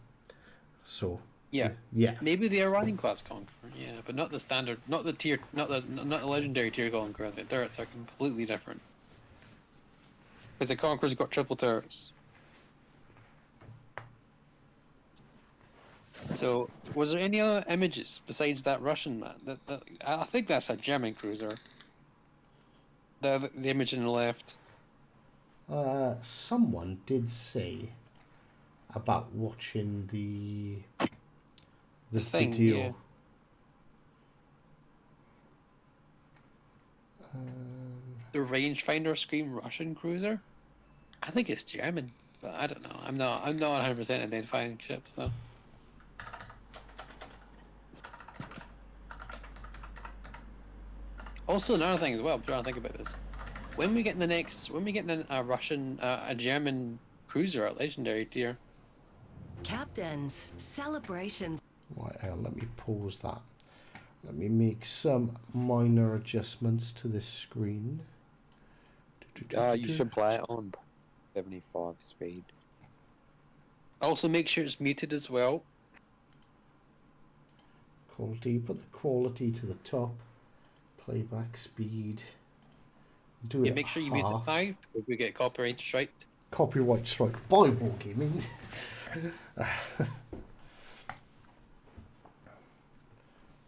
So. Yeah. Yeah. Maybe the Orion class Conqueror, yeah, but not the standard, not the tier, not the legendary tier Conqueror. The turrets are completely different. Because the Conqueror's got triple turrets. So, was there any other images besides that Russian man? I think that's a German cruiser. The image on the left. Someone did say about watching the thing, video. yeah. The rangefinder screen Russian cruiser? I think it's German, but I don't know. I'm not 100% identifying ships though. Also, another thing as well, I'm trying to think about this. When we get a Russian, a German cruiser at legendary tier. Captains, celebrations. Right, hang on, let me pause that. Let me make some minor adjustments to this screen. You should play it on 75 speed. Also, make sure it's muted as well. Quality, put the quality to the top. Playback speed. Do it. Make sure you mute it 5 if we get copyright strike. Copyright strike by Wargaming.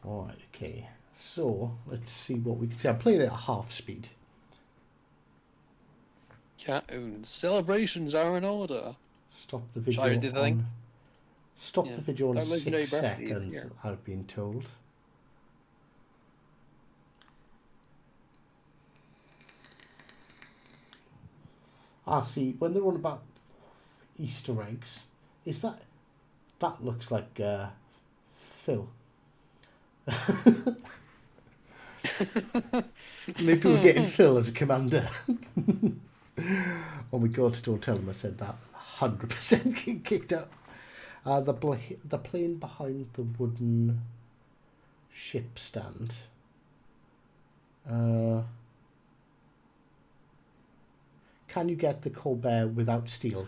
Alright, okay. So let's see what we can see. I'm playing it at half speed. Celebrations are in order. Stop the video on. Stop the video on 6 seconds. Here. I've been told. See, when they're on about Easter eggs, is that looks like Phil. Maybe we're getting Phil as a commander. Oh my god, don't tell him I said that. 100% kicked out. The plane behind the wooden ship stand. Can you get the Colbert without steel?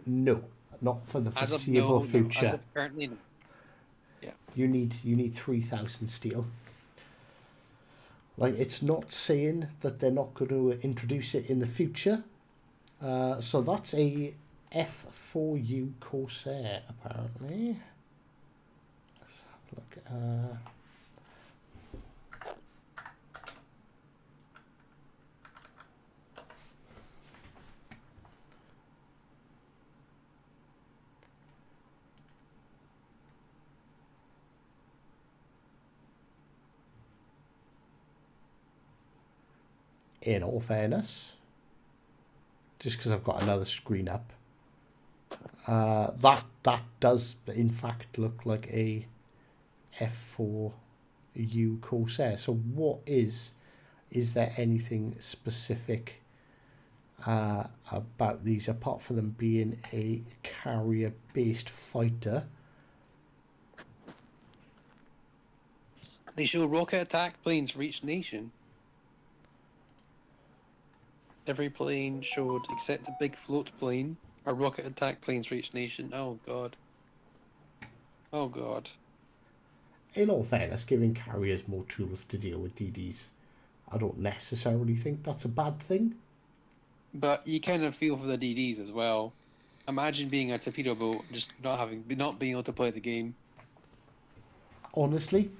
No, not for the foreseeable future. As of currently, no. Yeah. You need 3,000 steel. Like, it's not saying that they're not going to introduce it in the future. So that's a F4U Corsair, apparently. Let's have a look. In all fairness, just because I've got another screen up, that does in fact look like a F4U Corsair. So what is is there anything specific about these apart from them being a carrier-based fighter? They show rocket attack planes for each nation. Every plane showed, except the big float plane, are rocket attack planes for each nation. Oh god. Oh god. In all fairness, giving carriers more tools to deal with DDs, I don't necessarily think that's a bad thing. But you kind of feel for the DDs as well. Imagine being a torpedo boat, just not being able to play the game. Honestly,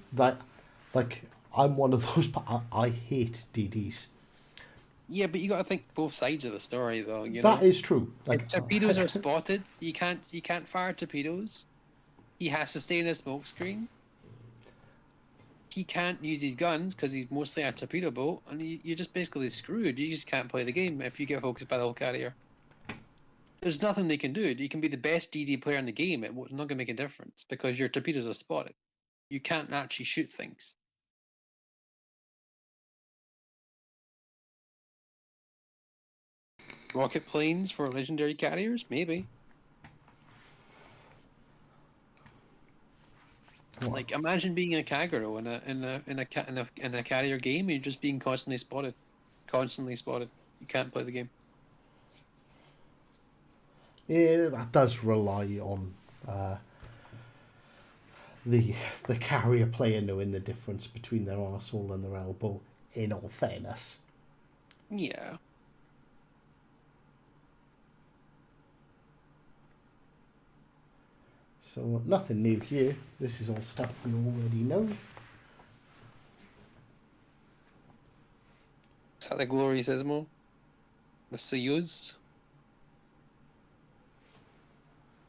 like I'm one of those, but I hate DDs. Yeah, but you got to think both sides of the story, though. That is true. Like if torpedoes are spotted, you can't fire torpedoes. He has to stay in a smoke screen. He can't use his guns because he's mostly a torpedo boat, and you're just basically screwed. You just can't play the game if you get focused by the whole carrier. There's nothing they can do. You can be the best DD player in the game. It's not going to make a difference because your torpedoes are spotted. You can't actually shoot things. Rocket planes for legendary carriers, maybe. What? Like imagine being a Kagero in a carrier game. You're just being constantly spotted. You can't play the game. Yeah, that does rely on the carrier player knowing the difference between their arsehole and their elbow. In all fairness. Yeah. So nothing new here. This is all stuff we already know. Is that the Gloriousismo? The Soyuz?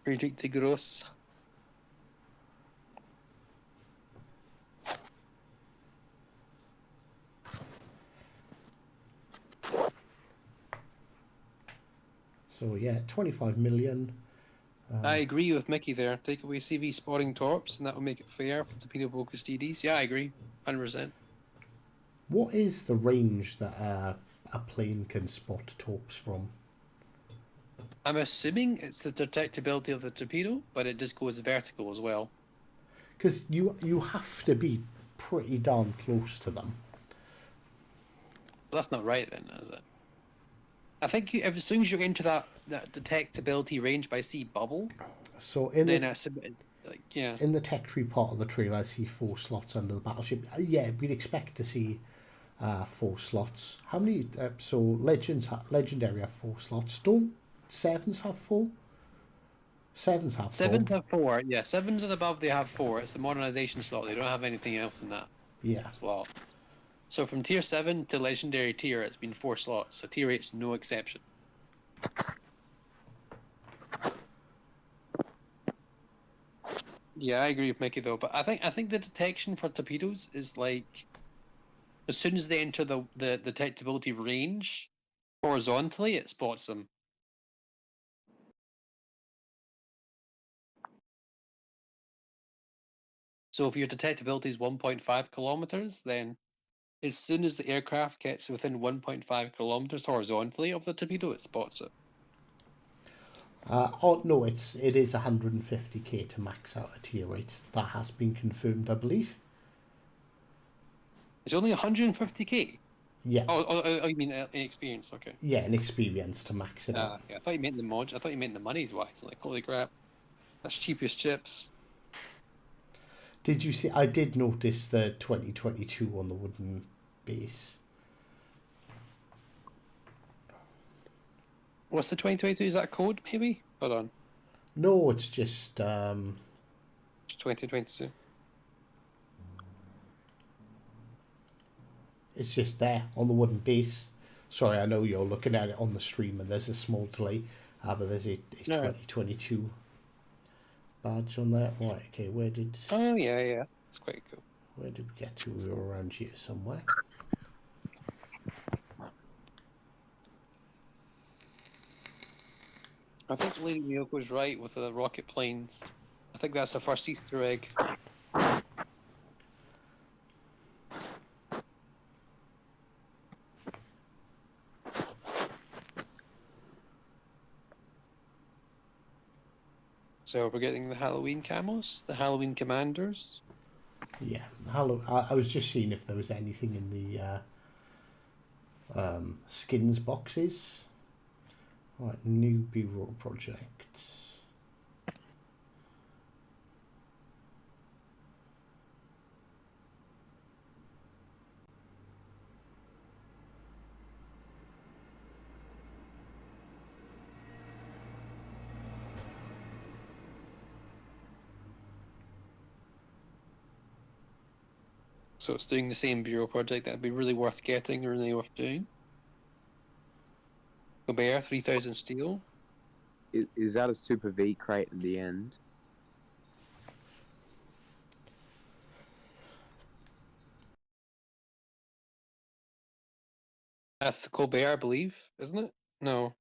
Friedrich the Gross? So yeah, 25 million. I agree with Mickey there. Take away CV spotting torps, and that will make it fair for the torpedo focused DDs. Yeah, I agree, 100%. What is the range that a plane can spot torps from? I'm assuming it's the detectability of the torpedo, but it just goes vertical as well. Because you have to be pretty darn close to them. Well, that's not right then, is it? I think as soon as you enter that detectability range by sea bubble, So in then the in the tech tree part of the trail, I see 4 slots under the battleship. Yeah, we'd expect to see 4 slots. How many? So legendary have 4 slots. Don't sevens have 4? Sevens have 4. Sevens have 4. Yeah, sevens and above they have 4. It's the modernization slot. They don't have anything else in that Yeah. slot. So from tier 7 to legendary tier, it's been 4 slots. So tier 8's no exception. Yeah, I agree with Mickey though, but I think the detection for torpedoes is like as soon as they enter the detectability range horizontally, it spots them. So if your detectability is 1.5 kilometers, then as soon as the aircraft gets within 1.5 kilometers horizontally of the torpedo, it spots it. Oh no, it is 150k to max out a tier 8. That has been confirmed, I believe. It's only 150k. Yeah. Oh, you mean experience? Okay. Yeah, an experience to max it out. Yeah, I thought you meant the mod. I thought you meant the money's wise. Like, holy crap, that's cheap as chips. Did you see? I did notice the 2022 on the wooden base. What's the 2022? Is that a code? Maybe. Hold on. No, it's just 2022. It's just there on the wooden base. Sorry, I know you're looking at it on the stream and there's a small delay, but there's a 2022 badge on there. Right, okay, where did... Oh, yeah. It's quite cool. Where did we get to? We were around here somewhere. I think Lady Miyoko's right with the rocket planes. I think that's the first Easter egg. So we're getting the Halloween camos, the Halloween commanders. Yeah, I was just seeing if there was anything in the skins boxes. Right, new B-roll projects. So it's doing the same bureau project that'd be really worth getting, really worth doing. Colbert, 3,000 steel. Is that a Super V crate at the end? That's the Colbert, I believe, isn't it? No.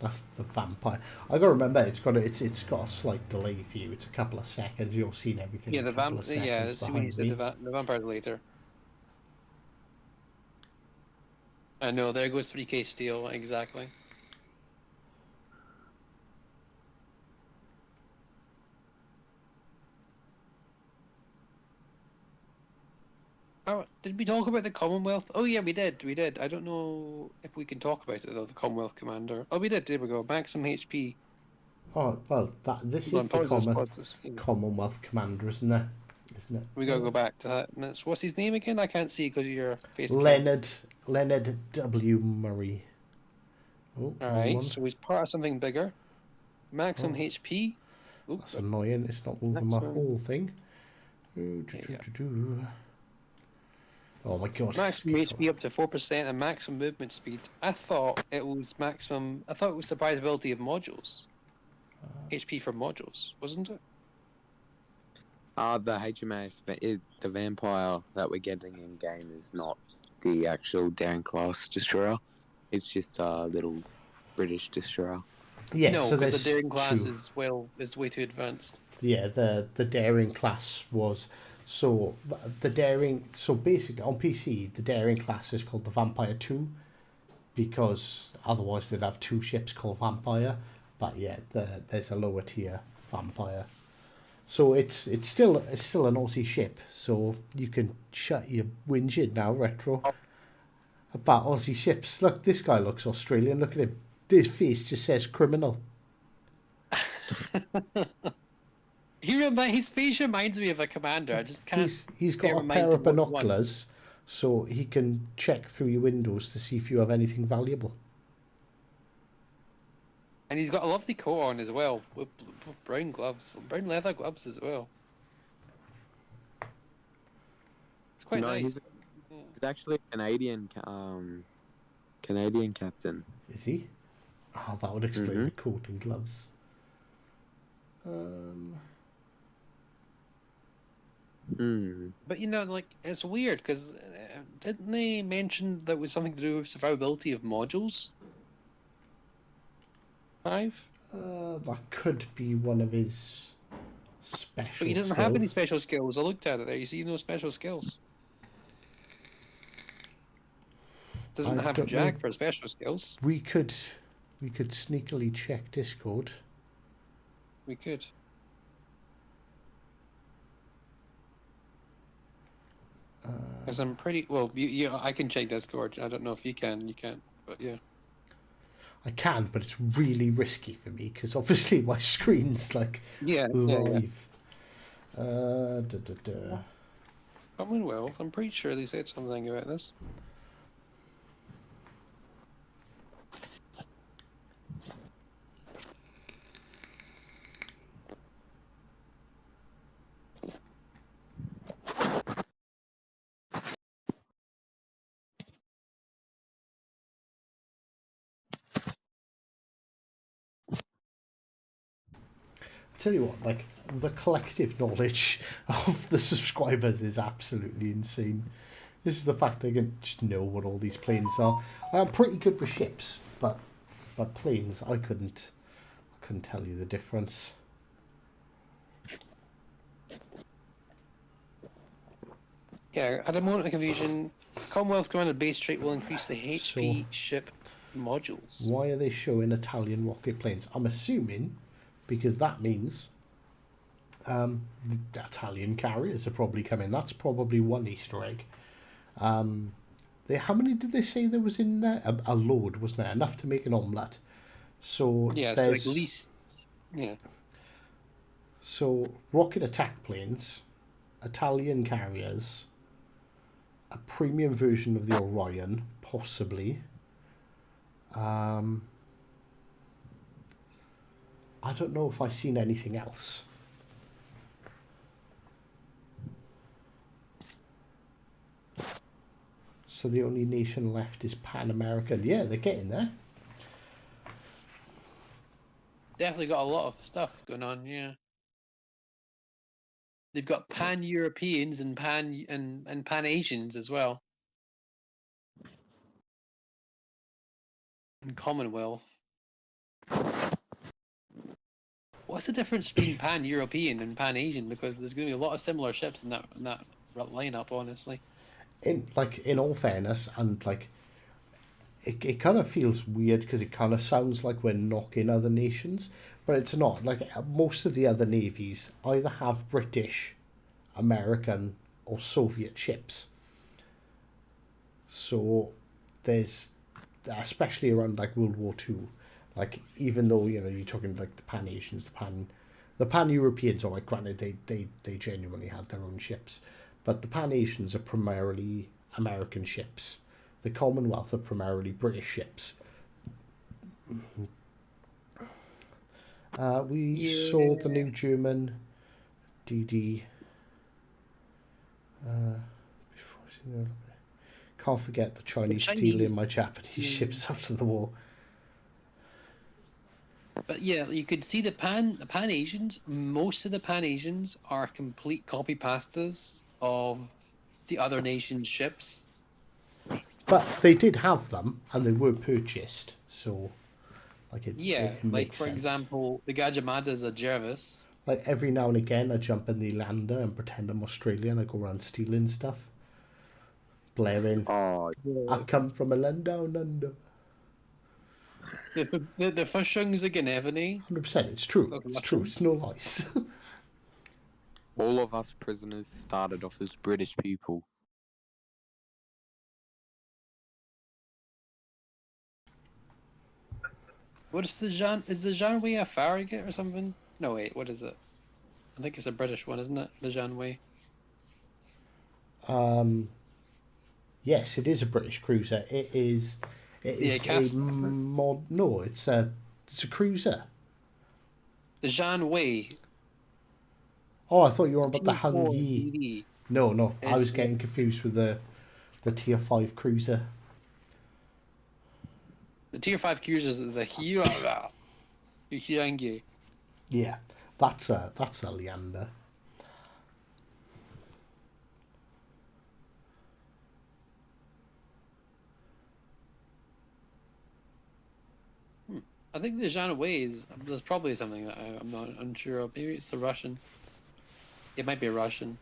That's the vampire. I gotta remember it's got a slight delay for you. It's a couple of seconds. You're seeing everything. Yeah, in the a couple of seconds yeah, see when you behind said me. the vampire later. I know, there goes 3k steel, exactly. Oh, did we talk about the Commonwealth? Oh yeah, we did. I don't know if we can talk about it though, the Commonwealth Commander. Oh, we did, there we go. Maximum HP. Oh well, this Hold is on, the pause this. Yeah. Commonwealth Commander, isn't it? Isn't it? We gotta go back to that. And what's his name again? I can't see because of your face cam. Leonard W. Murray. Oh, Alright, so he's part of something bigger. Maximum Oh. HP. Oop, That's annoying. It's not moving my Maximum- whole thing. yeah. Oh my god. Maximum HP up to 4% and maximum movement speed. I thought it was maximum. I thought it was survivability of modules. HP for modules, wasn't it? The HMAS, the vampire that we're getting in game is not the actual Daring class destroyer. It's just a little British destroyer. Yeah, no, so because there's the daring class two. is way too advanced. Yeah, the daring class was the daring. So basically, on PC, the daring class is called the Vampire 2 because otherwise they'd have two ships called Vampire. But yeah, there's a lower tier Vampire. So it's still an Aussie ship. So you can shut your whinging now, Retro. About Aussie ships. Look, this guy looks Australian. Look at him. His face just says criminal. His face reminds me of a commander. I just can't. He's got a remind pair him of which one. binoculars, so he can check through your windows to see if you have anything valuable. And he's got a lovely coat on as well, with brown gloves, brown leather gloves as well. It's quite nice. He's actually a Canadian captain. Is he? Oh, that would explain the coat and gloves. But it's weird because didn't they mention that was something to do with survivability of modules? 5? That could be one of his special. But he doesn't have any special skills. I looked at it there. You see no special skills. Doesn't have Jack for special skills. We could sneakily check Discord. We could. Because I'm pretty well. I can check Discord. I don't know if you can. You can't. But yeah. I can, but it's really risky for me because obviously my screen's like live. Commonwealth. I'm pretty sure they said something about this. Tell you what, like the collective knowledge of the subscribers is absolutely insane. This is the fact they can just know what all these planes are. I'm pretty good with ships, but planes, I couldn't tell you the difference. Yeah, at a moment of confusion, Commonwealth Commanded base trait will increase the HP ship modules. Why are they showing Italian rocket planes? I'm assuming because that means the Italian carriers are probably coming. That's probably one Easter egg. How many did they say there was in there? A load, wasn't there? Enough to make an omelette. So Yeah, it's there's like least. Yeah. so rocket attack planes, Italian carriers, a premium version of the Orion, possibly. I don't know if I've seen anything else. So the only nation left is Pan American. Yeah, they're getting there. Definitely got a lot of stuff going on, yeah. They've got pan-Europeans and pan-Asians as well. And Commonwealth. What's the difference between pan-European and pan-Asian? Because there's going to be a lot of similar ships in that lineup, honestly. In all fairness, and it kind of feels weird because it kind of sounds like we're knocking other nations, but it's not. Like, most of the other navies either have British, American, or Soviet ships. So there's, especially around like World War II, like, even though, you know, you're talking like the Pan Asians, the Pan Europeans, all right, granted they genuinely had their own ships, but the Pan Asians are primarily American ships. The Commonwealth are primarily British ships. We saw the new German DD. Can't forget the Chinese stealing my Japanese ships after the war. But yeah, you could see the Pan Asians. Most of the Pan Asians are complete copy pastas of the other nations' ships. But they did have them, and they were purchased, so it like makes for sense. example, the Gajamadas are Jervis. Like, every now and again, I jump in the lander and pretend I'm Australian. I go around stealing stuff, blaring. Oh, I come from a land down under. The Fushungs again, Evany. 100%, it's true. It's true. It's no lies. all of us prisoners started off as British people. What is the Janway a Farragut or something? No, wait, what is it? I think it's a British one, isn't it? The Janway. Yes, it is a British cruiser. It is a mod. No, it's a cruiser. The Janway. Oh, I thought you were on about the Hung Yi. DD. No, I was getting confused with the Tier 5 cruiser. The Tier 5 cruisers is the Hyuangi. Yeah, that's a Leander. I think the Janway there's probably something that I'm not unsure of. Maybe it's a Russian. It might be a Russian.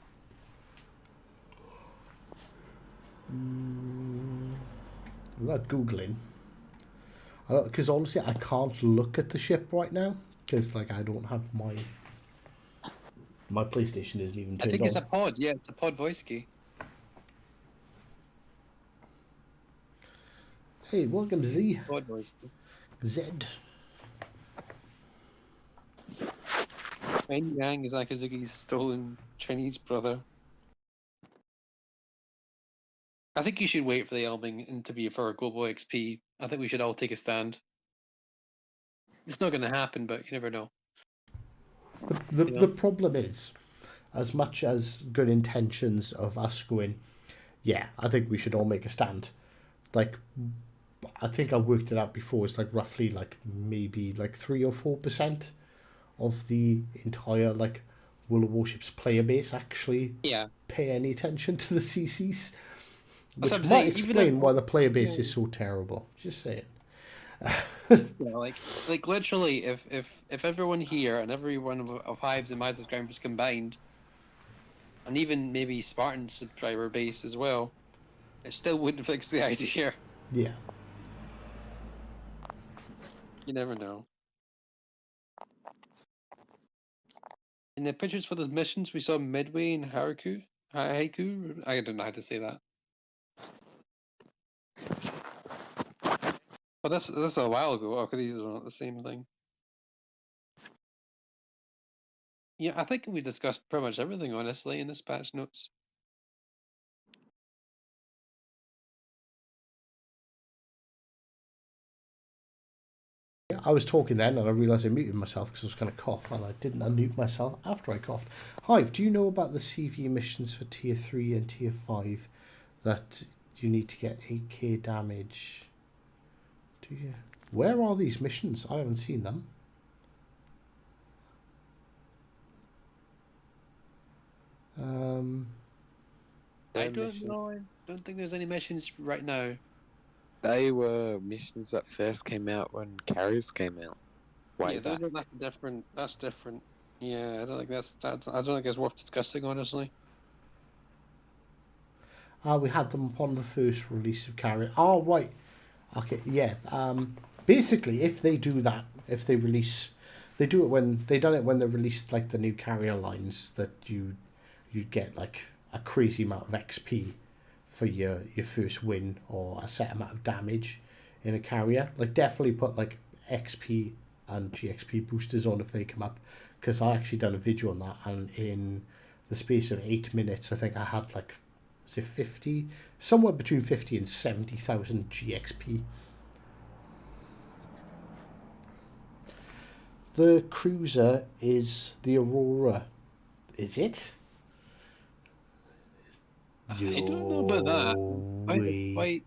Without Googling. Because honestly, I can't look at the ship right now. Because, I don't have my PlayStation isn't even turned on. I think it's a pod. Yeah, it's a pod voice key. Hey, welcome, Z. Pod voice key. Zed. Wen Yang is Akazuki's stolen Chinese brother. I think you should wait for the album to be for Global XP. I think we should all take a stand. It's not going to happen, but you never know. The problem is, as much as good intentions of us going, yeah, I think we should all make a stand. I think I worked it out before. It's roughly maybe 3 or 4% of the entire World of Warships player base actually pay any attention to the CCs. Which might explain why the player base is so terrible. Just saying. Literally, if everyone here and every one of Hives and my subscribers combined, and even maybe Spartan subscriber base as well, it still wouldn't fix the idea. Yeah. You never know. In the pictures for the missions, we saw Midway and Haiku. I don't know how to say that. But that's a while ago. Okay, these are not the same thing. Yeah, I think we discussed pretty much everything, honestly, in this patch notes. Yeah, I was talking then and I realised I muted myself because I was going to cough and I didn't unmute myself after I coughed. Hive, do you know about the CV missions for Tier 3 and Tier 5 that you need to get 8k damage? Do you? Where are these missions? I haven't seen them. I don't know. I don't think there's any missions right now. They were missions that first came out when carriers came out. Yeah, those are different. That's different. Yeah, I don't think I don't think it's worth discussing, honestly. We had them upon the first release of Carrier. Oh, right. Okay, yeah. Basically, if they do that, if they release, they do it when they done it when they released like the new Carrier lines that you get like a crazy amount of XP for your first win or a set amount of damage in a carrier. Like definitely put like XP and GXP boosters on if they come up, because I actually done a video on that, and in the space of 8 minutes I think I had like, was it 50, somewhere between 50 and 70,000 GXP. The cruiser is the Aurora, is it? I don't know about that. Wait.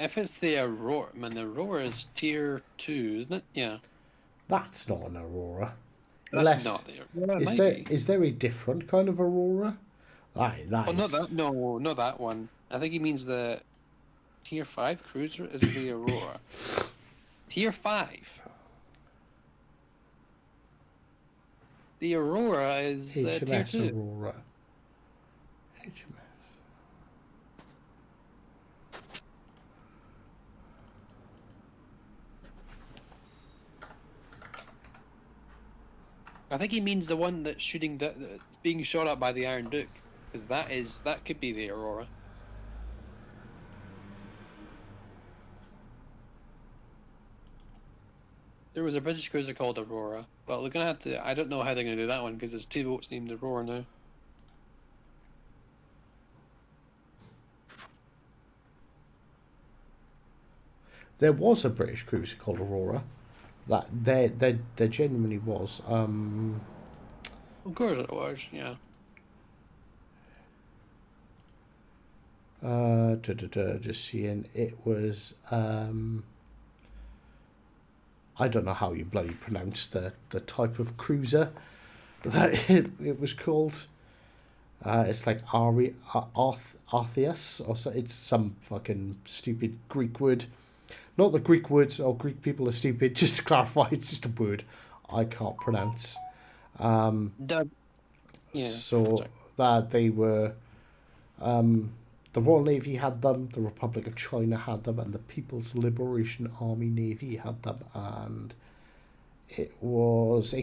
If it's the Aurora, man, the Aurora is Tier 2, isn't it? Yeah. That's not an Aurora. That's not the Aurora. Is there a different kind of Aurora? Not that. No, not that one. I think he means the Tier 5 cruiser is the Aurora. Tier 5. The Aurora is Tier 2. Aurora. HMS. I think he means the one that's shooting that's being shot at by the Iron Duke, because that could be the Aurora. There was a British cruiser called Aurora, but they're gonna have to. I don't know how they're gonna do that one because there's 2 boats named Aurora now. There was a British cruiser called Aurora. That there genuinely was. Of course it was, yeah. Just seeing, it was. I don't know how you bloody pronounce the type of cruiser that it was called. It's like Artheus, or so. It's some fucking stupid Greek word. Not that Greek words or Greek people are stupid, just to clarify, it's just a word I can't pronounce. Yeah. So that they were, the Royal Navy had them, the Republic of China had them, and the People's Liberation Army Navy had them, and it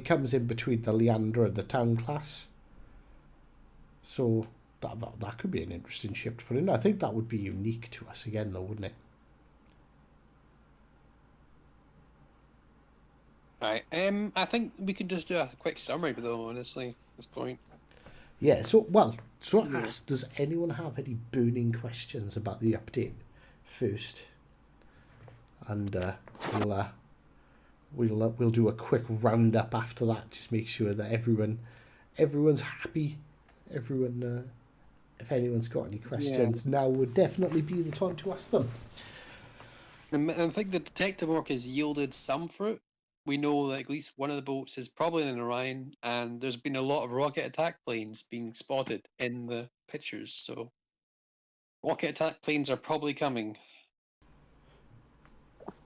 comes in between the Leander and the Town class. So that could be an interesting ship to put in. I think that would be unique to us again, though, wouldn't it? Right. I think we could just do a quick summary, though. Honestly, at this point. Yeah. Ask, does anyone have any burning questions about the update first? And we'll do a quick roundup after that. Just make sure that everyone's happy. Everyone, if anyone's got any questions, now would definitely be the time to ask them. I think the detective work has yielded some fruit. We know that at least one of the boats is probably an Orion, and there's been a lot of rocket attack planes being spotted in the pictures, so rocket attack planes are probably coming.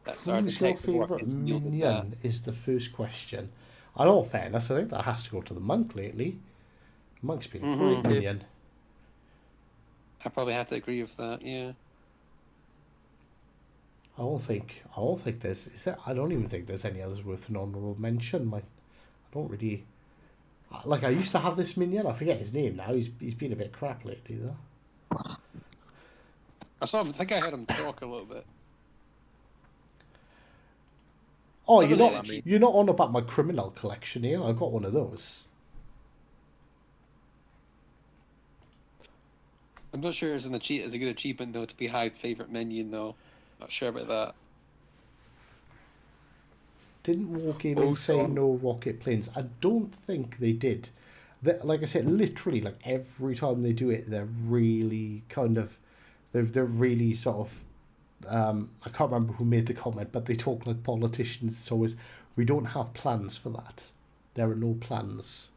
That's our Who's your detective work. favourite minion is the first question. In all fairness, I think that has to go to the monk lately. Monk's been a great minion. I probably have to agree with that, yeah. I don't even think there's any others worth an honourable mention. I don't really like. I used to have this minion. I forget his name now. He's been a bit crap lately though. I think I heard him talk a little bit. Oh, Not you're really not that cheap. you're not on about my criminal collection here. I got one of those. I'm not sure it's a good achievement though to be high favorite minion though. Not sure about that. Didn't Wargaming say no rocket planes? I don't think they did. Like I said, literally, like every time they do it, they're really kind of, they're really sort of. I can't remember who made the comment, but they talk like politicians. So we don't have plans for that. There are no plans.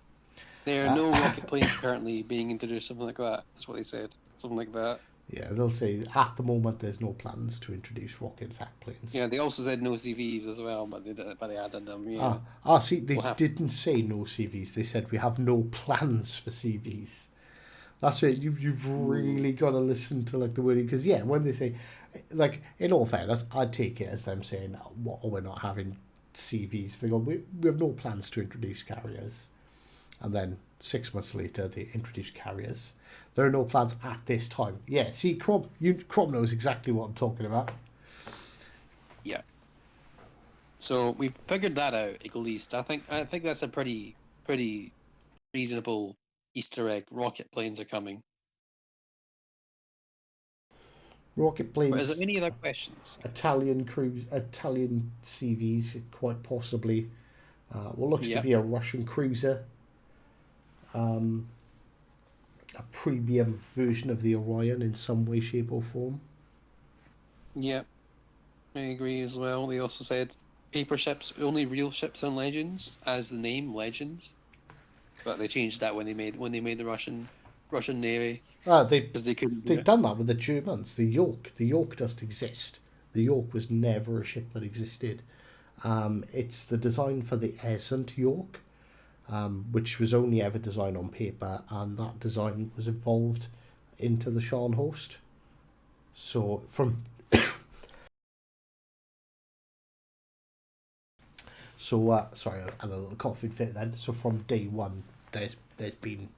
There are no rocket planes currently being introduced, something like that. That's what they said. Something like that. Yeah, they'll say at the moment there's no plans to introduce rocket attack planes. Yeah, they also said no CVs as well, but they added them. Yeah. See, they didn't say no CVs. They said we have no plans for CVs. That's where you've really got to listen to like the wording, because yeah, when they say, like, in all fairness, I'd take it as them saying, "Oh, we're not having CVs." They go, "We have no plans to introduce carriers," and then 6 months later they introduce carriers. There are no plans at this time. Yeah, see, Crom knows exactly what I'm talking about. Yeah. So we've figured that out at least. I think that's a pretty reasonable Easter egg. Rocket planes are coming. Rocket planes. But is there any other questions? Italian CVs, quite possibly. What looks to be a Russian cruiser. A premium version of the Orion in some way, shape, or form. Yeah, I agree as well. They also said paper ships, only real ships on Legends, as the name Legends. But they changed that when they made the Russian Navy. Because they couldn't. They've done that with the Germans. The York doesn't exist. The York was never a ship that existed. It's the design for the Esent York, which was only ever designed on paper, and that design was evolved into the Scharnhorst. So from sorry, I had a little coughing fit then. So from day one, there's been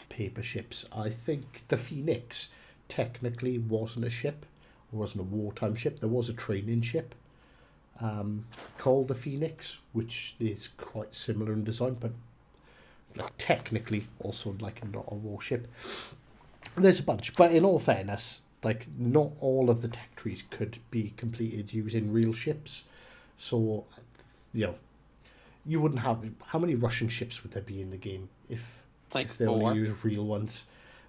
paper ships. I think the Phoenix technically wasn't a ship, wasn't a wartime ship. There was a training ship called the Phoenix, which is quite similar in design, but like technically also like not a warship. There's a bunch, but in all fairness, like not all of the tech trees could be completed using real ships. So, you know, you wouldn't have, how many Russian ships would there be in the game if they only use real ones?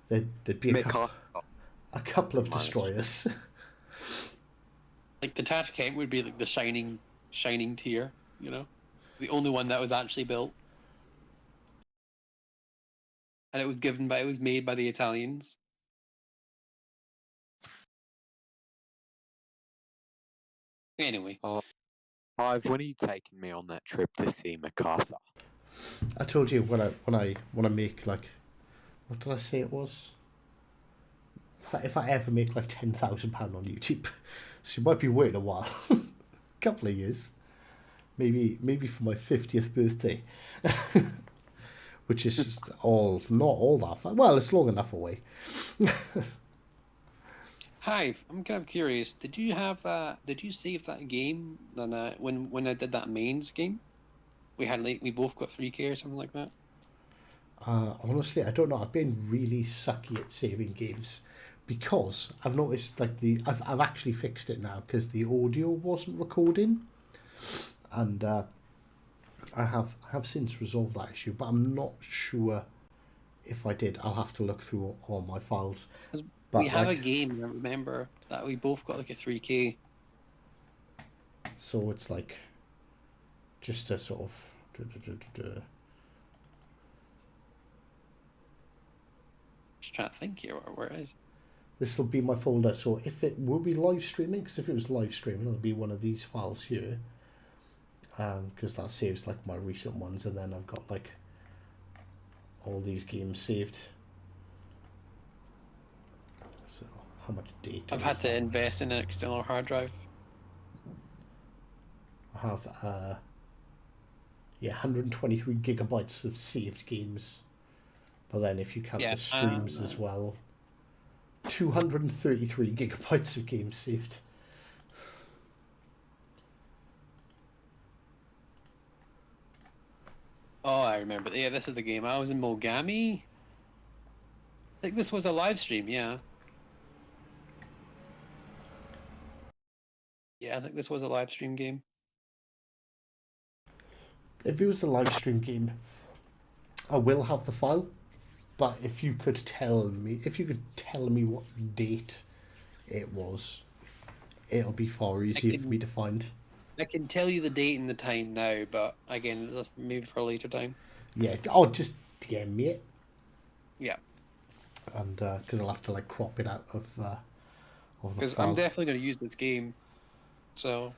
There'd be a couple of destroyers. Like the Tashkent would be like the shining tier, you know, the only one that was actually built, and it was made by the Italians. Anyway, Hive, when are you taking me on that trip to see MacArthur? I told you when I make like, what did I say it was? If I ever make like £10,000 on YouTube, so you might be waiting a while, couple of years, maybe for my 50th birthday, which is just not all that far. Well, it's long enough away. Hive, I'm kind of curious. Did you save that game? Then when I did that mains game, we both got 3K or something like that. Honestly, I don't know. I've been really sucky at saving games, because I've noticed like I've actually fixed it now, because the audio wasn't recording, and I have since resolved that issue, but I'm not sure if I did. I'll have to look through all my files. But we have a game, I remember, that we both got like a 3K. So it's like just a sort of Just trying to think here where it is. This will be my folder. So if it will be live streaming, because if it was live streaming, it'll be one of these files here. Because that saves like my recent ones, and then I've got like all these games saved. So how much data? I've had to invest in an external hard drive. I have Yeah, 123 gigabytes of saved games. But then if you count Yeah, the streams as well, 233 gigabytes of games saved. Oh, I remember. Yeah, this is the game. I was in Mogami. I think this was a live stream, yeah. Yeah, I think this was a live stream game. If it was a live stream game, I will have the file. But if you could tell me what date it was, it'll be far easier for me to find. I can tell you the date and the time now, but again, that's maybe for a later time. Yeah, I'll just DM me it. Yeah. And because I'll have to like crop it out of the Because file. I'm definitely going to use this game, so.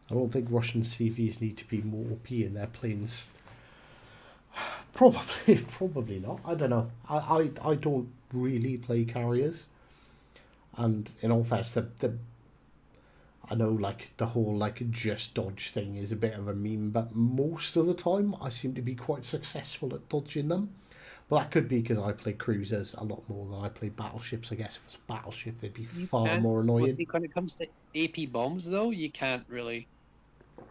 I don't think Russian CVs need to be more OP in their planes. Probably not. I don't know. I don't really play carriers, and in all fairness, I know like the whole like just dodge thing is a bit of a meme, but most of the time I seem to be quite successful at dodging them. But that could be because I play cruisers a lot more than I play battleships. I guess if it's a battleship, they'd be far more annoying. Well, when it comes to AP bombs, though, you can't really,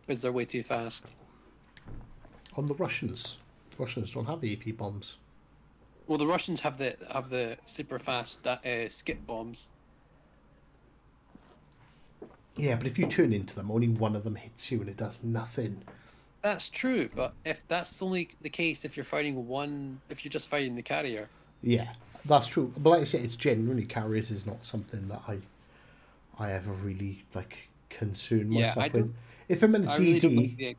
because they're way too fast. On the Russians don't have AP bombs. Well, the Russians have the super fast skip bombs. Yeah, but if you turn into them, only one of them hits you and it does nothing. That's true, but if that's only the case if you're just fighting the carrier. Yeah, that's true. But like I said, it's genuinely carriers is not something that I ever really like concern myself with. If I'm in a DD,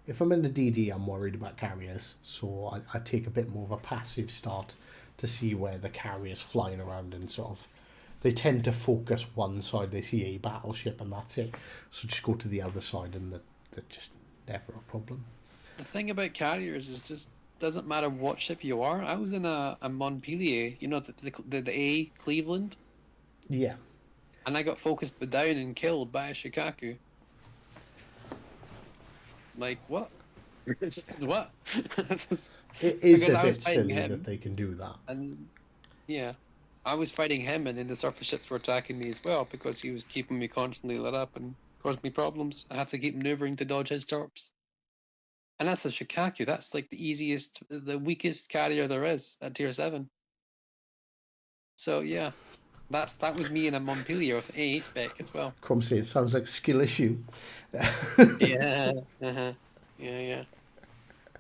if I'm in a DD, I'm worried about carriers, so I take a bit more of a passive start to see where the carrier's flying around and sort of. They tend to focus one side. They see a battleship and that's it. So just go to the other side and they're just never a problem. The thing about carriers is just doesn't matter what ship you are. I was in a Montpellier, you know, the A Cleveland. Yeah. And I got focused down and killed by a Shikaku. Like, what? What? It is Because a I was bit fighting silly him, that they can do that. And yeah, I was fighting him, and then the surface ships were attacking me as well because he was keeping me constantly lit up and caused me problems. I had to keep maneuvering to dodge his torps. And that's a Shikaku. That's like the weakest carrier there is at tier 7. So yeah, that was me in a Montpellier with A spec as well. Crum say it sounds like a skill issue. Yeah. Uh-huh. Yeah.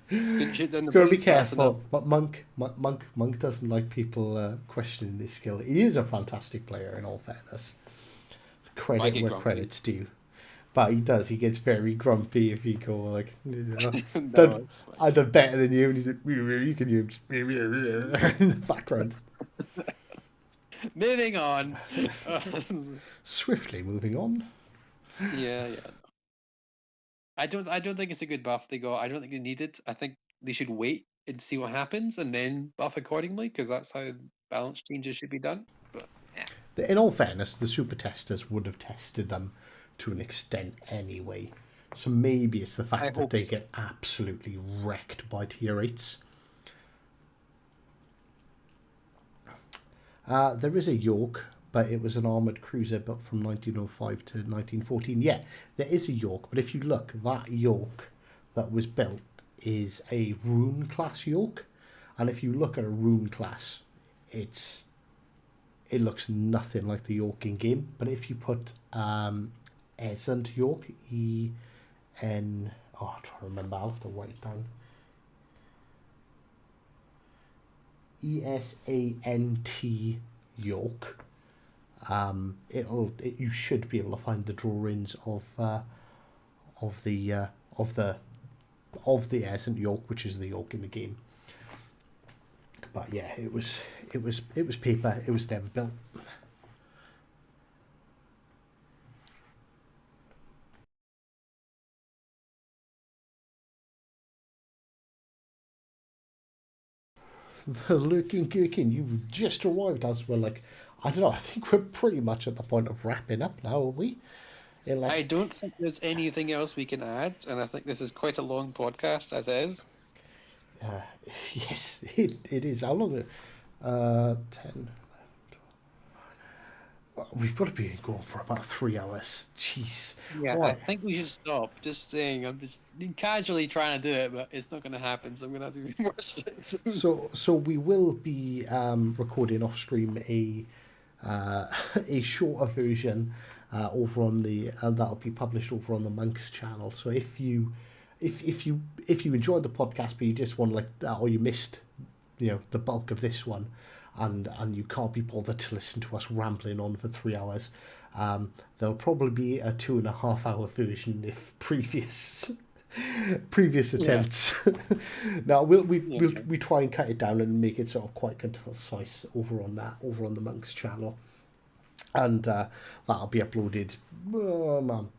Couldn't shoot down the Gotta be blades fast enough. careful. But Monk doesn't like people questioning his skill. He is a fantastic player, in all fairness. Credit where credit's due. But he does. He gets very grumpy if you go like, I done better than you, and he's like, you can use in the background. Moving on. Swiftly moving on. Yeah. I don't think it's a good buff. I don't think they need it. I think they should wait and see what happens and then buff accordingly, because that's how balance changes should be done. But yeah. In all fairness, the super testers would have tested them to an extent anyway. So maybe it's the fact that they get absolutely wrecked by tier 8s. There is a York, but it was an armoured cruiser built from 1905 to 1914. Yeah, there is a York, but if you look, that York that was built is a Rune class York. And if you look at a Rune class, it looks nothing like the York in game. But if you put Esant York, I'm trying to remember, I'll have to write it down. ESANT York. You should be able to find the drawings of the Esant York, which is the York in the game. But yeah, it was paper. It was never built. the Lurking Gherkin, you've just arrived as we're like, I don't know, I think we're pretty much at the point of wrapping up now, are we? Unless, I don't think there's anything else we can add, and I think this is quite a long podcast as is. yes, it is. How long? 10. We've got to be going for about 3 hours. Jeez. Yeah, Right. I think we should stop. Just saying, I'm just casually trying to do it, but it's not going to happen, so I'm going to have to be more strict. So we will be recording off stream a shorter version over on the that'll be published over on the Monks channel. So if you enjoyed the podcast but you just want or you missed the bulk of this one and you can't be bothered to listen to us rambling on for 3 hours, there'll probably be a 2.5 hour version if previous attempts. Now we try and cut it down and make it sort of quite concise over on the Monks channel, and that'll be uploaded. I'm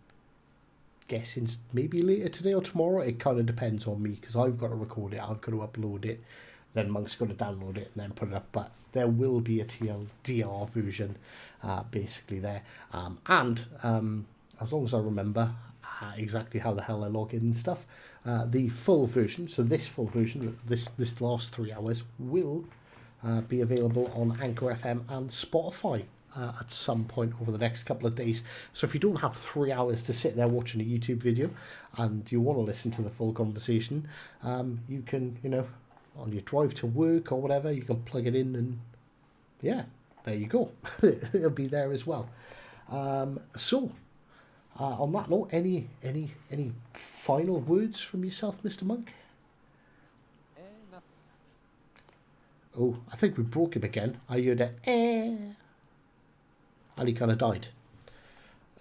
guessing maybe later today or tomorrow. It kind of depends on me because I've got to record it, I've got to upload it, then Monk's got to download it and then put it up. But there will be a TLDR version, basically there, and as long as I remember exactly how the hell I log in and stuff, the full version, so this full version, this last 3 hours, will be available on Anchor FM and Spotify at some point over the next couple of days. So if you don't have 3 hours to sit there watching a YouTube video and you want to listen to the full conversation, you can, on your drive to work or whatever, you can plug it in and yeah, there you go. It'll be there as well. So on that note, any final words from yourself, Mr. Monk? Nothing. Oh, I think we broke him again. I heard a and he kind of died.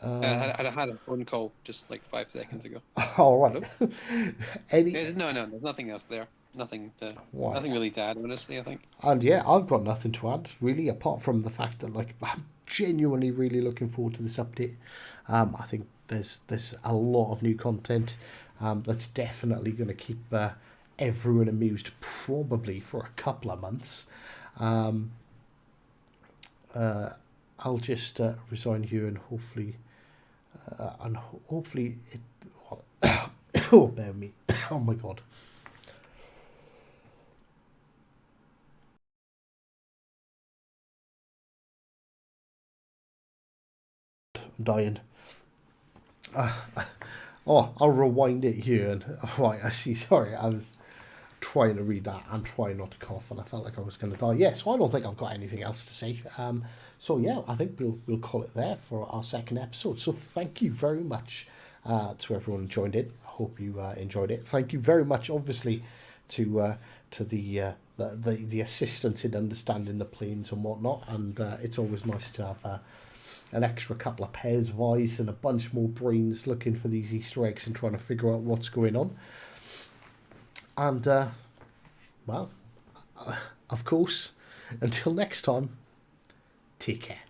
I had a phone call just like 5 seconds ago. All right. No, there's nothing else there. Nothing really to add, honestly, I think. And yeah, I've got nothing to add really, apart from the fact that I'm genuinely really looking forward to this update. I think there's a lot of new content that's definitely going to keep everyone amused, probably for a couple of months. I'll just resign here and hopefully it. Oh, bear with me. Oh my god. I'm dying. I'll rewind it here and right. I see. Sorry, I was trying to read that and try not to cough, and I felt like I was going to die. Yeah, so I don't think I've got anything else to say. So yeah, I think we'll call it there for our second episode. So thank you very much to everyone who joined in. I hope you enjoyed it. Thank you very much, obviously, to the assistance in understanding the planes and whatnot. And it's always nice to have an extra couple of pairs of eyes and a bunch more brains looking for these Easter eggs and trying to figure out what's going on. And, well, of course, until next time, take care.